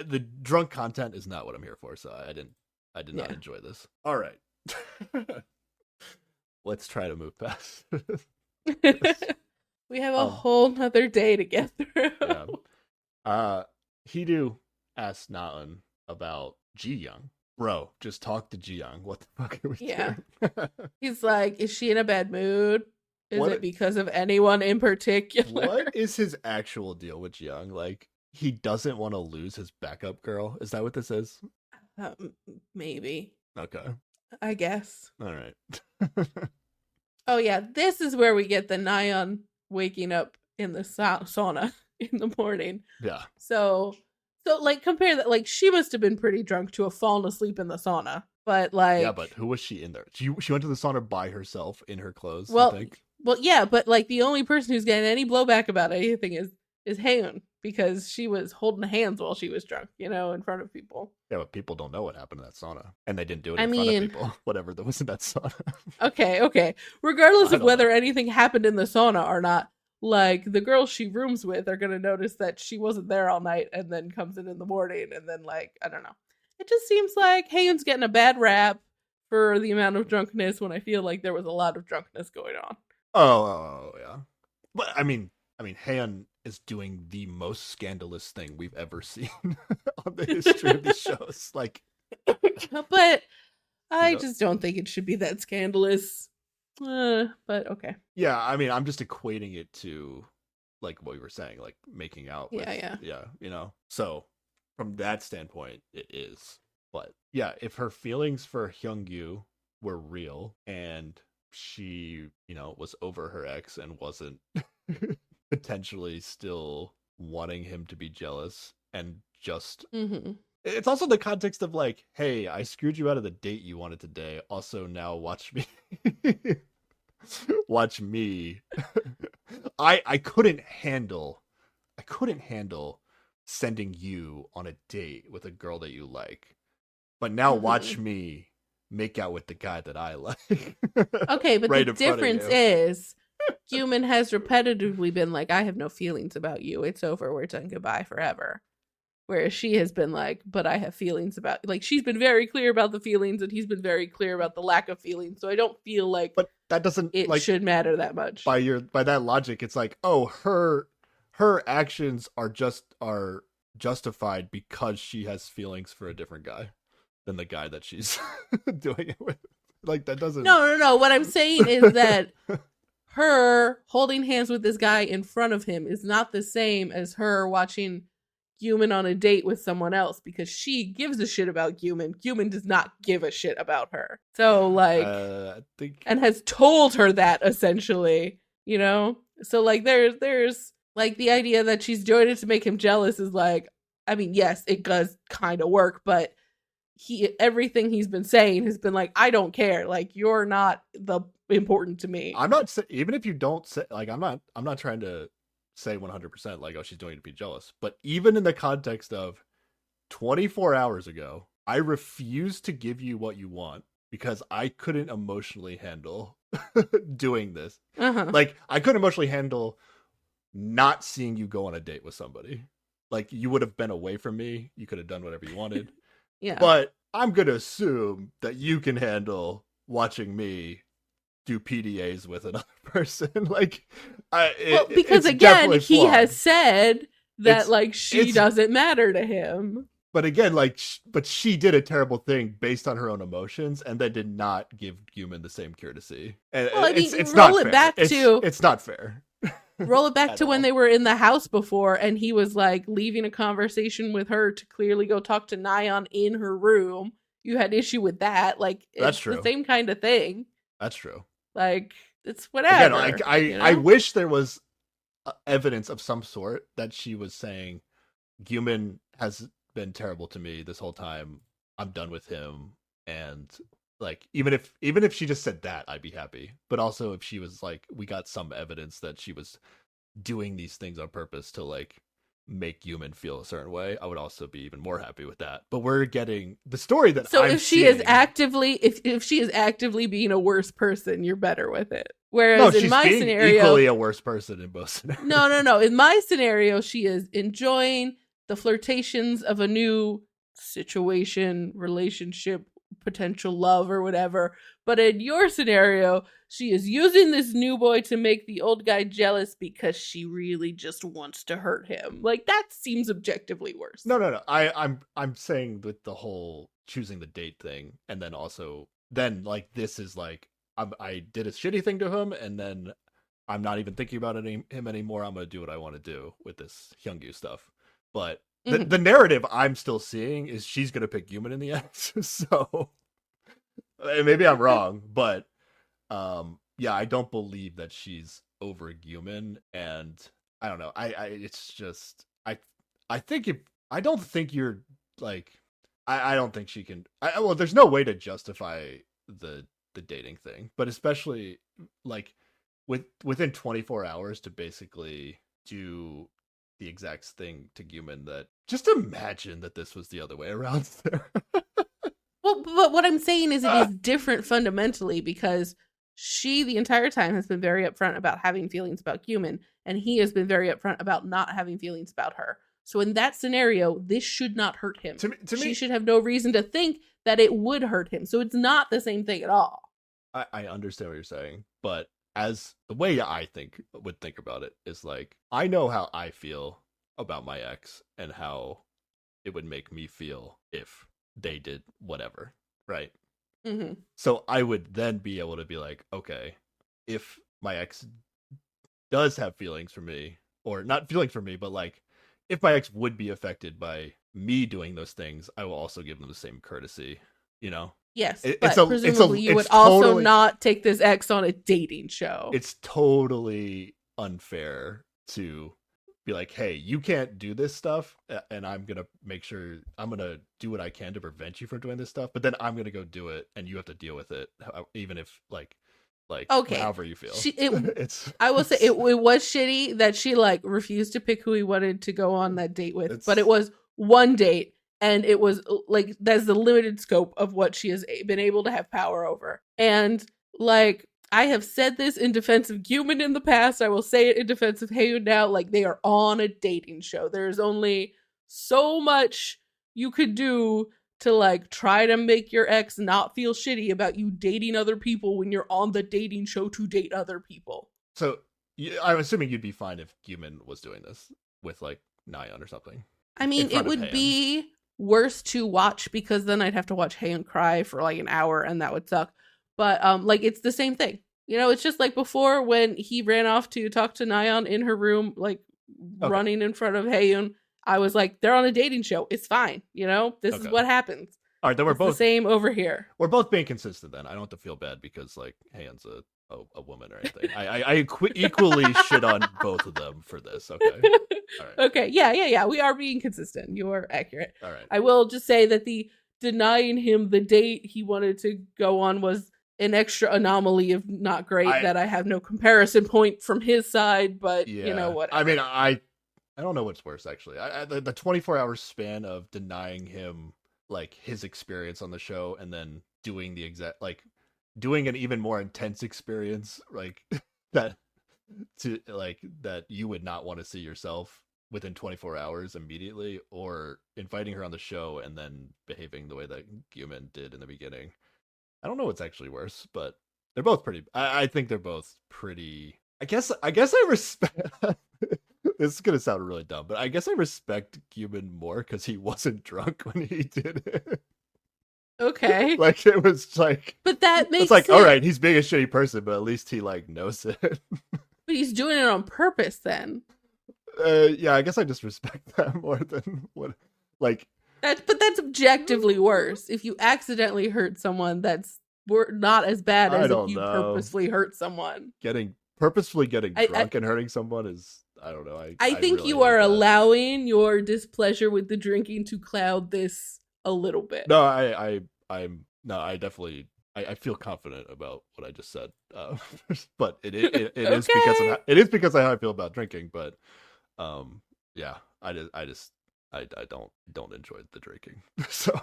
The drunk content is not what I'm here for. So I did not enjoy this. All right. Let's try to move past. We have a whole nother day to get through. Yeah. Hidu asked Naeun about Ji-young. Bro, just talk to Ji-young. What the fuck are we doing? He's like, is she in a bad mood? Is it because of anyone in particular? What is his actual deal with Ji-young? Like, he doesn't want to lose his backup girl? Is that what this is? Maybe. Okay. I guess. All right. Oh, yeah. This is where we get the Naeun waking up in the sauna in the morning. Yeah. So like compare that, like she must have been pretty drunk to have fallen asleep in the sauna, but like yeah, but who was she in there? She went to the sauna by herself in her clothes. Well, I think. Well, yeah, but like the only person who's getting any blowback about anything is Haeun, because she was holding hands while she was drunk, you know, in front of people. Yeah, but people don't know what happened in that sauna, and they didn't do it in front of people. Whatever that was in that sauna. Okay. Regardless of whether anything happened in the sauna or not. Like, the girls she rooms with are going to notice that she wasn't there all night and then comes in the morning. And then, like, I don't know. It just seems like Haeun's getting a bad rap for the amount of drunkenness when I feel like there was a lot of drunkenness going on. Oh yeah. But, I mean, Haeun is doing the most scandalous thing we've ever seen on the history of these shows. Like, but I just don't think it should be that scandalous. But okay. Yeah, I mean, I'm just equating it to like what we were saying, like making out with, yeah, you know. So from that standpoint, it is. But yeah, if her feelings for Hyungyu were real and she, you know, was over her ex and wasn't potentially still wanting him to be jealous and just It's also the context of like, hey, I screwed you out of the date you wanted today. Also, now watch me. Watch me. I couldn't handle sending you on a date with a girl that you like. But now watch me make out with the guy that I like. Okay, but right the difference is Guman has repetitively been like, I have no feelings about you. It's over. We're done. Goodbye forever. Whereas she has been like, but I have feelings about, like, she's been very clear about the feelings and he's been very clear about the lack of feelings. So I don't feel like but that doesn't it should matter that much. By that logic, it's like, oh, her actions are justified because she has feelings for a different guy than the guy that she's doing it with. Like, that doesn't. No. What I'm saying is that her holding hands with this guy in front of him is not the same as her watching Guman on a date with someone else, because she gives a shit about Guman. Guman does not give a shit about her. So, like, I think... and has told her that, essentially, you know? So like there's like the idea that she's doing it to make him jealous is like, I mean, yes, it does kind of work, but everything he's been saying has been like, I don't care, like you're not the important to me. I'm not even if you don't say, like, I'm not trying to say 100% like, oh, she's doing it to be jealous, but even in the context of 24 hours ago, I refuse to give you what you want because I couldn't emotionally handle doing this. Like, I couldn't emotionally handle not seeing you go on a date with somebody. Like, you would have been away from me, you could have done whatever you wanted. Yeah, but I'm gonna assume that you can handle watching me do PDAs with another person. Like, because again, he has said that like she doesn't matter to him. But again, like, but she did a terrible thing based on her own emotions, and then did not give Guman the same courtesy. And well, I mean, it's roll not it fair. Back to it's not fair. Roll it back to when they were in the house before, and he was like leaving a conversation with her to clearly go talk to Nyan in her room. You had issue with that, like that's it's true. The same kind of thing. That's true. Like it's whatever. Again, like I wish there was evidence of some sort that she was saying, Guman has been terrible to me this whole time. I'm done with him, and like even if she just said that, I'd be happy. But also if she was like, we got some evidence that she was doing these things on purpose to like make Guman feel a certain way, I would also be even more happy with that. But we're getting the story that so I'm if she seeing, is actively if she is actively being a worse person, you're better with it. Whereas in my scenario, equally a worse person in both scenarios. No. In my scenario, she is enjoying the flirtations of a new situation, relationship, potential love or whatever. But in your scenario, she is using this new boy to make the old guy jealous because she really just wants to hurt him. Like, that seems objectively worse. No. I'm saying with the whole choosing the date thing, and then also then like this is like I did a shitty thing to him, and then I'm not even thinking about him anymore. I'm gonna do what I want to do with this Hyungyu stuff. But the narrative I'm still seeing is she's gonna pick Guman in the end. So maybe I'm wrong, but yeah, I don't believe that she's over Guman, and I don't know. It's just I think I don't think you're like I don't think she can. Well, there's no way to justify the dating thing, but especially like within 24 hours to basically do the exact thing to Guman. That just imagine that this was the other way around there. Well, but what I'm saying is it is different fundamentally because she the entire time has been very upfront about having feelings about Guman, and he has been very upfront about not having feelings about her. So in that scenario, this should not hurt him. To me, she should have no reason to think that it would hurt him. So it's not the same thing at all. I understand what you're saying, but as the way I would think about it is like, I know how I feel about my ex and how it would make me feel if they did whatever, right? Mm-hmm. So I would then be able to be like, okay, if my ex does have feelings for me, or not feelings for me, but like if my ex would be affected by me doing those things, I will also give them the same courtesy, you know? Yes, but presumably you would also not take this ex on a dating show. It's totally unfair to be like, hey, you can't do this stuff, and I'm going to make sure I'm going to do what I can to prevent you from doing this stuff, but then I'm going to go do it, and you have to deal with it, even if, like okay, however you feel. I will say it was shitty that she, like, refused to pick who he wanted to go on that date with, but it was one date. And it was, like, that's the limited scope of what she has been able to have power over. And, like, I have said this in defense of Guman in the past. I will say it in defense of Haeun now. Like, they are on a dating show. There's only so much you could do to, like, try to make your ex not feel shitty about you dating other people when you're on the dating show to date other people. So, I'm assuming you'd be fine if Guman was doing this with, like, Nyan or something. I mean, it would be worse to watch because then I'd have to watch Haeun cry for like an hour and that would suck. But like it's the same thing. You know, it's just like before when he ran off to talk to Nyan in her room, like running in front of Haeun. I was like, they're on a dating show. It's fine. You know, this is what happens. All right, then we're both the same over here. We're both being consistent then. I don't have to feel bad because like Haeun's a woman or anything. I equally shit on both of them for this. Okay. All right. Okay. Yeah. We are being consistent. You are accurate. All right. I will just say that the denying him the date he wanted to go on was an extra anomaly of not great that I have no comparison point from his side, but you know what? I mean, I don't know what's worse actually. The 24-hour span of denying him like his experience on the show and then doing the exact like doing an even more intense experience like that to like that you would not want to see yourself within 24 hours immediately, or inviting her on the show and then behaving the way that Guman did in the beginning. I don't know what's actually worse, but they're both pretty. I think they're both pretty. I guess I respect. This is gonna sound really dumb, but I guess I respect Guman more because he wasn't drunk when he did it. Okay. Like it was like, but that makes it's like, all right, he's being a shitty person, but at least he like knows it. But he's doing it on purpose then. Yeah, I guess I just respect that more than what like that. But that's objectively worse. If you accidentally hurt someone, that's not as bad as if you purposely hurt someone. Purposefully getting drunk and hurting someone is, I don't know. I think really you are allowing your displeasure with the drinking to cloud this a little bit. No, I definitely I feel confident about what I just said. But it okay. It is because of how I feel about drinking. But yeah, I don't enjoy the drinking. So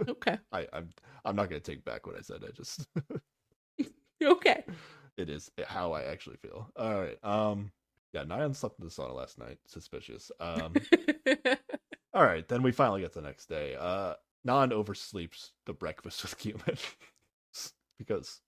okay, I'm not gonna take back what I said. I just okay. It is how I actually feel. All right. Yeah, Nyan slept in the sauna last night. Suspicious. All right, then we finally get the next day. Nan oversleeps the breakfast with Guman. Because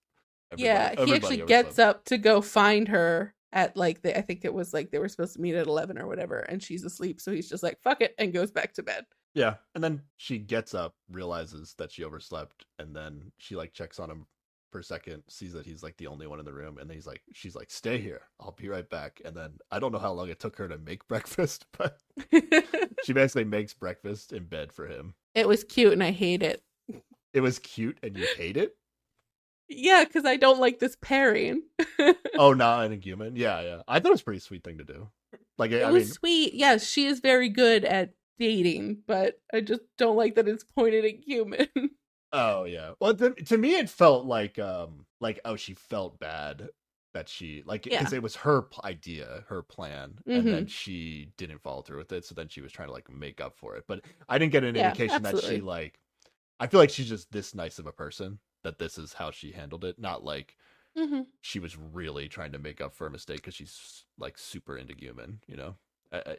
he actually gets up to go find her at like I think it was like they were supposed to meet at 11 or whatever, and she's asleep, so he's just like fuck it and goes back to bed. Yeah, and then she gets up, realizes that she overslept, and then she like checks on him for a second, sees that he's like the only one in the room, and then she's like, stay here, I'll be right back. And then I don't know how long it took her to make breakfast, but she basically makes breakfast in bed for him. It was cute and I hate it. It was cute and you hate it? Yeah, because I don't like this pairing. Oh, Nan and Guman? Yeah. I thought it was a pretty sweet thing to do. Like it was sweet. Yes, she is very good at dating, but I just don't like that it's pointed at Guman. Oh yeah. Well, to me, it felt like oh, she felt bad that she because it was her idea, her plan, and then she didn't follow through with it. So then she was trying to like make up for it. But I didn't get an indication that she like. I feel like she's just this nice of a person that this is how she handled it. Not like she was really trying to make up for a mistake because she's like super into Guman, you know. I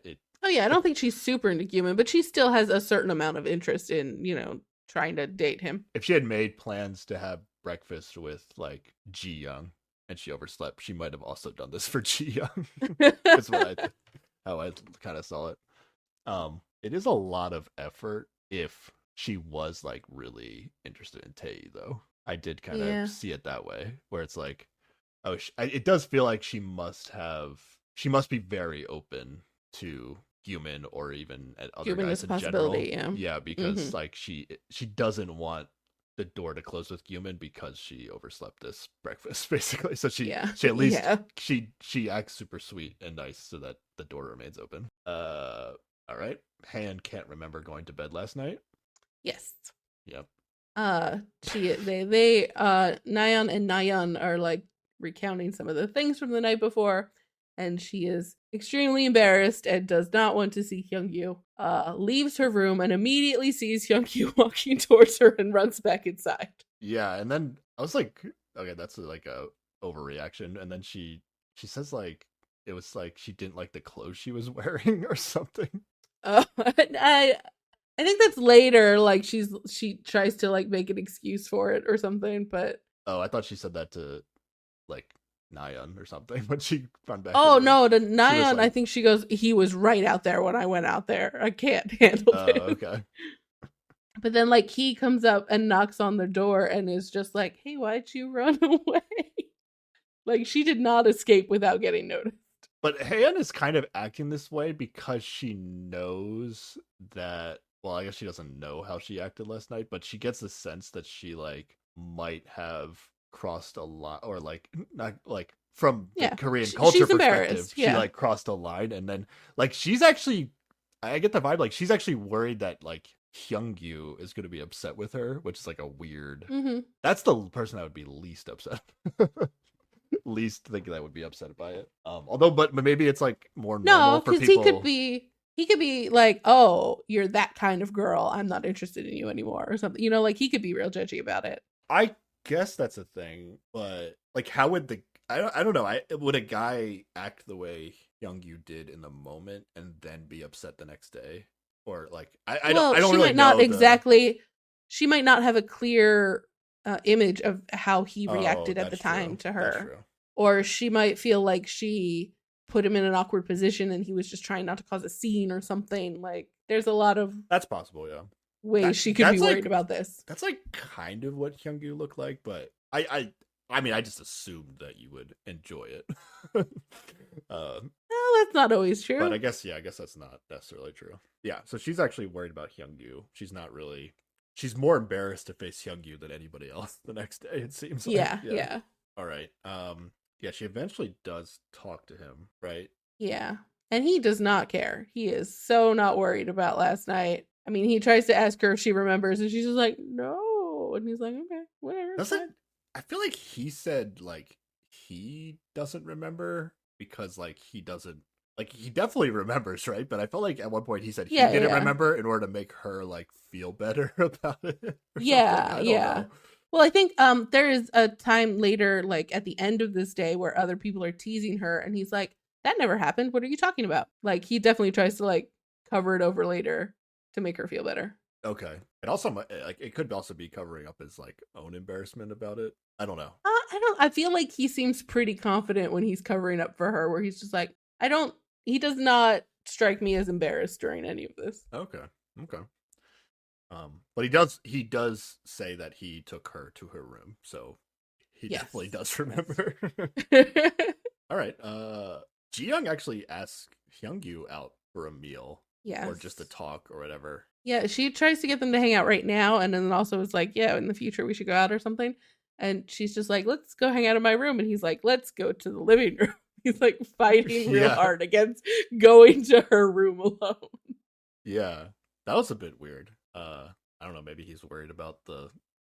don't think she's super into Guman, but she still has a certain amount of interest in trying to date him. If she had made plans to have breakfast with like Ji Young and she overslept, she might have also done this for Ji Young. That's how I kind of saw it. It is a lot of effort if she was like really interested in Tae, though. I did kind of see it that way, where it's like, oh, it does feel like she must be very open to Guman or even at other guys in general. Yeah, because like she doesn't want the door to close with Guman because she overslept this breakfast, basically. So she at least she acts super sweet and nice so that the door remains open. All right. Han can't remember going to bed last night. Yes. Yep. Nayeon and Nayeon are like recounting some of the things from the night before. And she is extremely embarrassed and does not want to see Hyungyu. Leaves her room and immediately sees Hyungyu walking towards her and runs back inside. Yeah, and then I was like, okay, that's like a overreaction. And then she says like it was like she didn't like the clothes she was wearing or something. I think that's later. Like she tries to like make an excuse for it or something. But I thought she said that to like Nayeon or something when she run back. Oh no, to Nayeon, like, I think she goes, he was right out there when I went out there. I can't handle it. Okay. But then like he comes up and knocks on the door and is just like, hey, why'd you run away? Like she did not escape without getting noticed. But Han is kind of acting this way because she knows that, well, I guess she doesn't know how she acted last night, but she gets the sense that she like might have crossed a line, or like not like from the Korean culture perspective, she like crossed a line, and then like she's actually, I get the vibe like she's actually worried that like Hyungyu is going to be upset with her, which is like a weird. That's the person I would be least upset. Least think that would be upset by it. Although, but maybe it's like more normal for people. No, because he could be like, "Oh, you're that kind of girl. I'm not interested in you anymore," or something. You know, like he could be real judgy about it. I guess that's a thing, but like, how would I don't know. Would a guy act the way Hyungyu did in the moment and then be upset the next day, or like I don't she really might not exactly. She might not have a clear image of how he reacted at the time to her, or she might feel like she put him in an awkward position and he was just trying not to cause a scene or something. Like, there's a lot of that's possible, yeah. Ways she could be worried about this. That's like kind of what Hyungyu looked like, but I mean, I just assumed that you would enjoy it. Well, that's not always true. But I guess that's not necessarily true. Yeah, so she's actually worried about Hyungyu. She's not really. She's more embarrassed to face Hyungyu than anybody else the next day, it seems like. Yeah. All right. Yeah, she eventually does talk to him, right? Yeah. And he does not care. He is so not worried about last night. I mean, he tries to ask her if she remembers, and she's just like, no. And he's like, okay, whatever. I feel like he said, like, he doesn't remember because, like, he doesn't, like, he definitely remembers, right? But I felt like at one point he said he didn't remember in order to make her, like, feel better about it. Yeah. Know. Well, I think there is a time later, like, at the end of this day where other people are teasing her, and he's like, that never happened. What are you talking about? Like, he definitely tries to, like, cover it over later to make her feel better. Okay. And also, like, it could also be covering up his like own embarrassment about it. I don't know. I feel like he seems pretty confident when he's covering up for her, where he's just like, he does not strike me as embarrassed during any of this. Okay. But he does say that he took her to her room, so he definitely does remember. All right. Ji-young actually asks Hyungyu out for a meal. Yeah. Or just a talk or whatever. Yeah, she tries to get them to hang out right now, and then also is like, yeah, in the future we should go out or something. And she's just like, let's go hang out in my room. And he's like, let's go to the living room. He's like fighting real hard against going to her room alone. Yeah, that was a bit weird. I don't know, maybe he's worried about the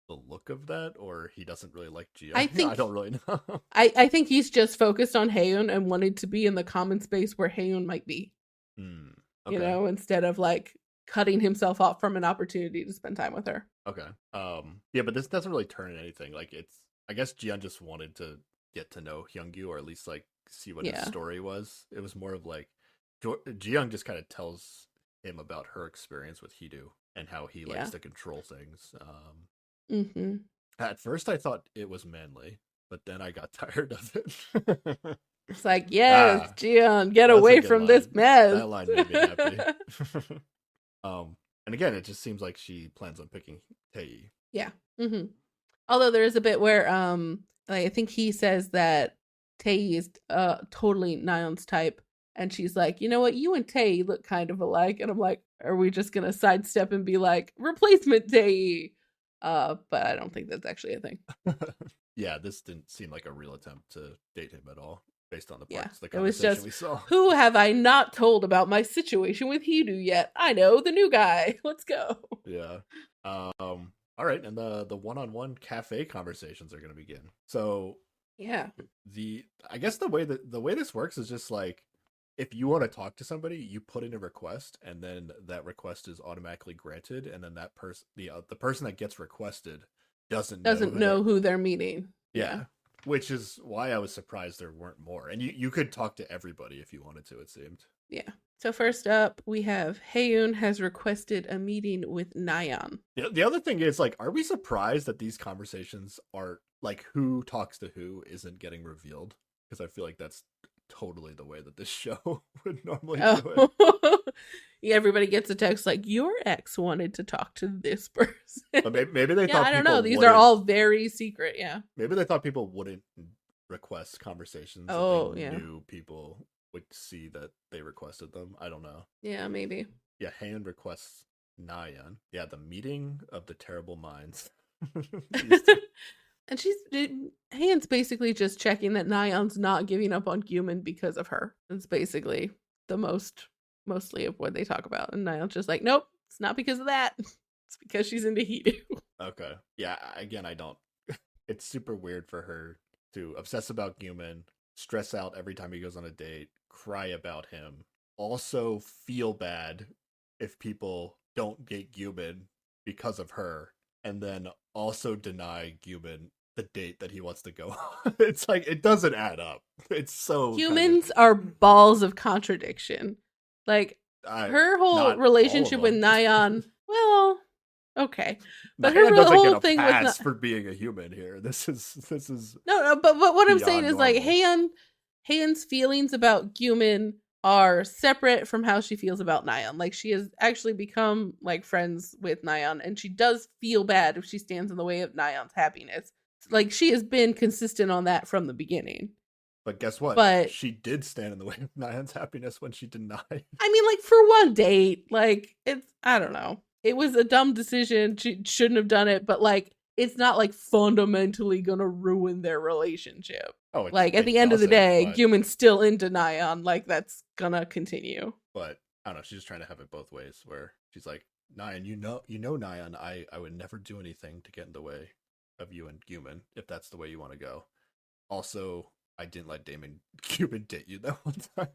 look of that, or he doesn't really like Ji-young. I don't really know. I think he's just focused on Haeun and wanted to be in the common space where Haeun might be. Okay. You know, instead of like cutting himself off from an opportunity to spend time with her. Okay. Yeah, but this doesn't really turn in anything. Like, I guess Ji-young just wanted to get to know Hyungyu, or at least like see what his story was. It was more of like Ji-young just kind of tells him about her experience with Hee-do and how he likes to control things. At first I thought it was manly, but then I got tired of it. It's like, yes, Ji-young, get away from this mess. That line made me happy. And again, it just seems like she plans on picking Tae. Yeah. Although there is a bit where like, I think he says that Tae is totally Nayeon's type, and she's like, you know what, you and Tae look kind of alike. And I'm like, are we just gonna sidestep and be like, replacement Tae? But I don't think that's actually a thing. Yeah, this didn't seem like a real attempt to date him at all, based on the parts the conversation we saw. Who have I not told about my situation with Hee-do yet? I know, the new guy. Let's go. Yeah. All right, and the one-on-one cafe conversations are going to begin. So yeah, I guess the way this works is just like, if you want to talk to somebody, you put in a request, and then that request is automatically granted, and then that person, the person that gets requested, doesn't know who they're meeting. Yeah. Which is why I was surprised there weren't more. And you could talk to everybody if you wanted to, it seemed. Yeah. So first up, we have Haeun has requested a meeting with Nayeon. The other thing is, like, are we surprised that these conversations are, like, who talks to who isn't getting revealed? Because I feel like that's totally the way that this show would normally do it. Yeah, everybody gets a text like, your ex wanted to talk to this person. But maybe they thought, I don't know. These are all very secret. Yeah. Maybe they thought people wouldn't request conversations. Oh, knew people would see that they requested them. I don't know. Yeah, maybe. Yeah, Haeun requests Nayeon. Yeah, the meeting of the terrible minds. And Heian's basically just checking that Nyan's not giving up on Guman because of her. It's basically the mostly of what they talk about. And Nyan's just like, nope, it's not because of that. It's because she's into Hidu. Okay. Yeah, again, I don't. It's super weird for her to obsess about Guman, stress out every time he goes on a date, cry about him, also feel bad if people don't get Guman because of her, and then also deny Guman the date that he wants to go on. It's like, it doesn't add up. It's so humans are balls of contradiction. Like her whole relationship with Nyan, well, okay, but Nyan her whole thing was for being a human here. This is no, but what I'm saying is normal. Like Heian's feelings about Guman are separate from how she feels about Nyan. Like she has actually become like friends with Nyan, and she does feel bad if she stands in the way of Nyan's happiness. Like she has been consistent on that from the beginning. But guess what? But she did stand in the way of Nyan's happiness when she denied. I mean, like for one date, like I don't know. It was a dumb decision. She shouldn't have done it, but like it's not like fundamentally gonna ruin their relationship. Oh, like at the end of the day, Guman's still into Nyan. Like that's gonna continue. But I don't know. She's just trying to have it both ways. Where she's like, Nyan, you know, Nyan, I would never do anything to get in the way of you and Guman if that's the way you want to go. Also, I didn't let Damon Guman date you that one time.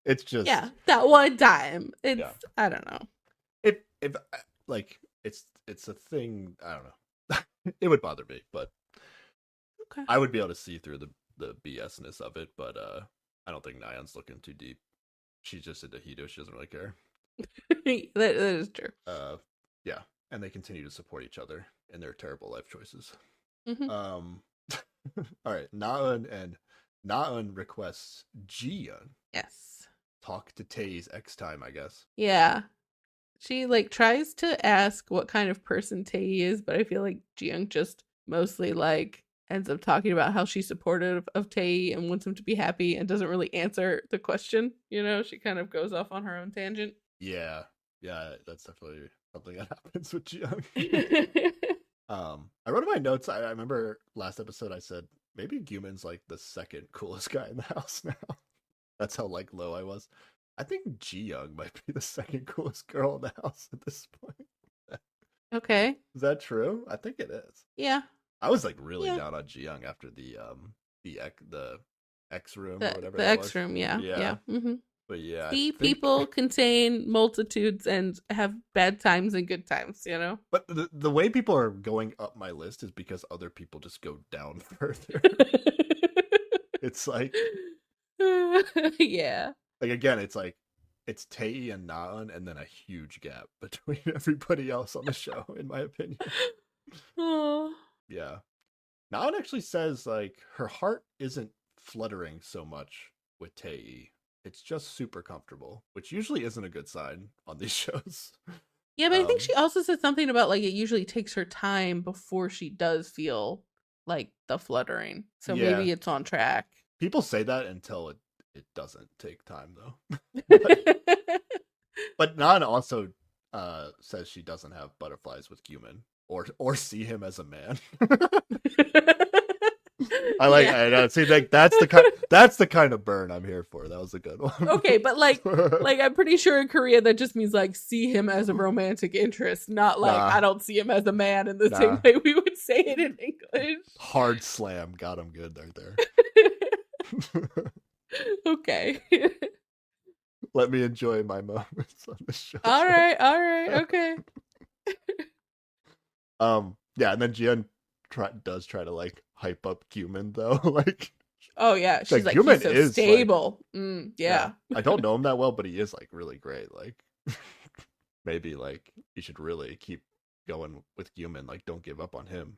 It's just that one time. I don't know. If like it's a thing. I don't know. It would bother me, but okay. I would be able to see through the BS-ness of it, but I don't think Nyan's looking too deep. She's just into Hidu. She doesn't really care. that is true. Yeah, and they continue to support each other in their terrible life choices. Mm-hmm. All right, Naeun requests Ji-young. Yes. Talk to Tae's ex time, I guess. Yeah. She like tries to ask what kind of person Tae is, but I feel like Ji-young just mostly like ends up talking about how she's supportive of Tae and wants him to be happy and doesn't really answer the question. You know, she kind of goes off on her own tangent. Yeah, that's definitely something that happens with Ji-young. I wrote in my notes, I remember last episode I said, maybe Guman's like the second coolest guy in the house now. That's how like low I was. I think Ji-young might be the second coolest girl in the house at this point. Okay. Is that true? I think it is. Yeah. I was like really down on Ji-young after the X room or whatever. The X room, yeah. Mm-hmm. But yeah, people contain multitudes and have bad times and good times, you know? But the way people are going up my list is because other people just go down further. It's like yeah. Like again, it's like it's Tae and Naeun and then a huge gap between everybody else on the show, in my opinion. Oh. Yeah. Naeun actually says like her heart isn't fluttering so much with Tae. It's just super comfortable, which usually isn't a good sign on these shows. Yeah, but I think she also said something about like it usually takes her time before she does feel like the fluttering. So maybe it's on track. People say that until it doesn't take time though. But Naeun also says she doesn't have butterflies with Guman or see him as a man. I like I see like that's the kind of burn I'm here for. That was a good one. Okay, but like I'm pretty sure in Korea that just means like see him as a romantic interest, not like I don't see him as a man in the same way we would say it in English. Hard slam, got him good right there. Okay. Let me enjoy my moments on the show. All right, okay. Yeah, and then Ji-young does try to like hype up Guman though. Like, oh yeah, she's like he's so stable. Like, yeah. I don't know him that well, but he is like really great. Like, maybe like you should really keep going with Guman. Like, don't give up on him.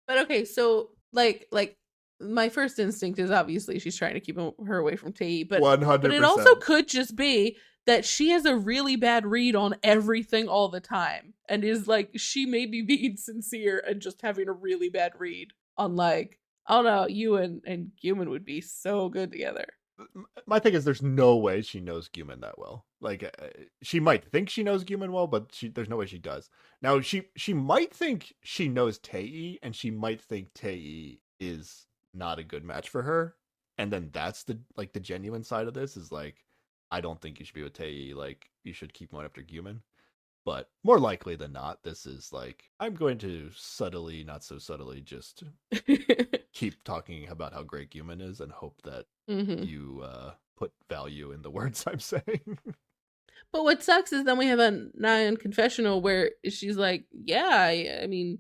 But okay, so like my first instinct is obviously she's trying to keep her away from Tae, but 100%. But it also could just be that she has a really bad read on everything all the time and is like she may be being sincere and just having a really bad read on like, I don't know, you and Guman would be so good together. my thing is there's no way she knows Guman that well. Like she might think she knows Guman well, but there's no way she does. Now she might think she knows Tei, and she might think Tei is not a good match for her. And then that's the genuine side of this is like, I don't think you should be with Tei. Like, you should keep going after Guman. But more likely than not, this is like, I'm going to subtly, not so subtly, just keep talking about how great Guman is and hope that you put value in the words I'm saying. But what sucks is then we have a Nayeon confessional where she's like, yeah, I mean,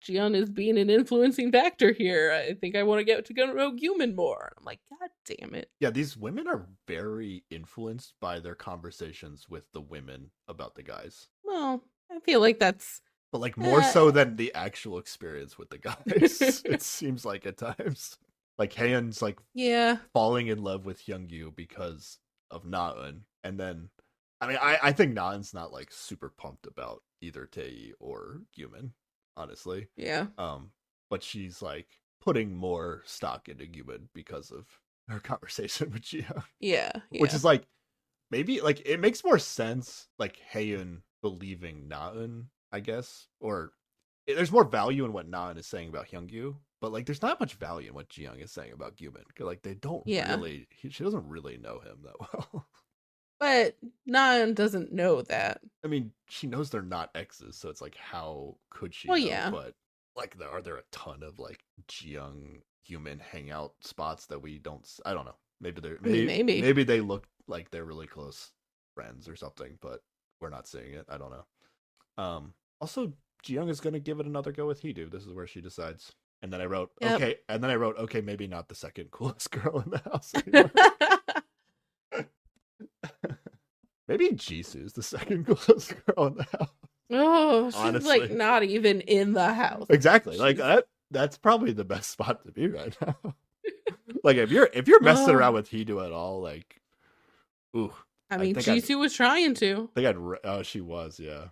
Jiyoung is being an influencing factor here. I think I want to get to know Guman more. I'm like, God damn it. Yeah, these women are very influenced by their conversations with the women about the guys. Well, I feel like that's... But like more so than the actual experience with the guys. It seems like at times. Like Haeun's like falling in love with Hyungyu because of Naeun. And then, I mean, I think Naeun's not like super pumped about either Tae or Guman. Honestly. Yeah. But she's like putting more stock into Guman because of her conversation with Jiyoung. Yeah. Which is like, maybe like it makes more sense like Haeun believing Naeun, I guess. Or there's more value in what Naeun is saying about Hyungyu, but like there's not much value in what Jiyoung is saying about Guman. Cause like they don't really, she doesn't really know him that well. But Naeun doesn't know that. I mean, she knows they're not exes, so it's like, how could she know? Yeah. But like, are there a ton of like Jiyoung Guman hangout spots that we don't? I don't know. Maybe they look like they're really close friends or something, but we're not seeing it. I don't know. Also, Jiyoung is gonna give it another go with Heedu. This is where she decides. And then I wrote, okay. And then I wrote, okay, maybe not the second coolest girl in the house anymore. Maybe Jisoo's the second coolest girl in the house. Oh, she's honestly, like not even in the house. Exactly. Like that's probably the best spot to be right now. Like if you're messing around with Heedu at all, like, ooh. I mean, Jisoo was trying to. She was, yeah.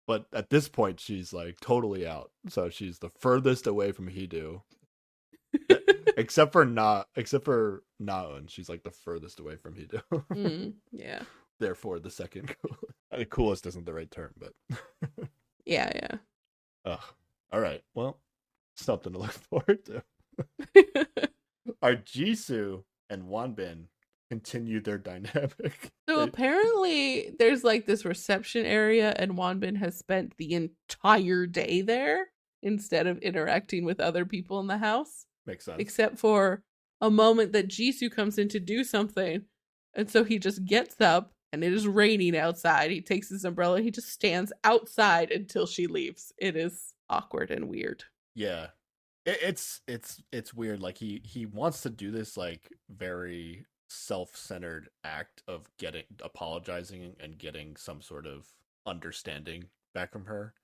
But at this point, she's like totally out. So she's the furthest away from Heedu. except for Naeun, she's like the furthest away from Heedu. Yeah. Therefore, the second coolest. I mean, coolest isn't the right term, but yeah. Ugh. All right. Well, something to look forward to. Our Jisoo and Wonbin continue their dynamic. So apparently, there's like this reception area, and Wonbin has spent the entire day there instead of interacting with other people in the house. Makes sense. Except for a moment that Jisoo comes in to do something, and so he just gets up. And it is raining outside. He takes his umbrella. He just stands outside until she leaves. It is awkward and weird. Yeah, it's weird. Like he wants to do this like very self-centered act of apologizing and getting some sort of understanding back from her.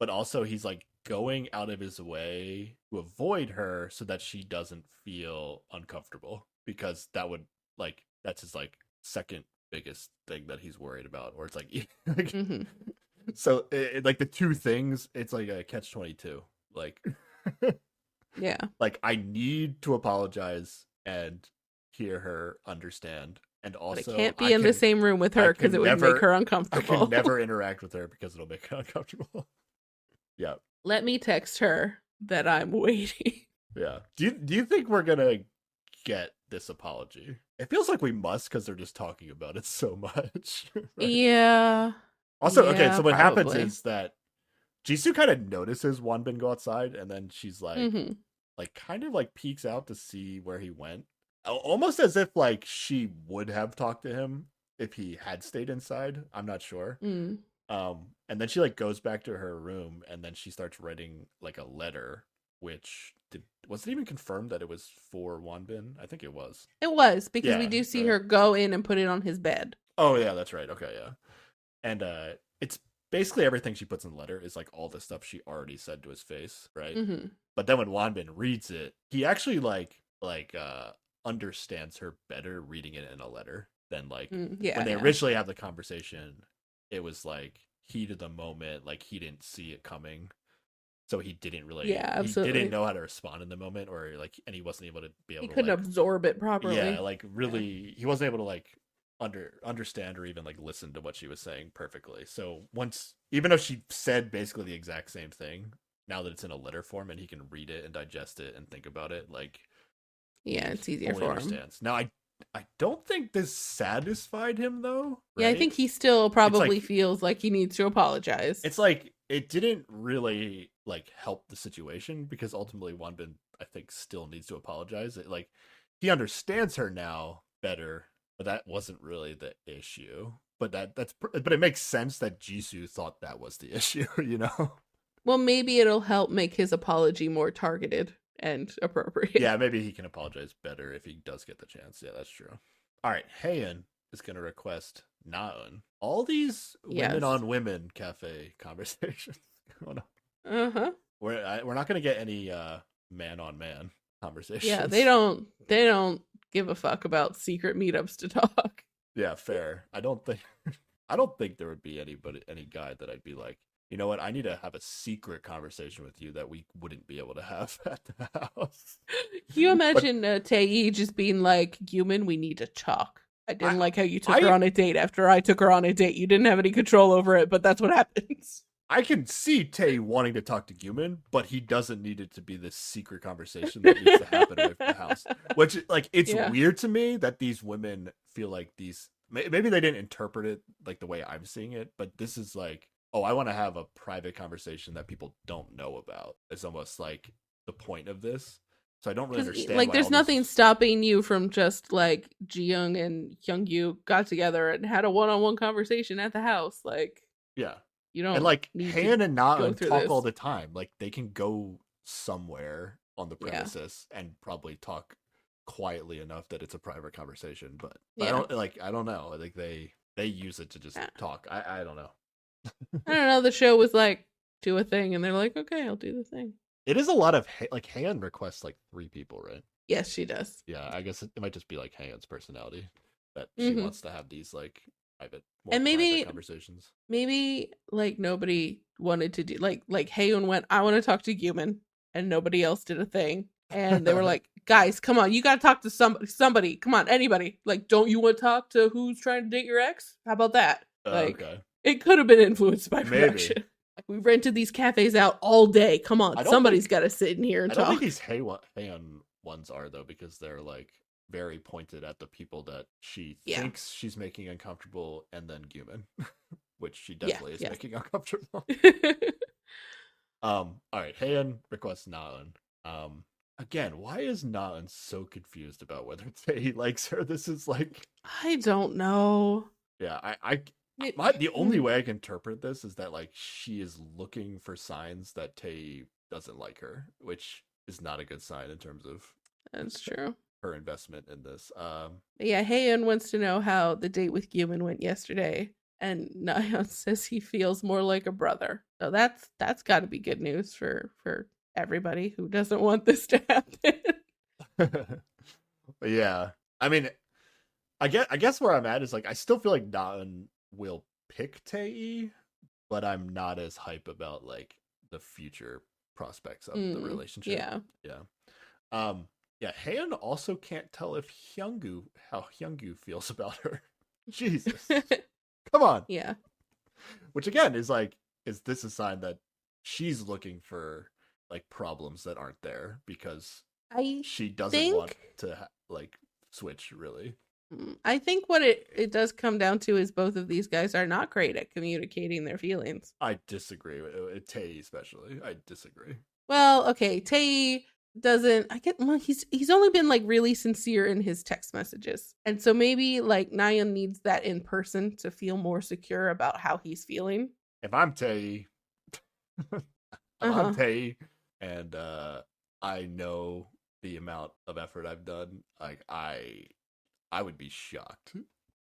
But also he's like going out of his way to avoid her so that she doesn't feel uncomfortable, because that would like that's his like second biggest thing that he's worried about, or it's like, so like the two things, it's like a catch-22, like yeah, like I need to apologize and hear her understand, and also but I can't be in the same room with her because it would make her uncomfortable. I can never interact with her because it'll make her uncomfortable. Yeah, let me text her that I'm waiting. Yeah, do you think we're gonna get this apology? It feels like we must, because they're just talking about it so much. Right? Yeah. Also, okay, so what happens is that Jisoo kind of notices Wonbin go outside, and then she's like, like kind of like peeks out to see where he went, almost as if like she would have talked to him if he had stayed inside. I'm not sure. And then she like goes back to her room, and then she starts writing like a letter, which was it even confirmed that it was for Wonbin? I think it was. It was, because we do see her go in and put it on his bed. Oh yeah, that's right. Okay, yeah. And it's basically everything she puts in the letter is like all the stuff she already said to his face, right? But then when Wonbin reads it, he actually like understands her better reading it in a letter than like when they originally have the conversation. It was like heat of the moment, like he didn't see it coming. So he didn't really, absolutely. he didn't know how to respond in the moment, or like, and he wasn't able to be able he to couldn't absorb it properly. Yeah, like really, he wasn't able to like understand or even like listen to what she was saying perfectly. So once, even though she said basically the exact same thing, now that it's in a letter form and he can read it and digest it and think about it, like it's easier for him. Now I don't think this satisfied him though. Right? Yeah, I think he still probably feels like he needs to apologize. It's like it didn't really like help the situation, because ultimately Wanbin, I think, still needs to apologize. Like he understands her now better, but that wasn't really the issue. But it makes sense that Jisoo thought that was the issue, you know? Well, maybe it'll help make his apology more targeted and appropriate. Yeah, maybe he can apologize better if he does get the chance. Yeah, that's true. All right, Haeun is going to request Naeun. All these women on women cafe conversations going on. Uh-huh. We're not going to get any man on man conversations. Yeah, they don't give a fuck about secret meetups to talk. Yeah, fair. I don't think there would be any guy that I'd be like, you know what, I need to have a secret conversation with you that we wouldn't be able to have at the house. Can you imagine Tae just being like, Gumin, we need to talk. I didn't like how you took her on a date after I took her on a date. You didn't have any control over it, but that's what happens. I can see Tae wanting to talk to Gumin, but he doesn't need it to be this secret conversation that needs to happen away from the house. Which, like, it's weird to me that these women feel like these... Maybe they didn't interpret it like the way I'm seeing it, but this is like, oh, I want to have a private conversation that people don't know about. It's almost like the point of this. So I don't really understand. Like, there's nothing stopping you from just like Ji-young and Hyungyu got together and had a one-on-one conversation at the house. Like, yeah, you don't. And like Haeun and Naeun talk all the time. Like they can go somewhere on the premises and probably talk quietly enough that it's a private conversation. But I don't know. I think they use it to just talk. I don't know. I don't know. The show was like, do a thing, and they're like, okay, I'll do the thing. It is a lot of like Haeun requests like 3 people, right? Yes, she does. Yeah, I guess it might just be like Haeun's personality that she wants to have these like private, private conversations. Maybe like nobody wanted to do like Haeun went, I want to talk to Gumin, and nobody else did a thing, and they were like, guys, come on, you got to talk to somebody. Come on, anybody. Like, don't you want to talk to who's trying to date your ex? How about that? Like, okay. It could have been influenced by production. Like, we rented these cafes out all day. Come on, somebody's got to sit in here and talk. I don't think these Haeun ones are, though, because they're like very pointed at the people that she thinks she's making uncomfortable, and then Gumin, which she definitely is making uncomfortable. All right, Haeun requests Naeun. Again, why is Naeun so confused about whether Tae likes her? This is like, I don't know. Yeah, the only way I can interpret this is that like she is looking for signs that Tae doesn't like her, which is not a good sign in terms of that's true. Her investment in this. Yeah, Haeun wants to know how the date with Gumin went yesterday, and Naeun says he feels more like a brother. So that's got to be good news for everybody who doesn't want this to happen. Yeah, I mean, I guess where I'm at is like I still feel like Naeun will pick Tae, but I'm not as hype about like the future prospects of the relationship. Yeah. Yeah, Haeun also can't tell if how Hyunggu feels about her. Jesus. Come on. Yeah. Which again is like, is this a sign that she's looking for like problems that aren't there because she doesn't want to like switch really? I think what it does come down to is both of these guys are not great at communicating their feelings. I disagree with Tae especially. I disagree. Well, okay, Tae doesn't. He's only been like really sincere in his text messages, and so maybe like Naeun needs that in person to feel more secure about how he's feeling. If I'm Tae, I'm Tae, and I know the amount of effort I've done. Like I would be shocked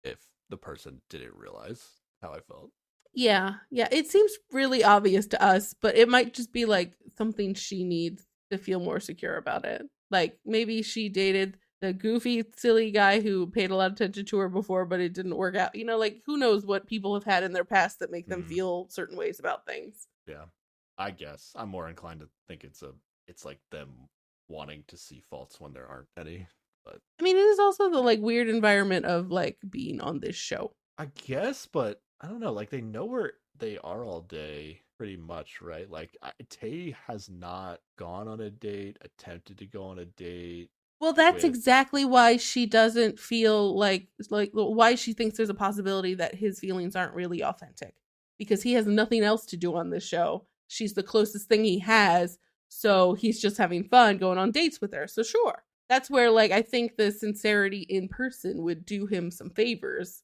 if the person didn't realize how I felt. Yeah. It seems really obvious to us, but it might just be like something she needs to feel more secure about it. Like maybe she dated the goofy, silly guy who paid a lot of attention to her before, but it didn't work out. You know, like who knows what people have had in their past that make them feel certain ways about things. Yeah. I guess I'm more inclined to think it's like them wanting to see faults when there aren't any. But I mean, it is also the like weird environment of like being on this show. I guess, but I don't know. Like they know where they are all day, pretty much, right? Like Tay has not gone on a date, attempted to go on a date. Well, that's exactly why she doesn't feel like why she thinks there's a possibility that his feelings aren't really authentic, because he has nothing else to do on this show. She's the closest thing he has, so he's just having fun going on dates with her. So sure, that's where like I think the sincerity in person would do him some favors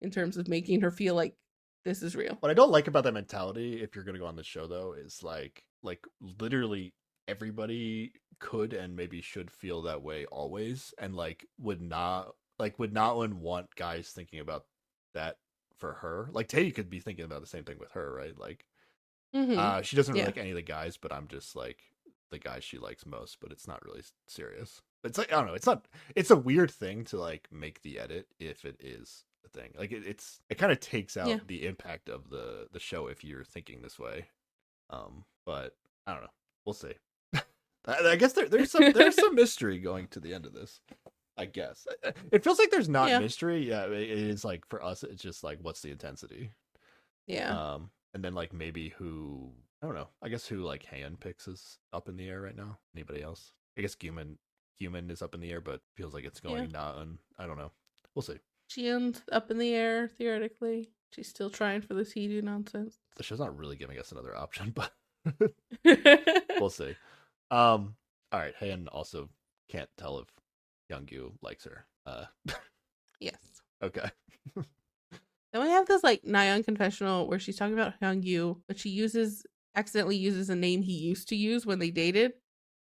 in terms of making her feel like this is real. What I don't like about that mentality, if you're gonna go on the show though, is like literally everybody could and maybe should feel that way always, and like would not want guys thinking about that for her. Like Tay could be thinking about the same thing with her, right? Like she doesn't really like any of the guys, but I'm just like the guys she likes most, but it's not really serious. It's like I don't know, it's a weird thing to like make the edit if it is a thing. Like it kind of takes out the impact of the show if you're thinking this way. But I don't know. We'll see. I guess there's some mystery going to the end of this. I guess it feels like there's not mystery. Yeah, it is like for us, it's just like what's the intensity. Yeah. And then like maybe who I don't know. I guess who like Han picks is up in the air right now. Anybody else? I guess Human is up in the air, but feels like it's going not. And I don't know. We'll see. Xian's up in the air theoretically. She's still trying for this Hidu nonsense. The show's not really giving us another option, but we'll see. All right. Han also can't tell if Hyungyu likes her. Yes. Okay. Then we have this like Nayeon confessional where she's talking about Hyungyu, but she accidentally uses a name he used to use when they dated,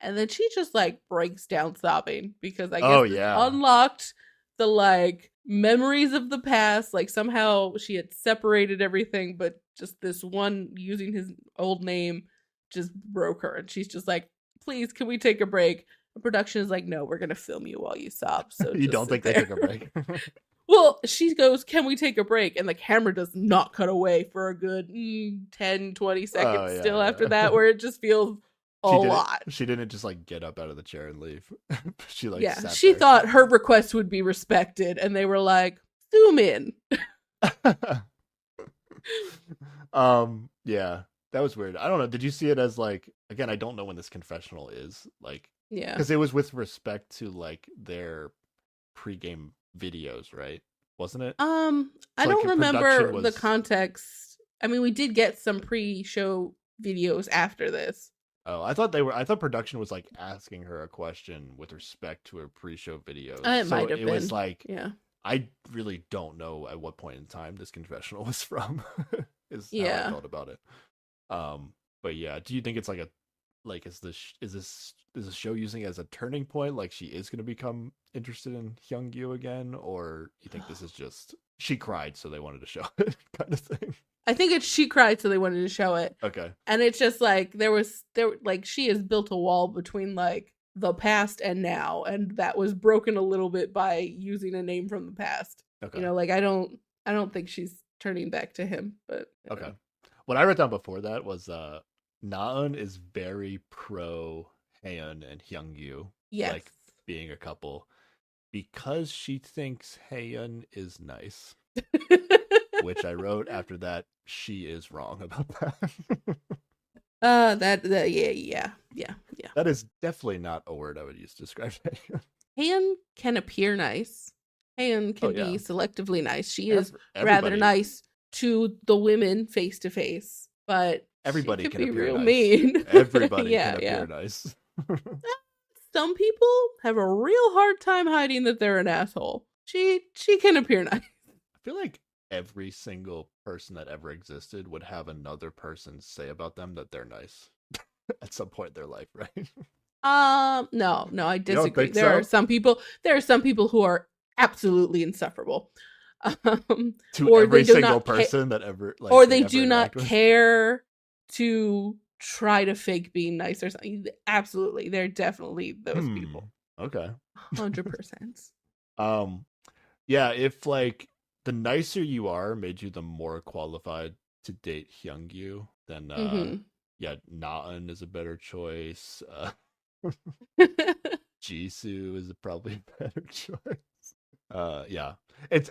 and then she just like breaks down sobbing because I guess unlocked the like memories of the past. Like somehow she had separated everything, but just this one using his old name just broke her, and she's just like, "Please, can we take a break?" The production is like, "No, we're gonna film you while you sob." So you don't think they took a break? Well, she goes, "Can we take a break?" And the camera does not cut away for a good 10, 20 seconds after that, where it just feels a lot. She didn't just like get up out of the chair and leave. She like she thought her request would be respected, and they were like, "Zoom in." Yeah, that was weird. I don't know. Did you see it as like, again, I don't know when this confessional is, like, because it was with respect to like their pregame videos, right? Wasn't it? I don't remember the context. I mean, we did get some pre-show videos after this. Oh, I thought production was like asking her a question with respect to her pre-show videos. It might have been. It was like, I really don't know at what point in time this confessional was from. Is how I felt about it. But yeah, do you think it's like is this show using it as a turning point? Like she is going to become interested in Hyungyu again, or you think this is just she cried so they wanted to show it kind of thing? I think it's she cried so they wanted to show it. Okay. And it's just like there like she has built a wall between like the past and now, and that was broken a little bit by using a name from the past. Okay. You know, like I don't think she's turning back to him, but okay. What I wrote down before that was Naeun is very pro Haeun and Hyungyu, like being a couple, because she thinks Haeun is nice. Which I wrote after that, she is wrong about that. Yeah. That is definitely not a word I would use to describe Haeun. Haeun can appear nice. Haeun can be selectively nice. She is rather nice to the women face to face, but everybody can appear real nice. Mean. Everybody can appear nice. Some people have a real hard time hiding that they're an asshole. She can appear nice. I feel like every single person that ever existed would have another person say about them that they're nice at some point in their life, right? No, I disagree. There are some people who are absolutely insufferable. To or every single person that ever, like, or they do not care to try to fake being nice or something. Absolutely, they're definitely those people. Okay, 100%. Yeah, if like the nicer you are made you the more qualified to date Hyungyu, then yeah, Naeun is a better choice. Jisoo is probably a better choice. Yeah,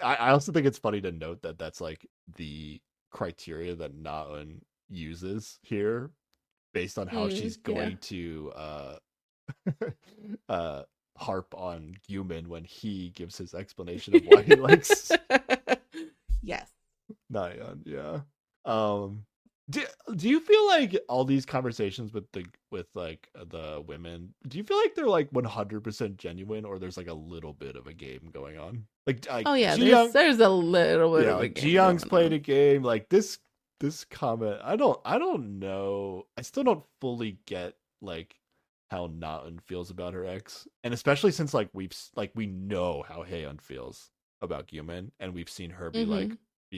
I also think it's funny to note that that's like the criteria that Naeun uses here, based on how she's going to harp on Gyumin when he gives his explanation of why he likes yes Naeun. Yeah. Do you feel like all these conversations with the women, do you feel like they're like 100% genuine, or there's like a little bit of a game going on? Like oh yeah, there's a little bit of a game. Ji-young's played a game. Like this comment, I don't know. I still don't fully get like how Naeun feels about her ex, and especially since like we know how Haeun feels about Gyumin, and we've seen her be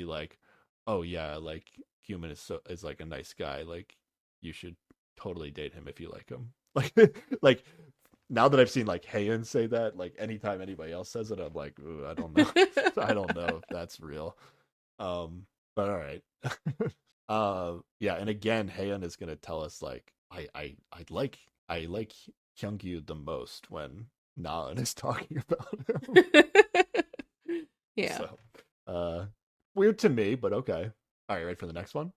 like, oh yeah, like Gyumin is like a nice guy. Like you should totally date him if you like him. Like now that I've seen like Haeun say that, like anytime anybody else says it, I'm like, ooh, I don't know. I don't know if that's real. But all right. Yeah, and again, Haeun is gonna tell us like I like Hyungyu the most when Naeun is talking about him. Yeah. So, weird to me, but okay. All right, ready for the next one?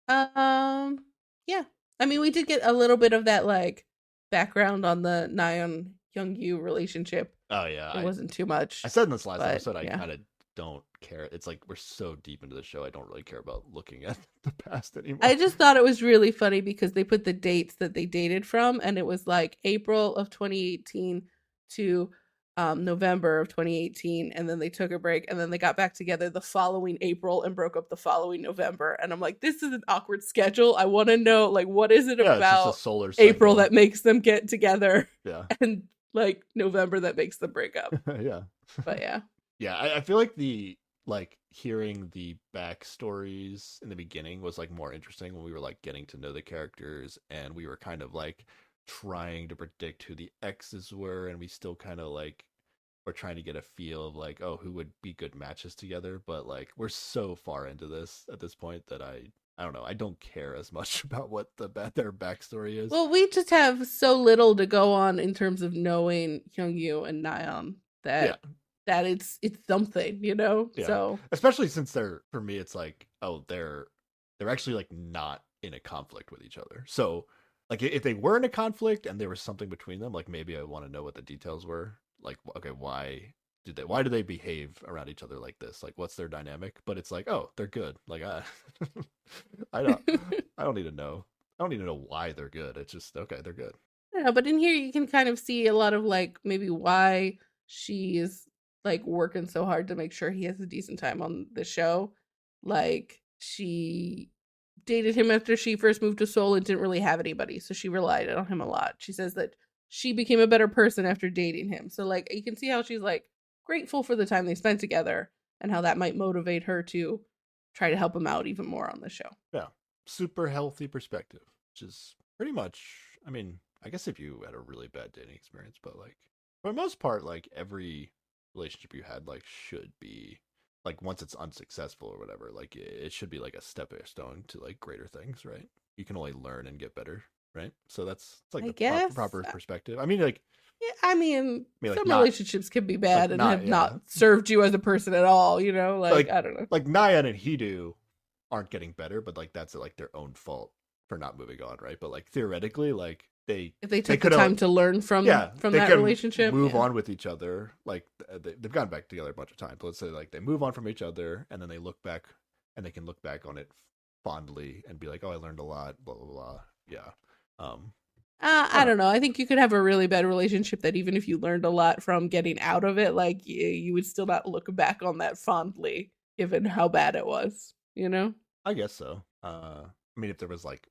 Yeah. I mean, we did get a little bit of that like background on the Naeun Hyungyu relationship. Oh yeah, it wasn't too much. I said in this last episode, I kind of don't care. It's like we're so deep into the show, I don't really care about looking at the past anymore. I just thought it was really funny because they put the dates that they dated from, and it was like April of 2018 to November of 2018, and then they took a break, and then they got back together the following April and broke up the following November. And I'm like, this is an awkward schedule. I want to know, like, what is it about solar April that makes them get together? Yeah, and like November that makes them break up. Yeah, but yeah, I feel like hearing the backstories in the beginning was like more interesting when we were like getting to know the characters, and we were kind of like trying to predict who the exes were, and we still kind of like were trying to get a feel of like, oh, who would be good matches together. But like we're so far into this at this point that I don't know, I don't care as much about what their backstory is. Well, we just have so little to go on in terms of knowing Hyungyu and Naeun that it's something, you know. Yeah. So especially since for me it's like, oh, they're actually like not in a conflict with each other. So like if they were in a conflict and there was something between them, like maybe I want to know what the details were. Like, okay, why do they behave around each other like this? Like, what's their dynamic? But it's like, oh, they're good. Like, I don't need to know. I don't need to know why they're good. It's just, okay, they're good. Yeah, but in here you can kind of see a lot of like maybe why she is like working so hard to make sure he has a decent time on the show. Like she dated him after she first moved to Seoul and didn't really have anybody, so she relied on him a lot. She says that she became a better person after dating him. So like you can see how she's like grateful for the time they spent together and how that might motivate her to try to help him out even more on the show. Yeah. Super healthy perspective, which is pretty much, I mean, I guess if you had a really bad dating experience, but like for the most part, like every relationship you had like should be like, once it's unsuccessful or whatever, like it should be like a stepping stone to like greater things, right? You can only learn and get better, right? So it's like the proper perspective. I mean, like, yeah, I mean like some relationships can be bad and have not served you as a person at all, you know, like I don't know. Like Naeun and Heedu aren't getting better, but like that's like their own fault for not moving on, right? But like theoretically, like if they took the time to learn from that relationship, move on with each other. Like they've gotten back together a bunch of times. Let's say like they move on from each other, and then they look back, and they can look back on it fondly and be like, "Oh, I learned a lot." Blah blah blah. Yeah. I don't know. I think you could have a really bad relationship that even if you learned a lot from getting out of it, like you would still not look back on that fondly, given how bad it was. You know? I guess so. I mean, if there was like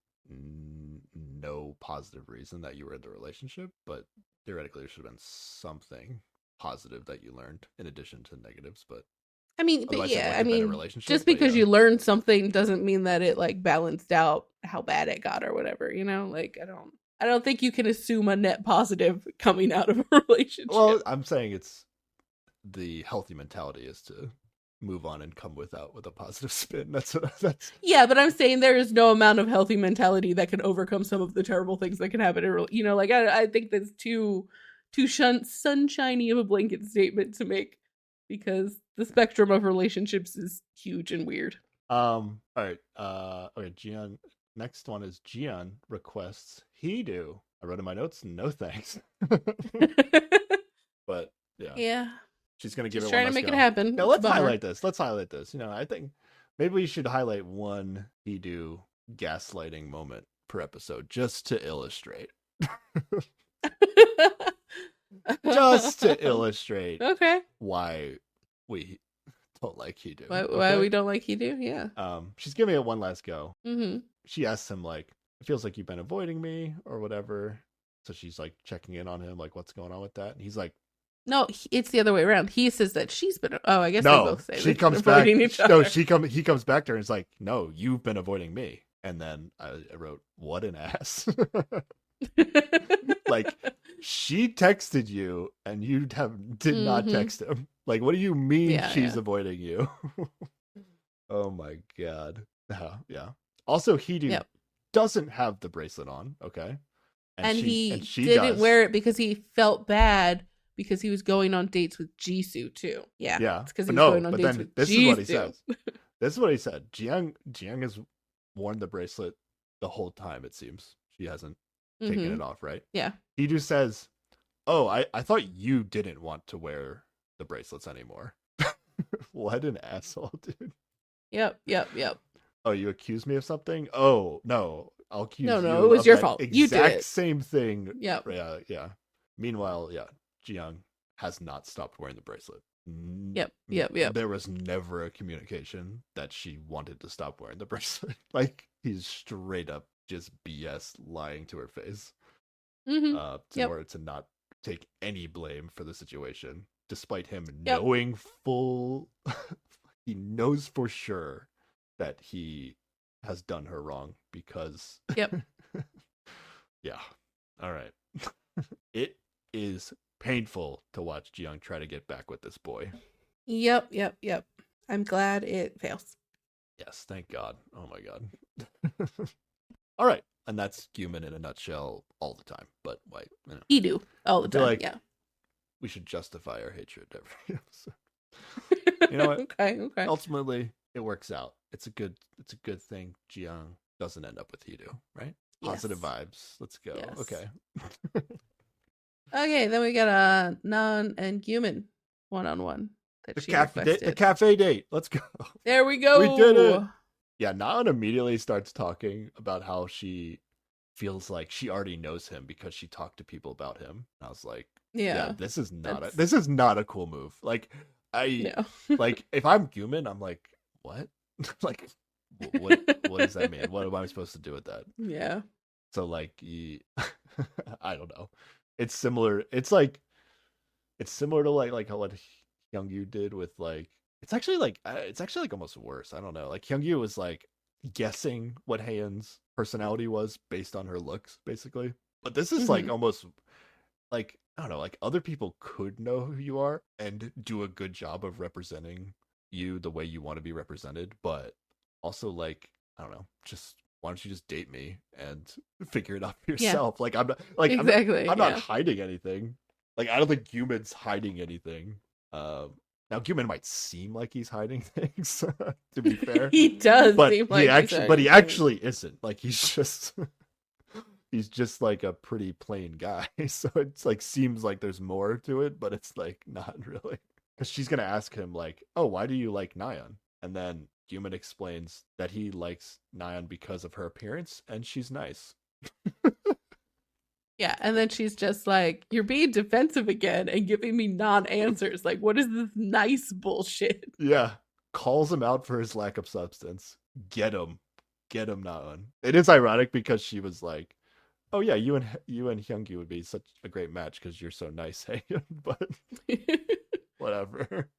no positive reason that you were in the relationship, but theoretically there should have been something positive that you learned in addition to negatives. But I mean, but yeah, I mean, just because you learned something doesn't mean that it like balanced out how bad it got or whatever, you know? Like I don't think you can assume a net positive coming out of a relationship. Well, I'm saying it's the healthy mentality is to move on and come with a positive spin. That's yeah, but I'm saying there is no amount of healthy mentality that can overcome some of the terrible things that can happen in like I think that's too sunshiny of a blanket statement to make, because the spectrum of relationships is huge and weird. All right. Okay, Jian. Next one is Jian requests Hedo. I wrote in my notes, no thanks. But yeah. She's gonna give it one. Trying to make it happen. Now let's highlight this. I think maybe we should highlight one Hedo gaslighting moment per episode just to illustrate. Just to illustrate why we don't like Hedo. Why we don't like Hedo? Yeah. She's giving it one last go. Mm-hmm. She asks him, like, it feels like you've been avoiding me or whatever. So she's like checking in on him, like, what's going on with that? And he's like, no, it's the other way around. He says that she's been. Oh, I guess no. They both say she comes back. No, he comes back to her and is like, no, you've been avoiding me. And then I wrote, what an ass. Like, she texted you and you did not text him. Like, what do you mean she's avoiding you? Oh my god. Yeah. Also, Hedo doesn't have the bracelet on. Okay. And she didn't wear it because he felt bad because he was going on dates with Jisoo too. Yeah. Yeah. It's because he was going on dates with Jisoo. This is what he says. This is what he said. Jiang has worn the bracelet the whole time, it seems. She hasn't taken it off, right? Yeah. He just says, oh, I thought you didn't want to wear the bracelets anymore. What an asshole, dude. Yep. Oh, you accused me of something? Oh, no. I'll accuse you. No, it was your fault. You did it. Exact same thing. Yep. Yeah. Meanwhile, Jiang has not stopped wearing the bracelet. Yep. There was never a communication that she wanted to stop wearing the bracelet. Like, he's straight up just BS lying to her face. In order to not take any blame for the situation, despite him knowing he knows for sure that he has done her wrong because yeah. All right. It is painful to watch Jiang try to get back with this boy. Yep. I'm glad it fails. Yes, thank God. Oh my God. All right. And that's Guman in a nutshell all the time. But why? He do all the time. Like, we should justify our hatred every episode. You know what? Okay. Ultimately, it works out. It's a good thing Jiang doesn't end up with Hedo, right? Positive vibes. Let's go. Yes. Okay. Okay, then we got Nan and Guman one-on-one. The cafe date. Let's go. There we go. We did it. Yeah, Nan immediately starts talking about how she feels like she already knows him because she talked to people about him. And I was like, yeah, this is not a cool move. Like, like, if I'm Guman, I'm like, what? Like, what does that mean? What am I supposed to do with that? Yeah. So, like, I don't know. It's similar. It's similar to like how what Hyungyu did with like. It's actually like almost worse. I don't know. Like, Hyungyu was like guessing what Haeun's personality was based on her looks, basically. But this is like almost like, I don't know. Like, other people could know who you are and do a good job of representing you the way you want to be represented, but also, like, I don't know, just why don't you just date me and figure it out for yourself? Yeah. Like, I'm not like exactly. I'm not hiding anything. Like, I don't think Guman's hiding anything. Now Guman might seem like he's hiding things, to be fair. He does, but seem like he actually isn't. Like, he's just like a pretty plain guy. So it's like seems like there's more to it, but it's like not really. Because she's gonna ask him like, "Oh, why do you like Nayeon?" And then Guman explains that he likes Nayeon because of her appearance and she's nice. Yeah, and then she's just like, you're being defensive again and giving me non-answers. Like, what is this nice bullshit? Yeah, calls him out for his lack of substance. Get him, Nayeon. It is ironic because she was like, "Oh yeah, you and Hyungyu would be such a great match because you're so nice, hey." But whatever.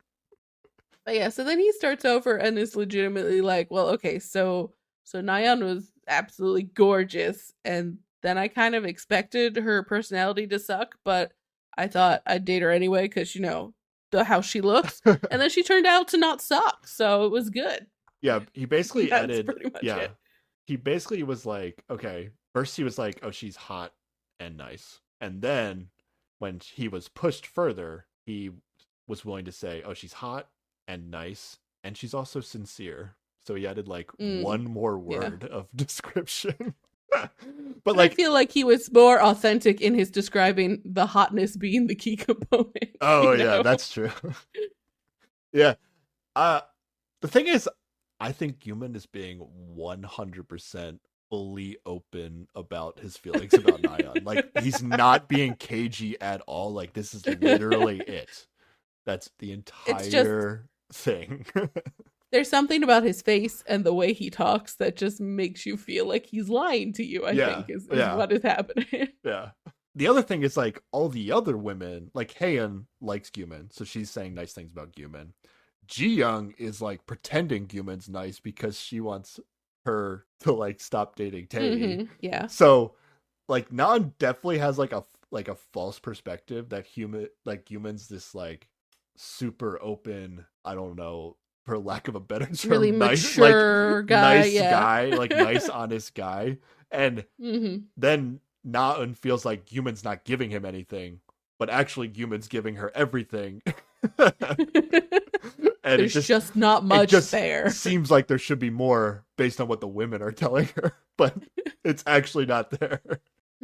But yeah, so then he starts over and is legitimately like, well, okay, so Nayeon was absolutely gorgeous, and then I kind of expected her personality to suck, but I thought I'd date her anyway because, how she looks, and then she turned out to not suck, so it was good. Yeah, he basically added. Yeah, he basically was like, okay. First, he was like, "Oh, she's hot and nice," and then when he was pushed further, he was willing to say, "Oh, she's hot and nice, and she's also sincere." So he added like one more word of description. But like, I feel like he was more authentic in his describing the hotness being the key component. Oh yeah, that's true. Yeah. The thing is, I think Guman is being 100% fully open about his feelings about Nayeon. Like, he's not being cagey at all. Like, this is literally it. That's the entire thing. There's something about his face and the way he talks that just makes you feel like he's lying to you, I think, is what is happening. Yeah. The other thing is, like, all the other women, like, Haeun likes Guman, so she's saying nice things about Guman. Ji-young is, like, pretending Guman's nice because she wants her to, like, stop dating Tae. Mm-hmm. Yeah. So, like, Nan definitely has, like a false perspective that Guman's this, like, super open, I don't know, for lack of a better term, really mature guy, like nice, honest guy. And then Naeun feels like Guman's not giving him anything, but actually Guman's giving her everything. And there's just not much there. Seems like there should be more based on what the women are telling her, but it's actually not there.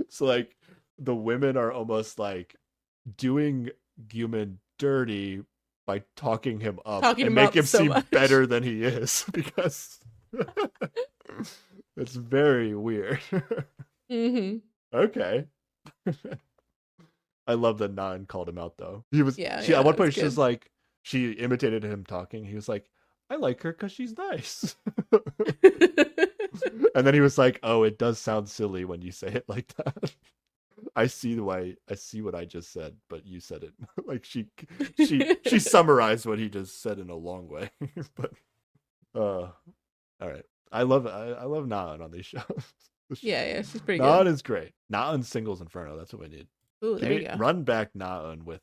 So like the women are almost like doing Guman dirty by talking him up and make him seem better than he is, because it's very weird. Okay. I love that Nan called him out though. He was at one point she's like, she imitated him talking. He was like, I like her because she's nice. And then he was like, oh, it does sound silly when you say it like that. I see what I just said, but you said it like she summarized what he just said in a long way. But all right. I love Naeun on these shows. Yeah, she's pretty Naeun good. is great. Naeun singles Inferno, that's what we need. Ooh, there you go. Run back Naeun with,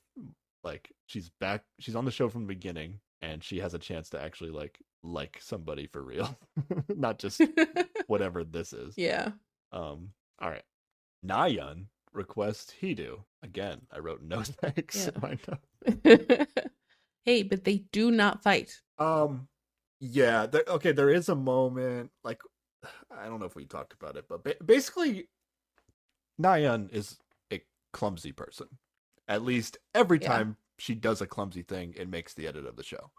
like, she's back, she's on the show from the beginning, and she has a chance to actually like somebody for real. Not just whatever this is. Yeah. All right. Nayeon requests Hidu. Again, I wrote no thanks in my notes. Hey, but they do not fight. Yeah. There is a moment, like, I don't know if we talked about it, but basically, Nayeon is a clumsy person. At least every time she does a clumsy thing, it makes the edit of the show.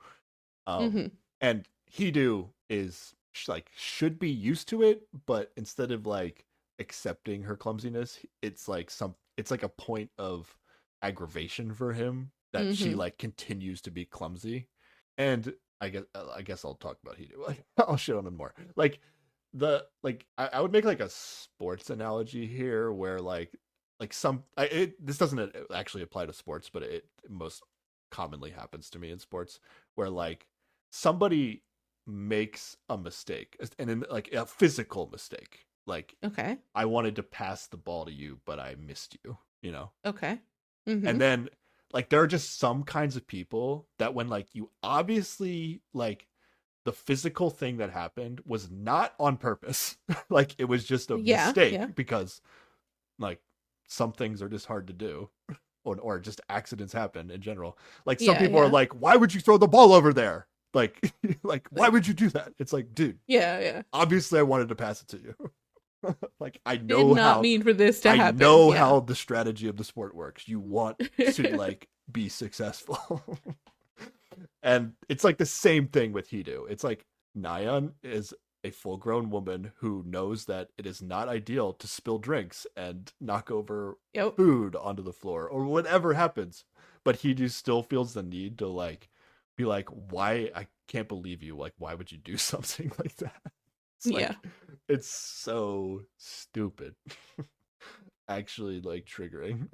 And Hidu is like should be used to it, but instead of like accepting her clumsiness, it's like a point of aggravation for him that she like continues to be clumsy. And I guess I'll talk about Hidu. I'll shit on him more. Like I would make like a sports analogy here where this doesn't actually apply to sports, but it most commonly happens to me in sports where like somebody makes a mistake, and in like a physical mistake, like, okay, I wanted to pass the ball to you, but I missed you, okay. And then like there are just some kinds of people that when like you obviously like the physical thing that happened was not on purpose, like it was just a mistake because like some things are just hard to do, or just accidents happen in general. Like some people are like, why would you throw the ball over there? Like, why would you do that? It's like, dude, obviously I wanted to pass it to you. Like, I know did not mean for this to happen. I know how the strategy of the sport works. You want to like be successful. And it's like the same thing with Hidu. It's like Nayeon is a full-grown woman who knows that it is not ideal to spill drinks and knock over food onto the floor or whatever happens. But Hidu still feels the need to like be like, why? I can't believe you. Like, why would you do something like that? It's like, it's so stupid. Actually, like, triggering.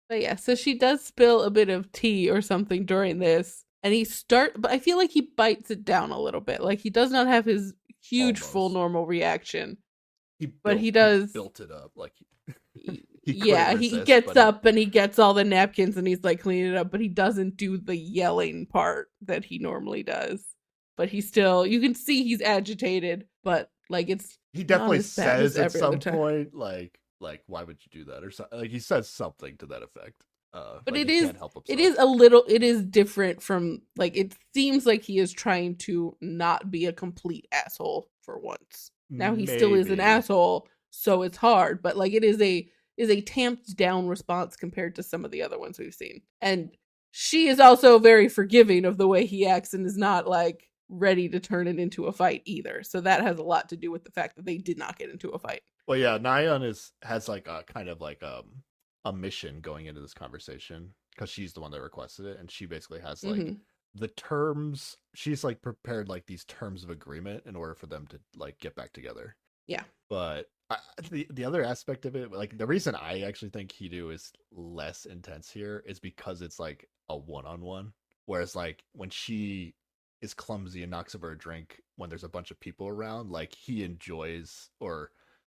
But so she does spill a bit of tea or something during this, and but I feel like he bites it down a little bit. Like, he does not have his huge full normal reaction. He does built it up like he gets up and he gets all the napkins and he's like cleaning it up, but he doesn't do the yelling part that he normally does. But he's still, you can see he's agitated, but like he definitely says at some point like why would you do that, or something. Like he says something to that effect. But it is different from, like, it seems like he is trying to not be a complete asshole for once. Now he still is an asshole, so it's hard, but like it is a tamped down response compared to some of the other ones we've seen. And she is also very forgiving of the way he acts and is not like ready to turn it into a fight either. So that has a lot to do with the fact that they did not get into a fight. Well, yeah, Nayeon has like a kind of like a mission going into this conversation because she's the one that requested it, and she basically has like the terms. She's like prepared like these terms of agreement in order for them to like get back together. Yeah, but the other aspect of it, like the reason I actually think Hidu is less intense here is because it's like a one-on-one, whereas like when she is clumsy and knocks over a drink when there's a bunch of people around, like he enjoys, or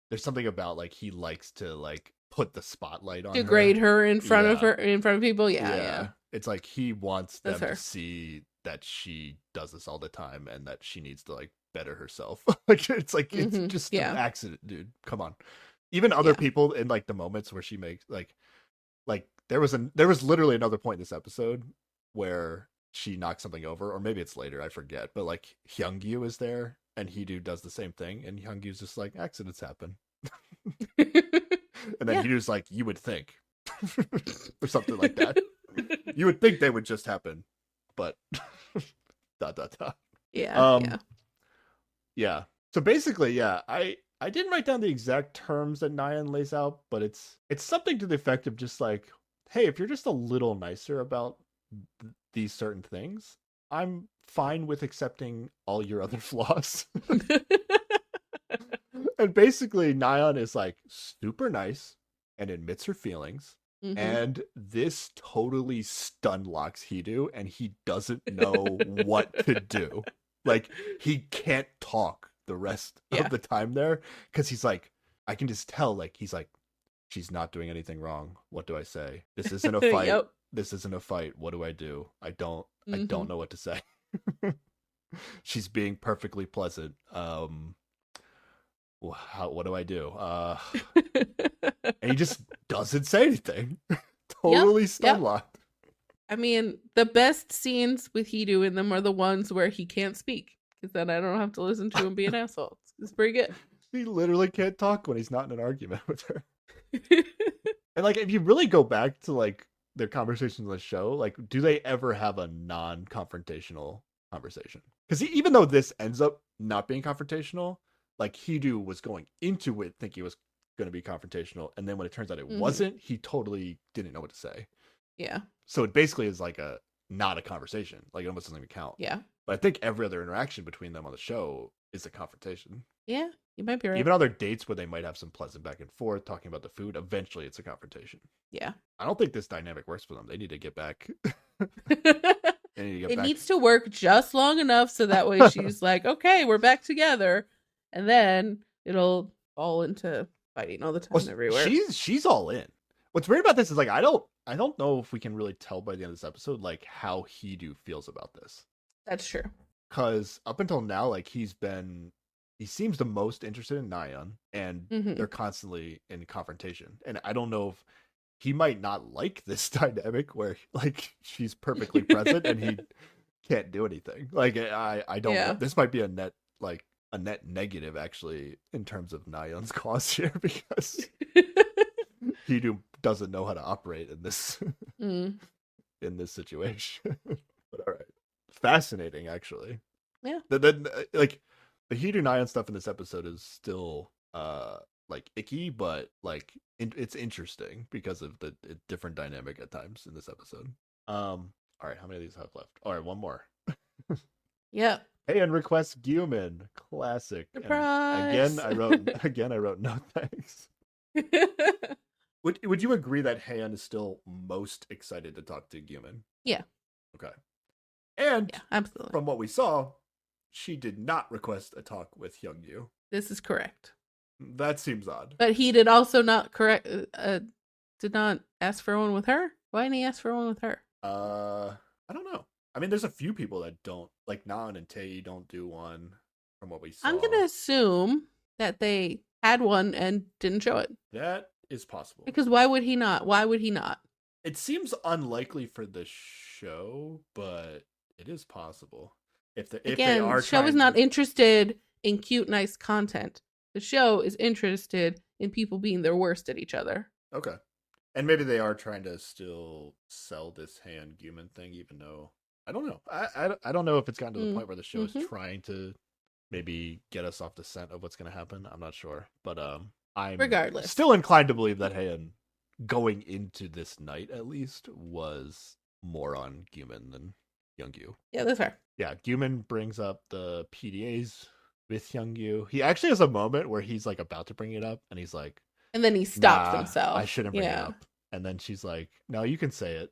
there's something about like he likes to like put the spotlight on degrade her in front of her, in front of people. Yeah. It's like he wants them to see that she does this all the time and that she needs to like better herself. Like it's just an accident, dude. Come on. Even other people in like the moments where she makes like there was literally another point in this episode where she knocks something over, or maybe it's later, I forget, but like Hyungyu is there and Hidu does the same thing, and Hyungyu's just like, accidents happen. And then Hidu's like, you would think. Or something like that. You would think they would just happen, but Yeah. So basically, I didn't write down the exact terms that Nayeon lays out, but it's something to the effect of just like, hey, if you're just a little nicer about these certain things, I'm fine with accepting all your other flaws. And basically, Nayeon is like super nice and admits her feelings. Mm-hmm. And this totally stun locks Hidu, and he doesn't know what to do. Like, he can't talk the rest of the time there, because he's like, I can just tell, like, he's like, she's not doing anything wrong. What do I say? This isn't a fight. Yep. This isn't a fight. What do I do? I don't know what to say. She's being perfectly pleasant. What do I do? And he just doesn't say anything. Totally stun-locked. I mean, the best scenes with Hidu in them are the ones where he can't speak, because then I don't have to listen to him be an asshole. It's pretty good. He literally can't talk when he's not in an argument with her. And like, if you really go back to like their conversations on the show, like, do they ever have a non-confrontational conversation? Because even though this ends up not being confrontational, like Hidu was going into it thinking it was going to be confrontational, and then when it turns out it wasn't, he totally didn't know what to say. Yeah. So it basically is like not a conversation. Like, it almost doesn't even count. Yeah. But I think every other interaction between them on the show is a confrontation. Yeah, you might be right. Even other dates where they might have some pleasant back and forth talking about the food, eventually it's a confrontation. Yeah. I don't think this dynamic works for them. They need to get back. It needs to work just long enough so that way she's like, okay, we're back together. And then it'll fall into fighting all the time everywhere. She's all in. What's weird about this is like, I don't know if we can really tell by the end of this episode like how Hidu feels about this. That's true. Because up until now, like, he seems the most interested in Nayeon, and they're constantly in confrontation. And I don't know if he might not like this dynamic where like she's perfectly present and he can't do anything. Like, I don't know. This might be a net negative actually in terms of Nayeon's cause here, because Hidu doesn't know how to operate in this in this situation. But all right, fascinating actually. Yeah. Then like the Hidu Nayeon stuff in this episode is still like icky, but like it's interesting because of the different dynamic at times in this episode. All right, how many of these have left? All right, one more. Yeah. Hey, and request Guilman, classic. Surprise! Again, I wrote no thanks. Would you agree that Haeun is still most excited to talk to Guilman? Yeah. Okay. And absolutely. From what we saw, she did not request a talk with Hyungyu. This is correct. That seems odd. But he did also not did not ask for one with her. Why didn't he ask for one with her? I don't know. I mean, there's a few people that don't, like Nan and Tae don't do one from what we saw. I'm gonna assume that they had one and didn't show it. That is possible. Because why would he not? Why would he not? It seems unlikely for the show, but it is possible. If they are, the show is not interested in cute, nice content. The show is interested in people being their worst at each other. Okay. And maybe they are trying to still sell this Han Guman thing, even though I don't know. I don't know if it's gotten to the point where the show is trying to maybe get us off the scent of what's going to happen. I'm not sure, but I'm regardless still inclined to believe that Han, going into this night at least, was more on Guman than Youngyu. Yeah, that's fair. Yeah, Guman brings up the PDAs with Youngyu. He actually has a moment where he's like about to bring it up, and he's like, and then he stops himself. I shouldn't bring it up. And then she's like, no, you can say it.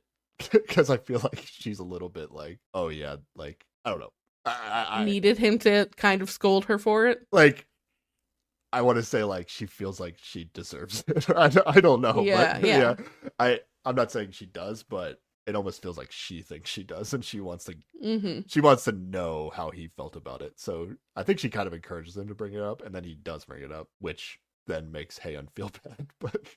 Because I feel like she's a little bit like, oh yeah, like, I don't know. I needed him to kind of scold her for it. Like, I want to say like she feels like she deserves it. I don't know. Yeah, but, yeah. I'm not saying she does, but it almost feels like she thinks she does, and she wants to she wants to know how he felt about it. So I think she kind of encourages him to bring it up, and then he does bring it up, which then makes Haeun feel bad. But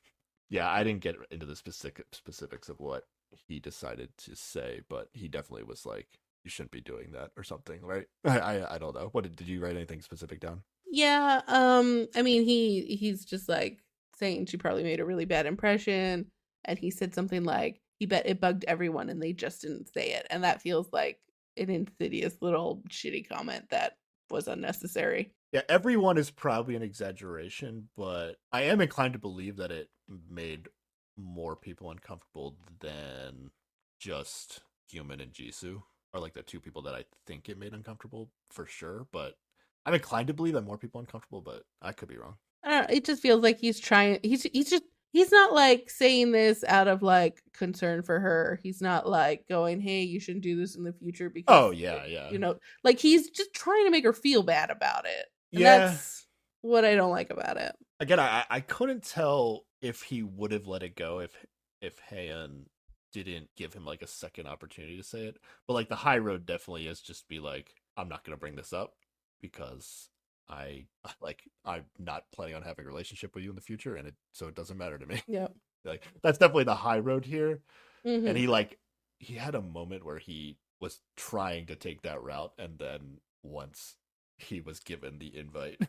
yeah, I didn't get into the specifics of what he decided to say, but he definitely was like, you shouldn't be doing that or something, right? I don't know. What did you write anything specific down? Yeah, I mean he's just like saying she probably made a really bad impression, and he said something like he bet it bugged everyone and they just didn't say it, and that feels like an insidious little shitty comment that was unnecessary. Yeah, everyone is probably an exaggeration, but I am inclined to believe that it made more people uncomfortable than just Guman and Jisoo are like the two people that I think it made uncomfortable for sure. But I'm inclined to believe that more people uncomfortable, but I could be wrong. I don't know, it just feels like he's trying. He's not like saying this out of like concern for her. He's not like going, "Hey, you shouldn't do this in the future," because oh yeah, you know, like he's just trying to make her feel bad about it. And yeah, that's what I don't like about it. Again, I couldn't tell if he would have let it go if Haeun didn't give him like a second opportunity to say it. But like the high road definitely is just be like, I'm not gonna bring this up because I'm not planning on having a relationship with you in the future, and so it doesn't matter to me. Yeah, like that's definitely the high road here. And he had a moment where he was trying to take that route, and then once he was given the invite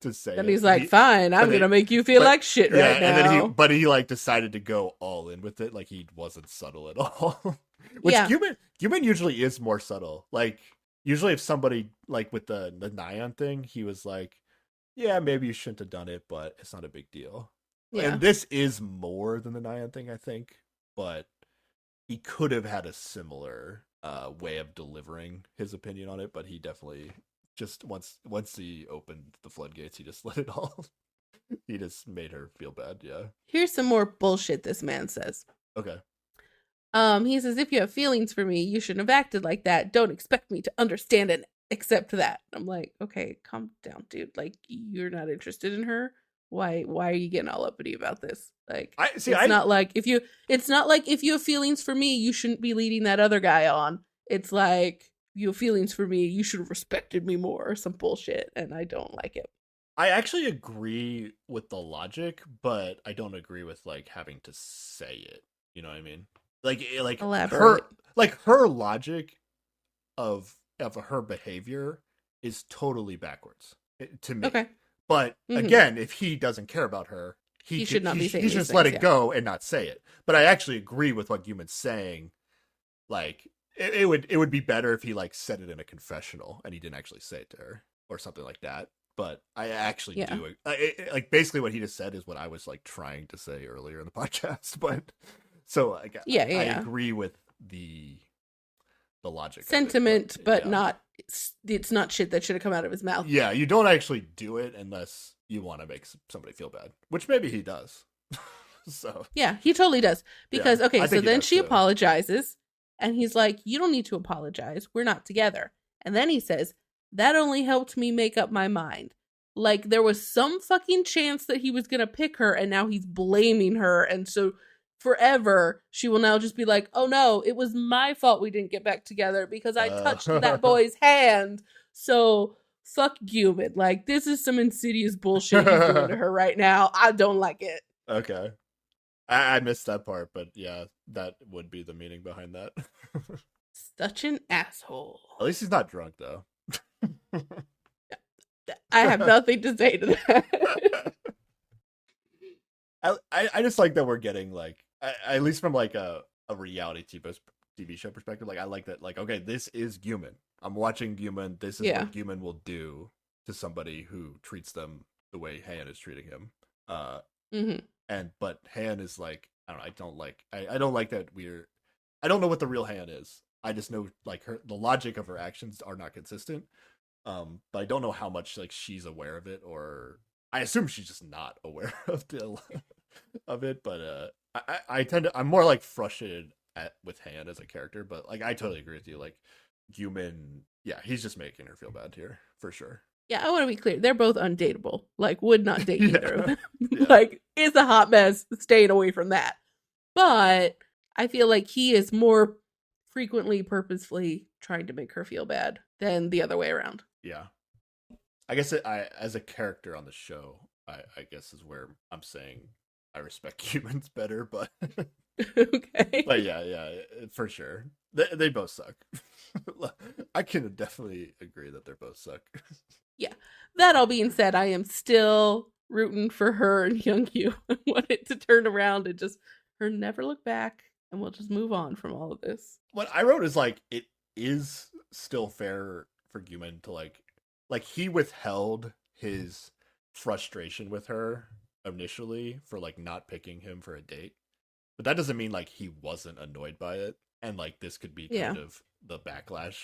to say then he's like, fine, I'm gonna make you feel like shit right now. And then he like decided to go all in with it. Like he wasn't subtle at all. Which Guman usually is more subtle. Like usually if somebody like with the Nayeon thing, he was like, yeah, maybe you shouldn't have done it, but it's not a big deal. Yeah. And this is more than the Nayeon thing, I think, but he could have had a similar way of delivering his opinion on it, but he definitely just once he opened the floodgates, he just let it all. He just made her feel bad. Yeah. Here's some more bullshit this man says. Okay. He says, if you have feelings for me, you shouldn't have acted like that. Don't expect me to understand and accept that. I'm like, okay, calm down, dude. Like, you're not interested in her. Why are you getting all uppity about this? Like, it's not like if you have feelings for me, you shouldn't be leading that other guy on. It's like, you have feelings for me, you should have respected me more, or some bullshit, and I don't like it. I actually agree with the logic, but I don't agree with like having to say it. You know what I mean? Like elaborate. her logic of her behavior is totally backwards to me. Okay. But again, if he doesn't care about her, he should not be saying he should just let it go and not say it. But I actually agree with what Guman's saying. Like it would be better if he like said it in a confessional and he didn't actually say it to her or something like that. But I actually do like basically what he just said is what I was like trying to say earlier in the podcast. But so I agree with the logic sentiment, but not it's not shit that should have come out of his mouth. Yeah, you don't actually do it unless you want to make somebody feel bad, which maybe he does. So yeah, he totally does. Because so then she apologizes, and he's like, "You don't need to apologize. We're not together." And then he says, "That only helped me make up my mind. like there was some fucking chance that he was gonna pick her, and now he's blaming her, and so forever she will now just be like, oh no, it was my fault we didn't get back together because I touched that boy's hand. So fuck Guman. Like, this is some insidious bullshit he's doing to her right now. I don't like it. Okay. I missed that part, but yeah, that would be the meaning behind that. Such an asshole. At least he's not drunk, though. I have nothing to say to that. I just like that we're getting, like, at least from, like, a reality TV show perspective, like, I like that, like, okay, this is Guman. I'm watching Guman. This is what Guman will do to somebody who treats them the way Heian is treating him. But Heian is like, I don't like that I don't know what the real Heian is. I just know, like, the logic of her actions are not consistent. But I don't know how much, like, she's aware of it, or I assume she's just not aware of it. But I'm more like frustrated with Heian as a character. But like, I totally agree with you. Like, Guman, yeah, he's just making her feel bad here for sure. Yeah, I want to be clear. They're both undateable. Like, would not date either of them. Like, it's a hot mess. Staying away from that. But I feel like he is more frequently, purposefully trying to make her feel bad than the other way around. Yeah. I guess as a character on the show, I guess is where I'm saying I respect Humans better, but okay. But yeah, for sure. They both suck. I can definitely agree that they both suck. Yeah. That all being said, I am still rooting for her and Youngyu. I want it to turn around and just her never look back, and we'll just move on from all of this. What I wrote is, like, it is still fair for Guman to like he withheld his frustration with her initially for, like, not picking him for a date. But that doesn't mean, like, he wasn't annoyed by it. And, like, this could be kind of the backlash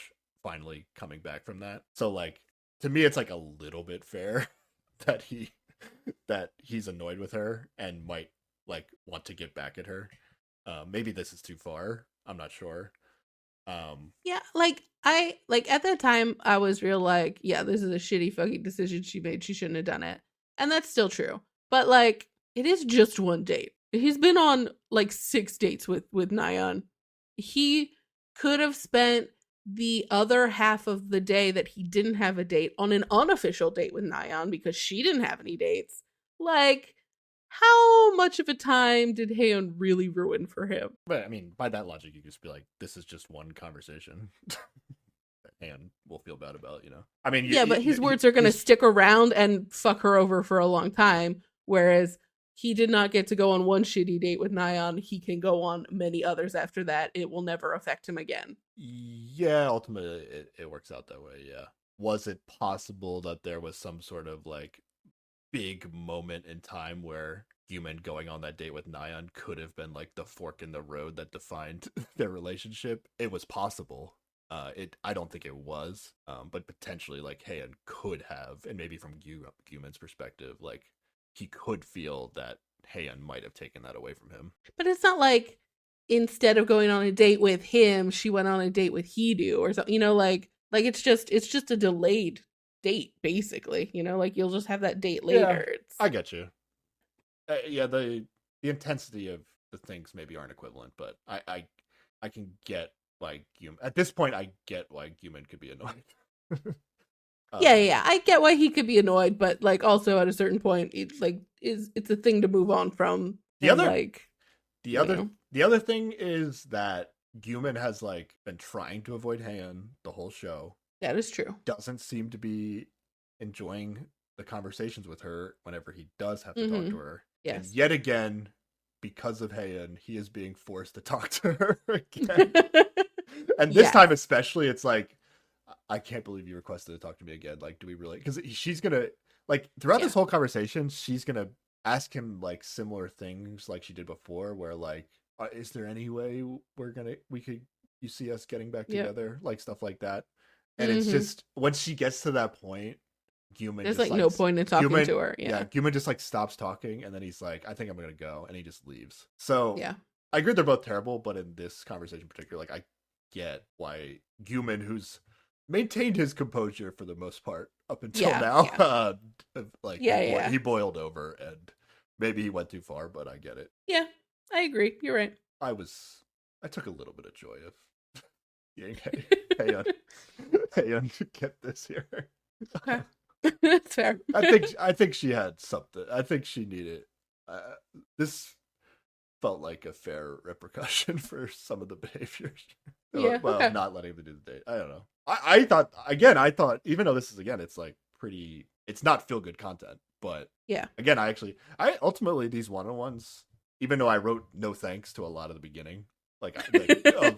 finally coming back from that. So, like, to me, it's, like, a little bit fair that he's annoyed with her and might, like, want to get back at her. Maybe this is too far. I'm not sure. Yeah, like, at that time, I was real like, yeah, this is a shitty fucking decision she made. She shouldn't have done it. And that's still true. But, like, it is just one date. He's been on, like, 6 dates with Nayeon. He could have spent the other half of the day that he didn't have a date on an unofficial date with Nayeon because she didn't have any dates. Like, how much of a time did Heian really ruin for him? But I mean, by that logic, you could just be like, this is just one conversation. And we'll feel bad about, you know. I mean, but his words are going to stick around and fuck her over for a long time. Whereas he did not get to go on one shitty date with Nayeon. He can go on many others after that. It will never affect him again. Yeah, ultimately, it works out that way, yeah. Was it possible that there was some sort of, like, big moment in time where Guman going on that date with Nayeon could have been, like, the fork in the road that defined their relationship? It was possible. I don't think it was, but potentially, like, Heian could have, and maybe from Guman's perspective, like, he could feel that Heian might have taken that away from him. But it's not like instead of going on a date with him, she went on a date with Hedo or something. You know, like it's just a delayed date, basically. You know, like, you'll just have that date later. Yeah, I get you. Yeah, the intensity of the things maybe aren't equivalent, but I can get why Guman at this point. I get why Guman could be annoyed. Yeah, I get why he could be annoyed, but, like, also at a certain point, it's like it's a thing to move on from. The other thing is that Guman has, like, been trying to avoid Heian the whole show. That is true. Doesn't seem to be enjoying the conversations with her whenever he does have to talk to her. Yes. And yet again, because of Heian, he is being forced to talk to her again. And this time especially, it's like, I can't believe you requested to talk to me again. Like, do we really? Because she's gonna, like, throughout this whole conversation, she's gonna ask him, like, similar things like she did before, where, like, is there any way you see us getting back together? Like, stuff like that. And it's just, when she gets to that point, Guman there's, like, no point in talking to her. Yeah, Guman just, like, stops talking, and then he's like, I think I'm gonna go, and he just leaves. So yeah, I agree they're both terrible, but in this conversation in particular, like, I get why Guman, who's maintained his composure for the most part up until now. Yeah. He boiled over, and maybe he went too far, but I get it. Yeah, I agree. You're right. I took a little bit of joy of being Haeyeon to get this here. Okay. That's fair. I think she had something. I think she needed this felt like a fair repercussion for some of the behaviors. Yeah. Okay. Not letting them do the date. I don't know. I thought even though this is it's like pretty, it's not feel good content, but yeah. Again, I ultimately these one-on-ones, even though I wrote no thanks to a lot of the beginning,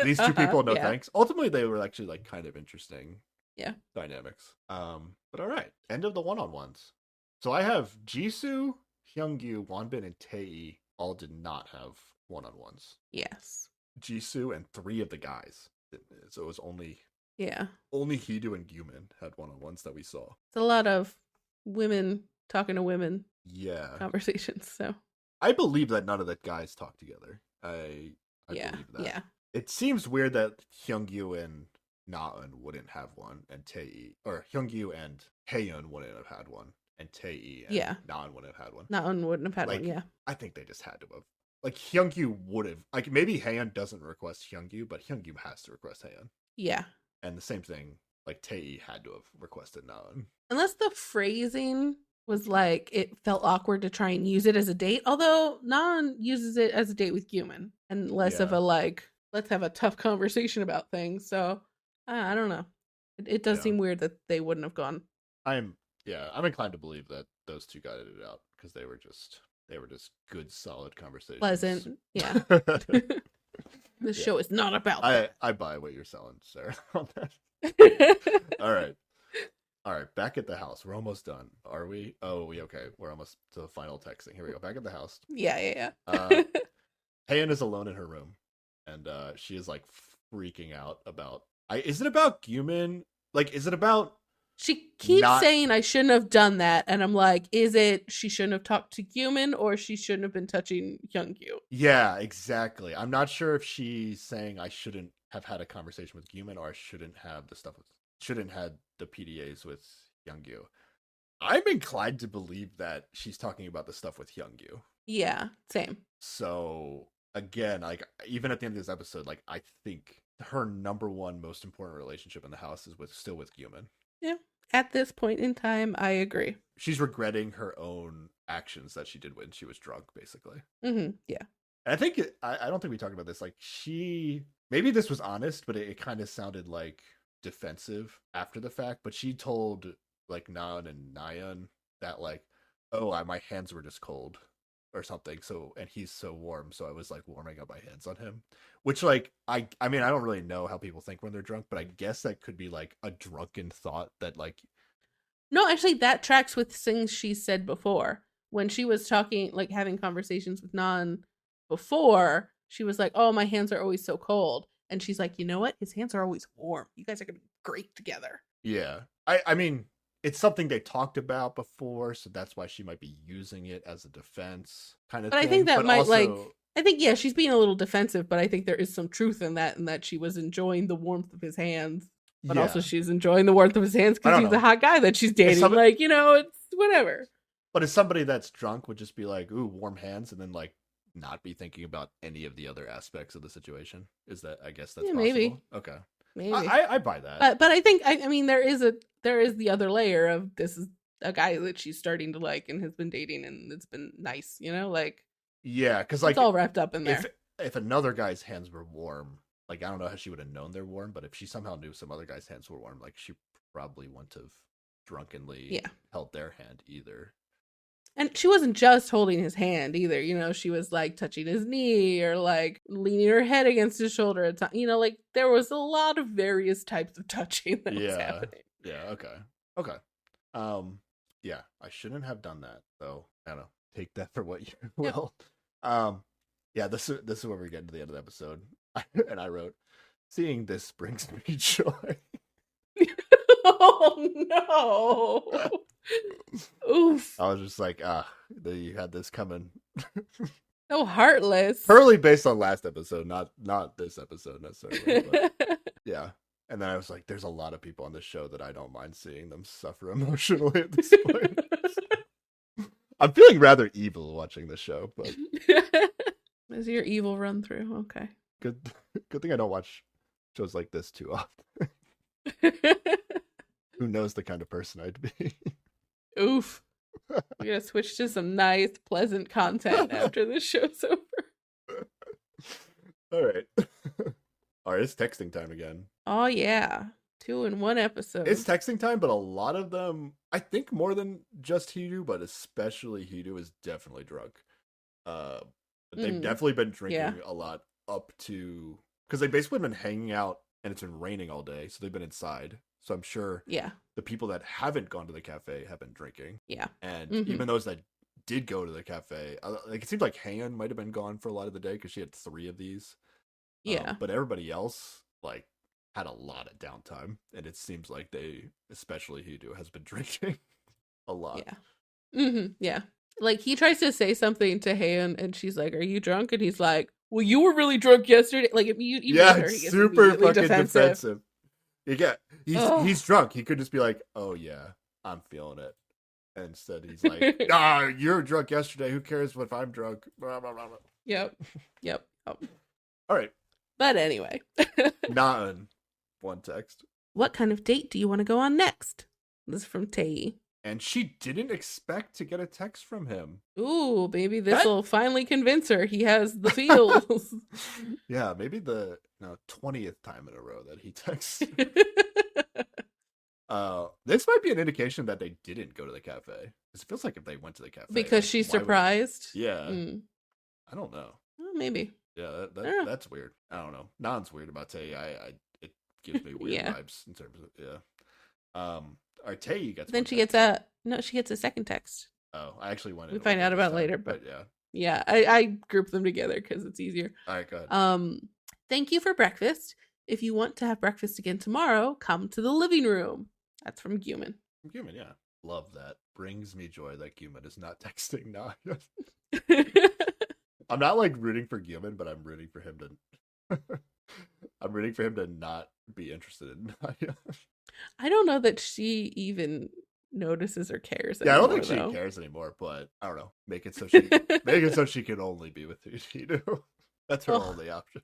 these two people, no thanks. Ultimately, they were actually like kind of interesting. Yeah. Dynamics. But all right, end of the one-on-ones. So I have Jisoo, Hyungyu, Wonbin, and Tae all did not have one-on-ones. Yes. Jisoo and 3 of the guys. So it was only Hedo and Gyumin had one-on-ones that we saw. It's a lot of women talking to women. Yeah. Conversations. So I believe that none of the guys talk together. I believe that. Yeah. It seems weird that Hyungyu and Naeun wouldn't have one, and Hyungyu and Haeyeon wouldn't have had one, and Tae and Naeun wouldn't have had one. Naeun wouldn't have had one, yeah. I think they just had to have. Like, Hyungyu would have. Like, maybe Haeyeon doesn't request Hyungyu, but Hyungyu has to request Haeyeon. Yeah. And the same thing, like, Tae had to have requested Naeun. Unless the phrasing was like, it felt awkward to try and use it as a date, although Naeun uses it as a date with Gyumin, and less of a, like, let's have a tough conversation about things, so... I don't know. It does seem weird that they wouldn't have gone. I'm inclined to believe that those two got it out because they were just good, solid conversations. Pleasant, yeah. This show is not about that. I buy what you're selling, Sarah, on that. All right. Back at the house. We're almost done. Are we? Oh, okay. We're almost to the final texting. Here we go. Back at the house. Yeah. Haeyeon is alone in her room, and she is like freaking out about. Is it about Gyumin? Like, is it about... She keeps saying, I shouldn't have done that. And I'm like, is it she shouldn't have talked to Gyumin or she shouldn't have been touching Hyungyu? Yeah, exactly. I'm not sure if she's saying I shouldn't have had a conversation with Gyumin or I shouldn't have had the PDAs with Hyungyu. I'm inclined to believe that she's talking about the stuff with Hyungyu. Yeah, same. So, again, like, even at the end of this episode, like, I think... her number one most important relationship in the house is still with Gyumin. Yeah. At this point in time, I agree. She's regretting her own actions that she did when she was drunk, basically. Mm-hmm. Yeah. And I think I don't think we talked about this. Like, maybe this was honest, but it kind of sounded like defensive after the fact. But she told like Naeun and Nayeon that like, oh, my hands were just cold or something. So, and he's so warm, so I was like warming up my hands on him. Which, like, I mean, I don't really know how people think when they're drunk, but I guess that could be like a drunken thought that like. No, actually, that tracks with things she said before when she was talking, like having conversations with Naeun before. She was like, "Oh, my hands are always so cold," and she's like, "You know what? His hands are always warm. You guys are gonna be great together." Yeah, I mean. It's something they talked about before, so that's why she might be using it as a defense kind of thing. But I think that I think, she's being a little defensive, but I think there is some truth in that she was enjoying the warmth of his hands, but also she's enjoying the warmth of his hands because he's a hot guy that she's dating. It's whatever. But if somebody that's drunk would just be like, ooh, warm hands, and then like not be thinking about any of the other aspects of the situation, I guess that's possible. Maybe. Okay. Maybe. I buy that. But I think, I mean, there is the other layer of this is a guy that she's starting to like and has been dating and it's been nice, like. Yeah, because like. It's all wrapped up in there. If another guy's hands were warm, like, I don't know how she would have known they're warm, but if she somehow knew some other guy's hands were warm, like, she probably wouldn't have drunkenly held their hand either. And she wasn't just holding his hand either, she was like touching his knee or like leaning her head against his shoulder at time. Like there was a lot of various types of touching that was happening. Yeah, okay. Yeah, I shouldn't have done that, though. I don't know. Take that for what you will. Yeah, this is where we get to the end of the episode. And I wrote, "Seeing this brings me joy." Oh no. Oof. I was just like, you had this coming. So heartless. Purely based on last episode, not this episode necessarily. But yeah. And then I was like, there's a lot of people on this show that I don't mind seeing them suffer emotionally at this point. I'm feeling rather evil watching the show, but is your evil run through? Okay. Good thing I don't watch shows like this too often. Who knows the kind of person I'd be? Oof. We're gonna switch to some nice, pleasant content after this show's over. All right. All right, it's texting time again. Oh yeah. 2 in 1 episode. It's texting time, but a lot of them, I think more than just Hidu, but especially Hidu is definitely drunk. They've definitely been drinking a lot up to, because they've basically been hanging out and it's been raining all day, so they've been inside. So I'm sure the people that haven't gone to the cafe have been drinking. Yeah. And even those that did go to the cafe, like it seemed like Han might have been gone for a lot of the day because she had 3 of these. Yeah. But everybody else, like, had a lot of downtime, and it seems like they, especially Hidu, has been drinking a lot. Yeah. Yeah. Like, he tries to say something to Han, and she's like, "Are you drunk?" And he's like, "Well, you were really drunk yesterday." Like, it's super fucking defensive. He's drunk. He could just be like, "Oh yeah, I'm feeling it." And instead, he's like, "Ah, you're drunk yesterday. Who cares if I'm drunk?" Blah, blah, blah, blah. Yep. All right. But anyway. Naan. One text. What kind of date do you want to go on next? This is from Tae. And she didn't expect to get a text from him. Ooh, maybe this will finally convince her he has the feels. Yeah, maybe the 20th time in a row that he texts. This might be an indication that they didn't go to the cafe. It feels like if they went to the cafe. Because she's surprised? Yeah. I don't know. Well, maybe. Yeah, that's weird. I don't know. Naan's weird about Tae. It gives me weird vibes in terms of Our Tae gets. Then she gets a second text. Oh, I actually wanted. We find out about it later, but yeah. I group them together because it's easier. All right, go ahead. Thank you for breakfast. If you want to have breakfast again tomorrow, come to the living room. That's from Guman. Guman, yeah, love that. Brings me joy that Guman is not texting Naya. I'm not like rooting for Guman, but I'm rooting for him to. I'm rooting for him to not be interested in Naya. I don't know that she even notices or cares anymore. Yeah, I don't think she cares anymore, but I don't know. Make it so she can only be with Hidu. That's her only option.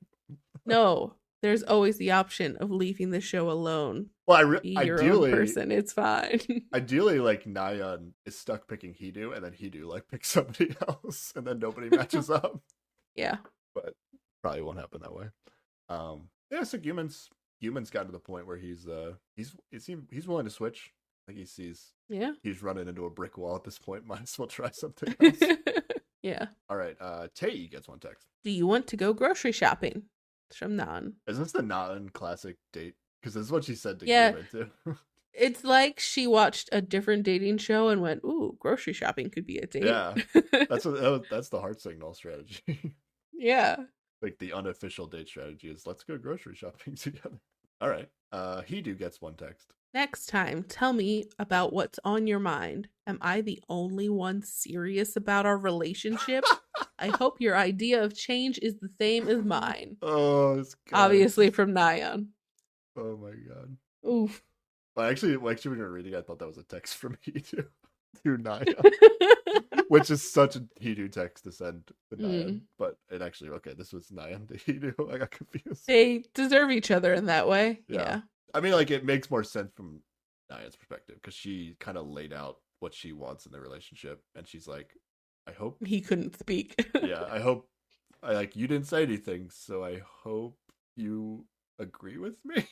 No, there's always the option of leaving the show alone. Well, be your own person. It's fine. Ideally, like Nayeon is stuck picking Hidu, and then Hidu like picks somebody else, and then nobody matches up. Yeah, but probably won't happen that way. Yeah, so Guman's gotten to the point where he's willing to switch. Like he sees he's running into a brick wall at this point. Might as well try something else. Yeah. All right. Tae gets one text. Do you want to go grocery shopping? It's from Naan. Is this the Naan classic date? Because this is what she said to Guman too. It's like she watched a different dating show and went, "Ooh, grocery shopping could be a date." Yeah, that's the heart signal strategy. Yeah. Like the unofficial date strategy is let's go grocery shopping together. All right. Hidu gets one text. Next time, tell me about what's on your mind. Am I the only one serious about our relationship? I hope your idea of change is the same as mine. Oh, it's obviously from Nayeon. Oh my god. Oof. Well, actually, when you were reading, I thought that was a text from Hidu to Nayeon. Which is such a Hidu text to send to Nayeon. But it actually, this was Nayeon to Hidu. I got confused. They deserve each other in that way. Yeah. I mean, like, it makes more sense from Nayeon's perspective because she kind of laid out what she wants in the relationship. And she's like, I hope. He couldn't speak. Yeah, you didn't say anything. So I hope you agree with me.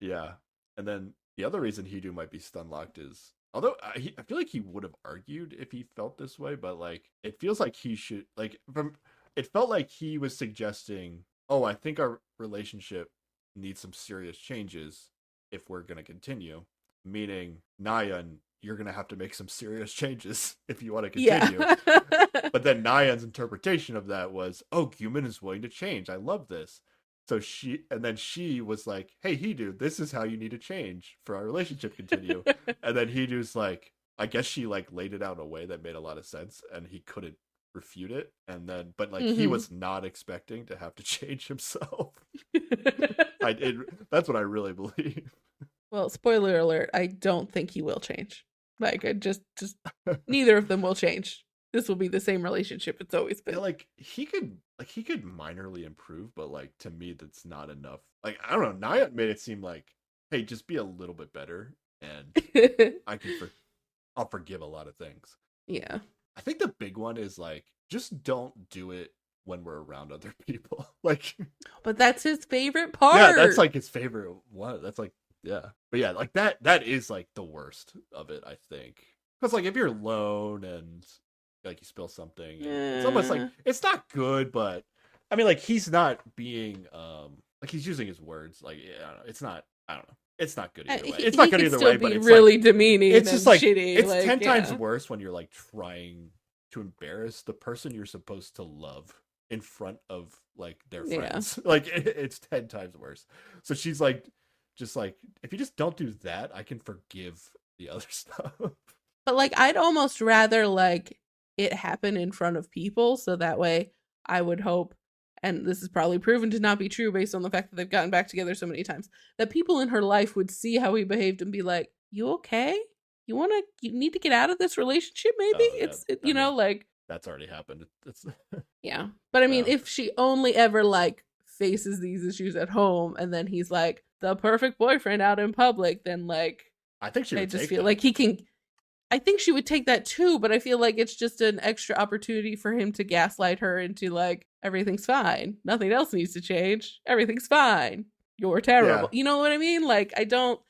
Yeah. And then the other reason Hidu might be stun-locked is, although I feel like he would have argued if he felt this way, but like it feels like he should it felt like he was suggesting, oh, I think our relationship needs some serious changes if we're going to continue, meaning Nayeon, you're going to have to make some serious changes if you want to continue. Yeah. But then Nayeon's interpretation of that was, oh, Guman is willing to change. I love this. So she was like, hey, Hidu, this is how you need to change for our relationship to continue. And then Hidu's like, I guess she like laid it out in a way that made a lot of sense and he couldn't refute it. And then, but like he was not expecting to have to change himself. That's what I really believe. Well, spoiler alert, I don't think he will change. Like, I just neither of them will change. This will be the same relationship it's always been. Yeah, like he could minorly improve, but like to me that's not enough. Like I don't know, Naya made it seem like, hey, just be a little bit better and I'll forgive a lot of things. Yeah. I think the big one is like just don't do it when we're around other people. Like but that's his favorite part. Yeah, that's like his favorite one. That's like yeah. But yeah, like that is like the worst of it, I think. Cuz like if you're alone and like you spill something, it's almost like it's not good, but I mean like he's not being like he's using his words like it's not, I don't know. It's not good either way. It's not good either way, but it's really like, demeaning. It's just like shitty. It's like, 10 times worse when you're like trying to embarrass the person you're supposed to love in front of like their friends. Yeah. Like it's 10 times worse. So she's like, just like, if you just don't do that, I can forgive the other stuff. But like, I'd almost rather like it happen in front of people, so that way I would hope, and this is probably proven to not be true based on the fact that they've gotten back together so many times, that people in her life would see how he behaved and be like, you okay? You need to get out of this relationship maybe? Yeah. Like that's already happened. It's yeah. But I mean, if she only ever like faces these issues at home and then he's like the perfect boyfriend out in public, then like I think I just feel like he can. I think she would take that too, but I feel like it's just an extra opportunity for him to gaslight her into like, everything's fine. Nothing else needs to change. Everything's fine. You're terrible. Yeah. You know what I mean? Like, I just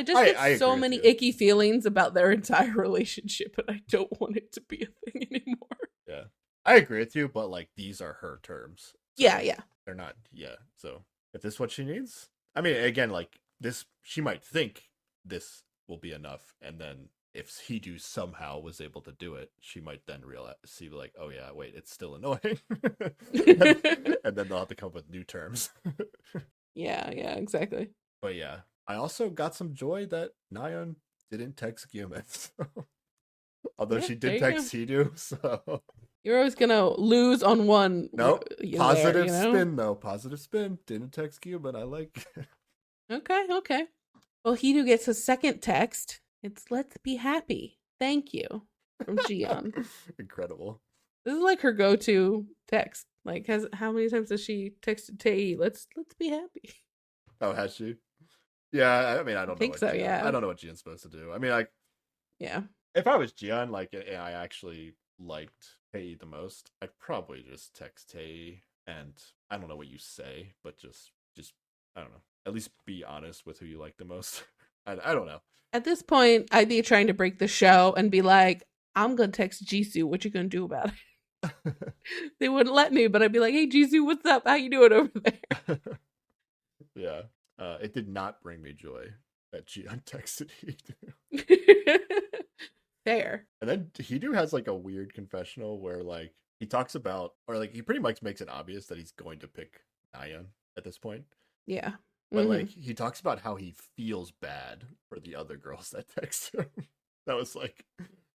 get so many icky feelings about their entire relationship, and I don't want it to be a thing anymore. Yeah. I agree with you, but like, these are her terms. So yeah. They're not, So if this is what she needs, I mean, again, like this, she might think this will be enough, and then if Hidu somehow was able to do it, she might then see like, oh yeah, wait, it's still annoying. and then they'll have to come up with new terms. yeah, exactly. But yeah, I also got some joy that Nayeon didn't text Gyumin. Although she did text Hidu, so... You're always gonna lose on one. Nope. Positive spin, though. Positive spin. Didn't text Gyumin. I like it. Okay. Well, Hidu gets a second text. It's "Let's be happy. Thank you" from Jiyeon. Incredible. This is like her go-to text. Like, how many times has she texted Tae? Let's be happy. Oh, has she? Yeah, I mean, I don't know. I think so. Yeah, I don't know what Jiyeon's supposed to do. I mean, like, yeah. If I was Jiyeon, like, and I actually liked Tae the most, I'd probably just text Tae, and I don't know what you say, but just I don't know. At least be honest with who you like the most. I don't know. At this point, I'd be trying to break the show and be like, I'm going to text Jisoo. What you going to do about it? They wouldn't let me, but I'd be like, hey, Jisoo, what's up? How you doing over there? Yeah. It did not bring me joy that Jiyeon texted Hidu. Fair. And then Hidu has like a weird confessional where like he talks about, or like he pretty much makes it obvious that he's going to pick Nayeon at this point. Yeah. But like he talks about how he feels bad for the other girls that text him. That was like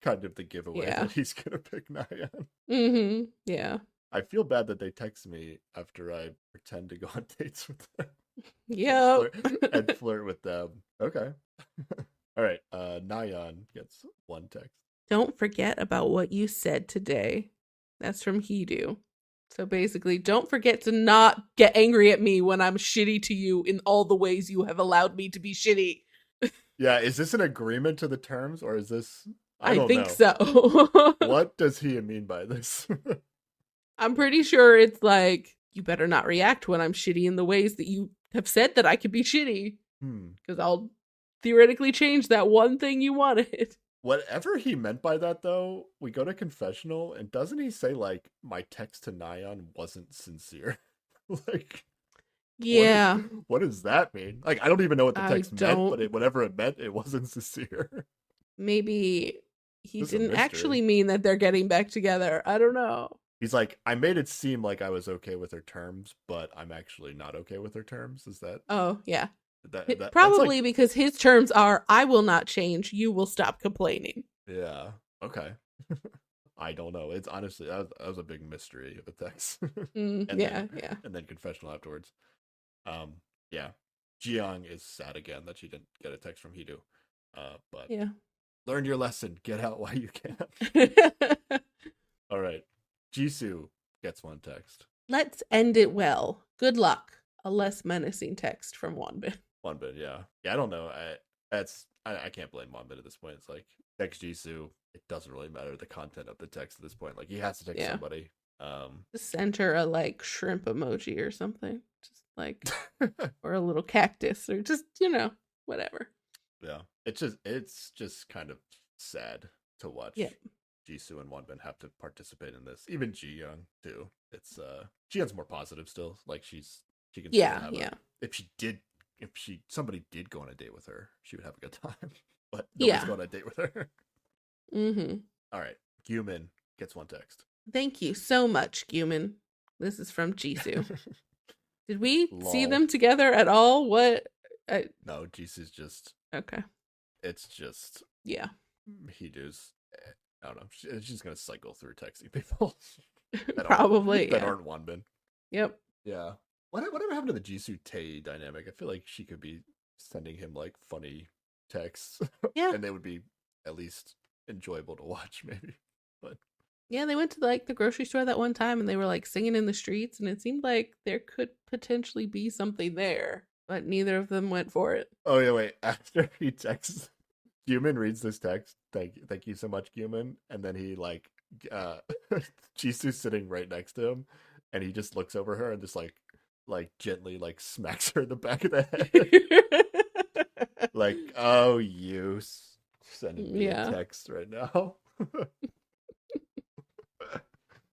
kind of the giveaway that he's gonna pick Nayeon. Yeah. I feel bad that they text me after I pretend to go on dates with them. Yeah. and flirt with them. Okay. All right. Nayeon gets one text. Don't forget about what you said today. That's from Hidu. So basically, don't forget to not get angry at me when I'm shitty to you in all the ways you have allowed me to be shitty. Yeah, is this an agreement to the terms, or is this... I don't think so. What does he mean by this? I'm pretty sure it's like, you better not react when I'm shitty in the ways that you have said that I could be shitty. Because I'll theoretically change that one thing you wanted. Whatever he meant by that, though, we go to confessional, and doesn't he say, like, my text to Nayeon wasn't sincere? Like, yeah. What does that mean? Like, I don't even know what the text meant, but whatever it meant, it wasn't sincere. Maybe he didn't actually mean that they're getting back together. I don't know. He's like, I made it seem like I was okay with her terms, but I'm actually not okay with her terms. Is that? Oh, yeah. Probably like... because his terms are, I will not change. You will stop complaining. Yeah. Okay. I don't know. It's honestly, that was a big mystery of a text. Yeah. And then confessional afterwards. Yeah. Jiyoung is sad again that she didn't get a text from Hidu. But yeah. Learn your lesson. Get out while you can. All right. Jisoo gets one text. Let's end it well. Good luck. A less menacing text from Wonbin. Wonbin, yeah. Yeah, I don't know. I can't blame Wonbin at this point. It's like, text Jisoo. It doesn't really matter the content of the text at this point. Like, he has to text somebody. Just send her a like shrimp emoji or something. Just like or a little cactus or just, whatever. Yeah. It's just kind of sad to watch Jisoo and Wonbin have to participate in this. Even Jiyoung too. It's Jiyoung's more positive still. Like she can still have if somebody did go on a date with her, she would have a good time. But nobody's going on a date with her. Mm-hmm. All right. Gyumin gets one text. Thank you so much, Gyumin. This is from Jisoo. Did we see them together at all? What? No, Jisoo's just okay. It's just Hidu's. I don't know. She's gonna cycle through texting people. Probably that aren't Wonbin. Yep. Yeah. Whatever happened to the Jisoo Tae dynamic? I feel like she could be sending him like funny texts. Yeah. And they would be at least enjoyable to watch, maybe. But yeah, they went to like the grocery store that one time and they were like singing in the streets and it seemed like there could potentially be something there, but neither of them went for it. Oh yeah, wait. After he texts, Gyumin reads this text. Thank you so much, Gyumin. And then he like Jisoo's sitting right next to him and he just looks over her and just like gently like smacks her in the back of the head. Like, oh, you sending me a text right now.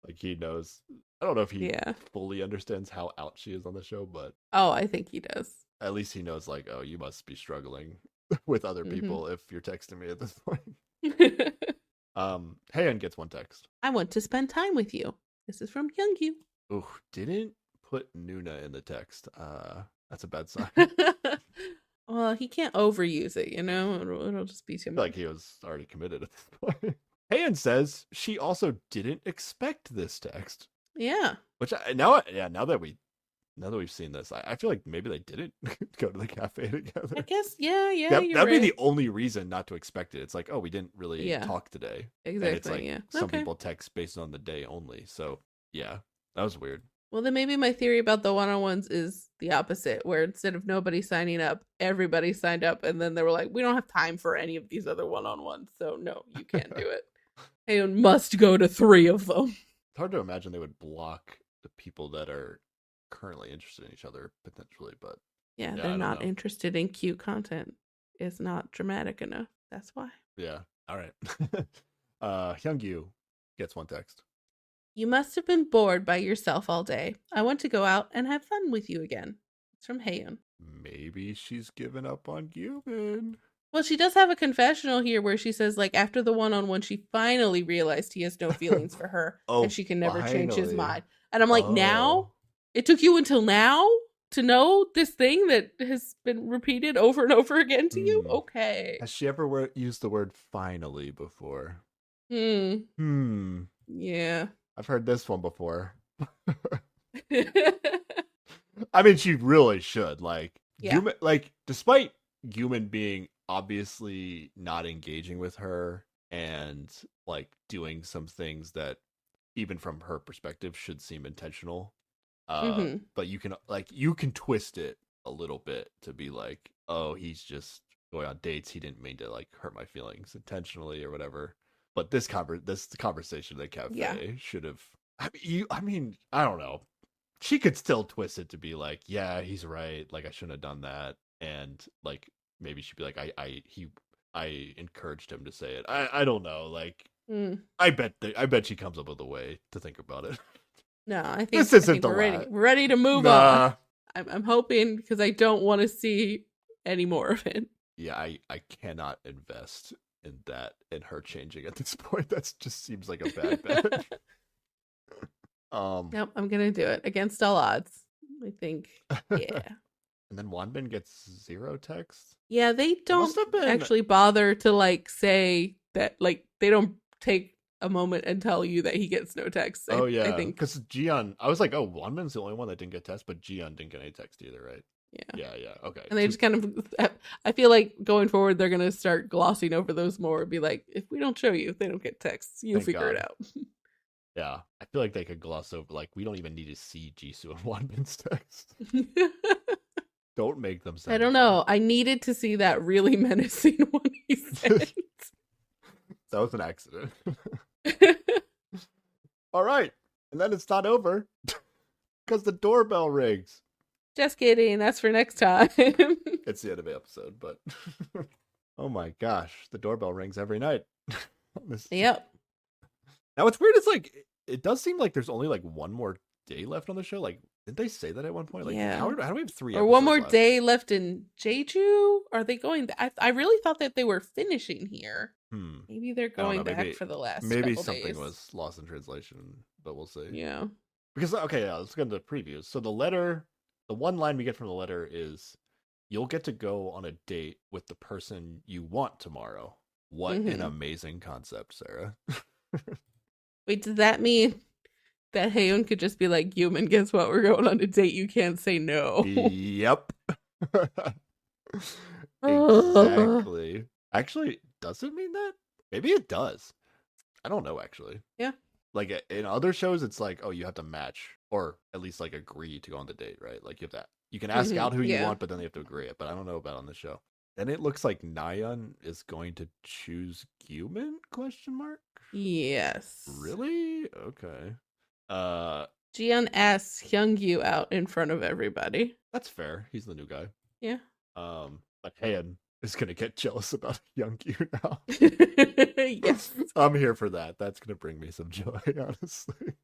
Like he knows. I don't know if he fully understands how out she is on the show, but I think he does. At least he knows like, oh, you must be struggling with other people if you're texting me at this point. Haeyeon gets one text. I want to spend time with you. This is from Hyungyu. Ooh, didn't put Nuna in the text. That's a bad sign. Well, he can't overuse it, it'll just be too much. Like he was already committed at this point. Haeyeon says she also didn't expect this text. Yeah. Which now that we've seen this, I feel like maybe they didn't go to the cafe together. I guess, yeah. That'd be the only reason not to expect it. It's like, oh, we didn't really talk today. Exactly. And it's like some people text based on the day only. So yeah, that was weird. Well, then maybe my theory about the one-on-ones is the opposite, where instead of nobody signing up, everybody signed up, and then they were like, we don't have time for any of these other one-on-ones, so no, you can't do it. Haeyeon must go to 3 of them. It's hard to imagine they would block the people that are currently interested in each other, potentially, but... Yeah, they're not interested in cute content. It's not dramatic enough. That's why. Yeah, all right. Hyungyu gets one text. You must have been bored by yourself all day. I want to go out and have fun with you again. It's from Haeyeon. Maybe she's given up on Gyumin. Well, she does have a confessional here where she says, like, after the one-on-one, she finally realized he has no feelings for her and she can never change his mind. And I'm like, now? It took you until now to know this thing that has been repeated over and over again to you? Okay. Has she ever used the word finally before? Yeah. I've heard this one before. I mean, she really should. Like, Gyumin, like, despite Gyumin being obviously not engaging with her and like doing some things that, even from her perspective, should seem intentional. But you can twist it a little bit to be like, oh, he's just going on dates. He didn't mean to like hurt my feelings intentionally or whatever. But this conversation at cafe should have. I mean, I don't know. She could still twist it to be like, yeah, he's right. Like I shouldn't have done that, and like maybe she'd be like, I encouraged him to say it. I don't know. Like I bet she comes up with a way to think about it. No, I think this isn't we're ready to move on. I'm hoping because I don't want to see any more of it. Yeah, I cannot invest in that and her changing at this point. That just seems like a bad bet. Nope, I'm gonna do it against all odds. I think, yeah. And then Wonbin gets 0 text. Yeah, they don't actually bother to like say that. Like they don't take a moment and tell you that he gets no text. I think because Jiyeon, I was like, oh, Wonbin's the only one that didn't get text, but Jiyeon didn't get any text either, right? Yeah. Okay. And they just kind of, I feel like going forward, they're going to start glossing over those more and be like, if we don't show you, if they don't get texts, you figure it out. Yeah. I feel like they could gloss over, like, we don't even need to see Jisoo and Wonbin's text. Don't make them sound. I don't know. I needed to see that really menacing one he sent. That was an accident. All right. And then it's not over because the doorbell rings. Just kidding. That's for next time. It's the end of the episode, but oh my gosh, the doorbell rings every night. Yep. Now what's weird is like it does seem like there's only like one more day left on the show. Like, didn't they say that at one point? Like, how do we have 3 or one more day left in Jeju? Are they going? I really thought that they were finishing here. Maybe they're going back for the last. Maybe something days. Was lost in translation, but we'll see. Yeah. Because let's get into the previews. So the letter, the one line we get from the letter is, "You'll get to go on a date with the person you want tomorrow." What an amazing concept, Sarah. Wait, does that mean that Haeun could just be like, "Yumin, guess what? We're going on a date. You can't say no." Yep. Exactly. Actually, does it mean that? Maybe it does. I don't know, actually. Yeah. Like in other shows, it's like, oh, you have to match or at least like agree to go on the date, right? Like you have that. You can ask out who you want, but then they have to agree it. But I don't know about on the show. Then it looks like Nayeon is going to choose Gyumin? ? Yes. Really? Okay. Jiyeon asks Hyungyu out in front of everybody. That's fair. He's the new guy. Yeah. But Haeun is gonna get jealous about Hyungyu now. Yes. I'm here for that. That's gonna bring me some joy, honestly.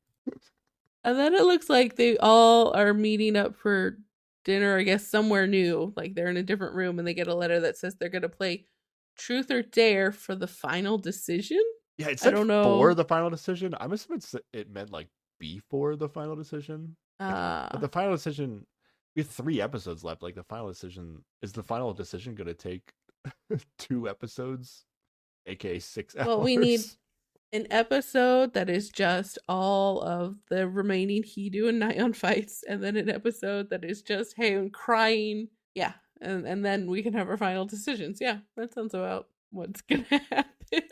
And then it looks like they all are meeting up for dinner, I guess, somewhere new. Like they're in a different room and they get a letter that says they're gonna play Truth or Dare for the final decision. Yeah, it said for the final decision. I'm assuming it meant like before the final decision. But the final decision, we have 3 episodes left. Like the final decision, is the final decision going to take 2 episodes, aka 6 hours? Well, we need an episode that is just all of the remaining Heedu and Nayeon fights, and then an episode that is just Haeun crying. Yeah, and then we can have our final decisions. Yeah, that sounds about what's gonna happen.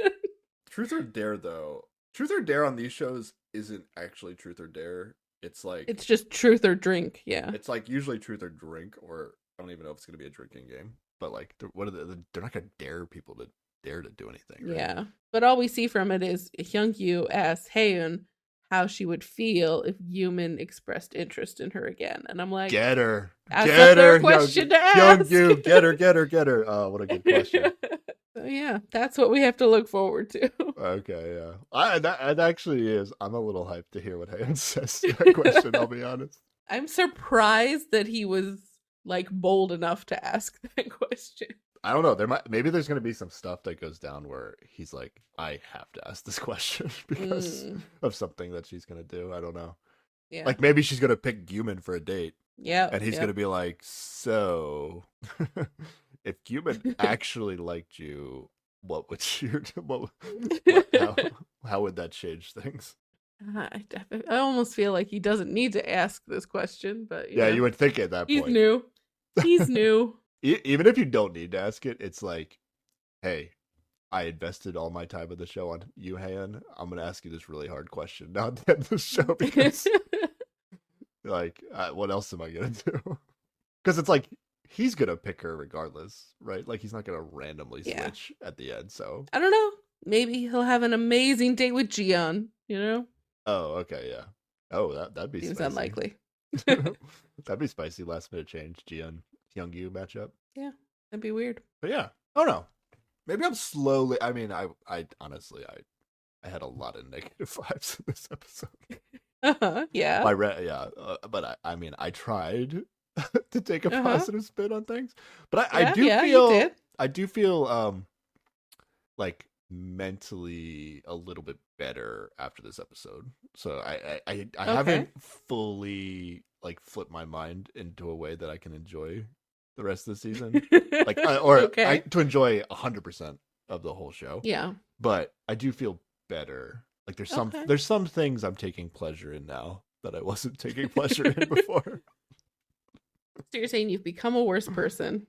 Truth or Dare, though. Truth or Dare on these shows isn't actually Truth or Dare. It's like... It's just Truth or Drink, yeah. It's like usually Truth or Drink, or I don't even know if it's going to be a drinking game. But like, they're not going to dare people to dare to do anything, right? Yeah. But all we see from it is Hyungyu asks Haeun how she would feel if Yumin expressed interest in her again. And I'm like... Get her! Get her! Question to ask! Hyungyu! Get her! Oh, what a good question. So yeah, that's what we have to look forward to. Okay, yeah. That actually is. I'm a little hyped to hear what Haeun says to that question, I'll be honest. I'm surprised that he was like bold enough to ask that question. I don't know. Maybe there's going to be some stuff that goes down where he's like, I have to ask this question because of something that she's going to do. I don't know. Yeah. Like maybe she's going to pick Gyumin for a date. Yeah. And he's going to be like, so if Gyumin actually liked you, what would how would that change things? I almost feel like he doesn't need to ask this question, but yeah, you would think at that point. He's new. Even if you don't need to ask it, it's like, hey, I invested all my time in the show on you, Haeun. I'm going to ask you this really hard question now at the end of the show because, like, what else am I going to do? Because it's like, he's going to pick her regardless, right? Like, he's not going to randomly switch at the end, so. I don't know. Maybe he'll have an amazing date with Jiyeon, you know? Oh, okay, yeah. Oh, that'd be Seems spicy. unlikely. That'd be spicy last minute change, Jiyeon Hyungyu matchup. Yeah, that'd be weird. But yeah, I don't know. Maybe I'm slowly. I mean, I honestly, I had a lot of negative vibes in this episode. Yeah. But I mean, I tried to take a positive spin on things, but I do feel like mentally a little bit better after this episode. So I haven't fully like flipped my mind into a way that I can enjoy the rest of the season, like to enjoy 100% of the whole show. Yeah, but I do feel better. Like there's some things I'm taking pleasure in now that I wasn't taking pleasure in before. So you're saying you've become a worse person,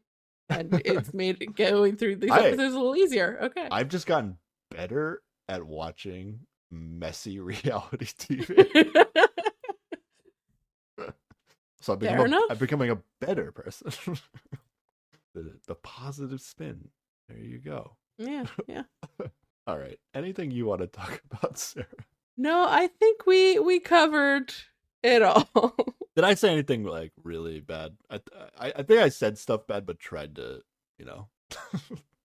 and it's made going through these episodes a little easier. Okay. I've just gotten better at watching messy reality TV. So I'm becoming a better person. The positive spin. There you go. Yeah. All right. Anything you want to talk about, Sarah? No, I think we covered it all. Did I say anything like really bad? I think I said stuff bad, but tried to, No,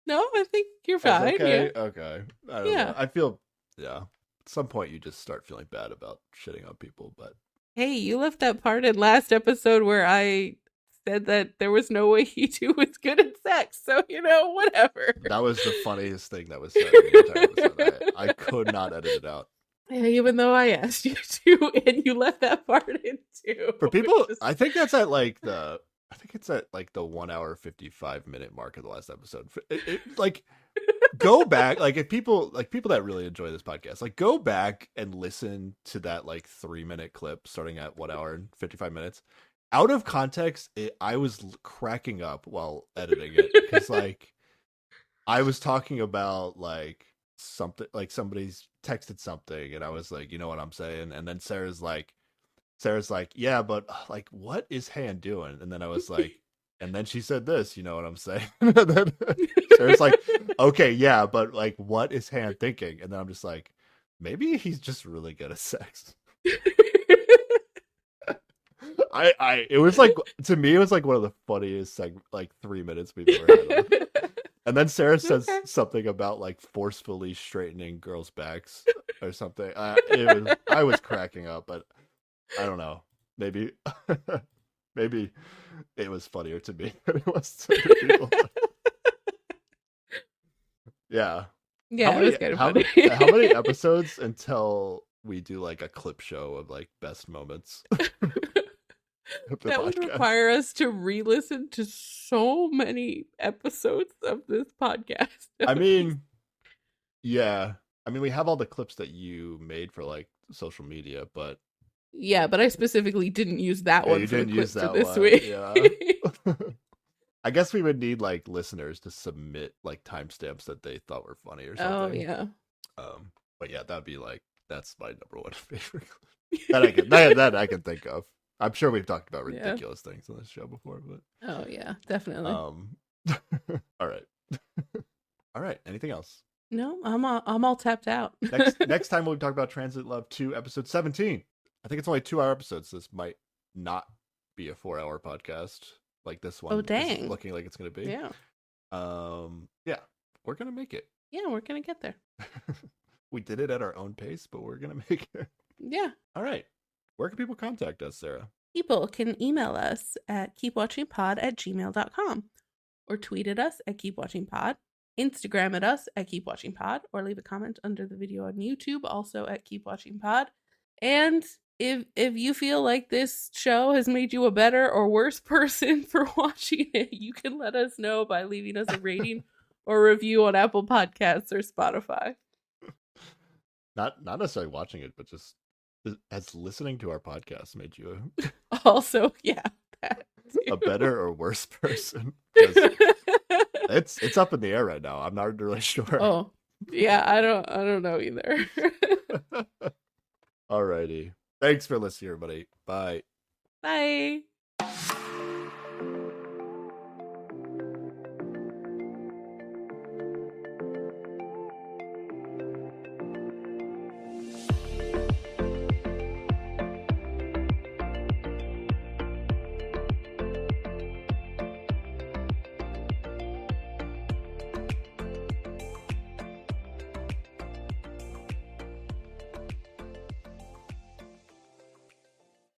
I think you're fine. Okay, yeah. Okay. I don't know. I feel, at some point you just start feeling bad about shitting on people, but. Hey, you left that part in last episode where I said that there was no way you two was good at sex, so whatever. That was the funniest thing that was said in the entire episode. I could not edit it out. Yeah, even though I asked you to, and you left that part in too. For people, I think that's at like the 1 hour 55 minute mark of the last episode. Like, go back, like if people that really enjoy this podcast, like go back and listen to that like 3-minute clip starting at 1 hour and 55 minutes. Out of context, I was cracking up while editing it because like I was talking about like something, like somebody's texted something and I was like, you know what I'm saying? And then Sarah's like, yeah, but like what is Han doing? And then I was like, and then she said this, you know what I'm saying? And then Sarah's like, okay, yeah, but like what is Han thinking? And then I'm just like, maybe he's just really good at sex. It was like, to me, it was like one of the funniest like 3 minutes we've ever had. And then Sarah says something about like forcefully straightening girls' backs or something. I was cracking up, but I don't know. Maybe it was funnier to me than it was to other people. Yeah. Yeah, it was kind of funny. How many episodes until we do like a clip show of like best moments? That would require us to re-listen to so many episodes of this podcast. I mean, yeah. I mean, we have all the clips that you made for like social media, but yeah, but I specifically didn't use that one for the clip for this one. week. Yeah. I guess we would need like listeners to submit like timestamps that they thought were funny or something. Oh yeah. But yeah, that'd be like, that's my number one favorite clip that I can think of. I'm sure we've talked about ridiculous things on this show before, but oh yeah, definitely. All right. All right. Anything else? No, I'm all tapped out. Next time we'll talk about Transit Love 2, episode 17. I think it's only 2-hour episodes. So this might not be a 4-hour podcast like this one. Oh dang! Looking like it's gonna be. Yeah. Yeah, we're gonna make it. Yeah, we're gonna get there. We did it at our own pace, but we're gonna make it. Yeah. All right. Where can people contact us, Sarah? People can email us at keepwatchingpod@gmail.com or tweet at us at keepwatchingpod, Instagram at us at keepwatchingpod, or leave a comment under the video on YouTube also at keepwatchingpod. And if you feel like this show has made you a better or worse person for watching it, you can let us know by leaving us a rating or review on Apple Podcasts or Spotify. Not necessarily watching it, but just has listening to our podcast made you also, yeah, a better or worse person? It's up in the air right now. I'm not really sure. Oh, yeah, I don't know either. Alrighty. Thanks for listening, everybody. Bye. Bye.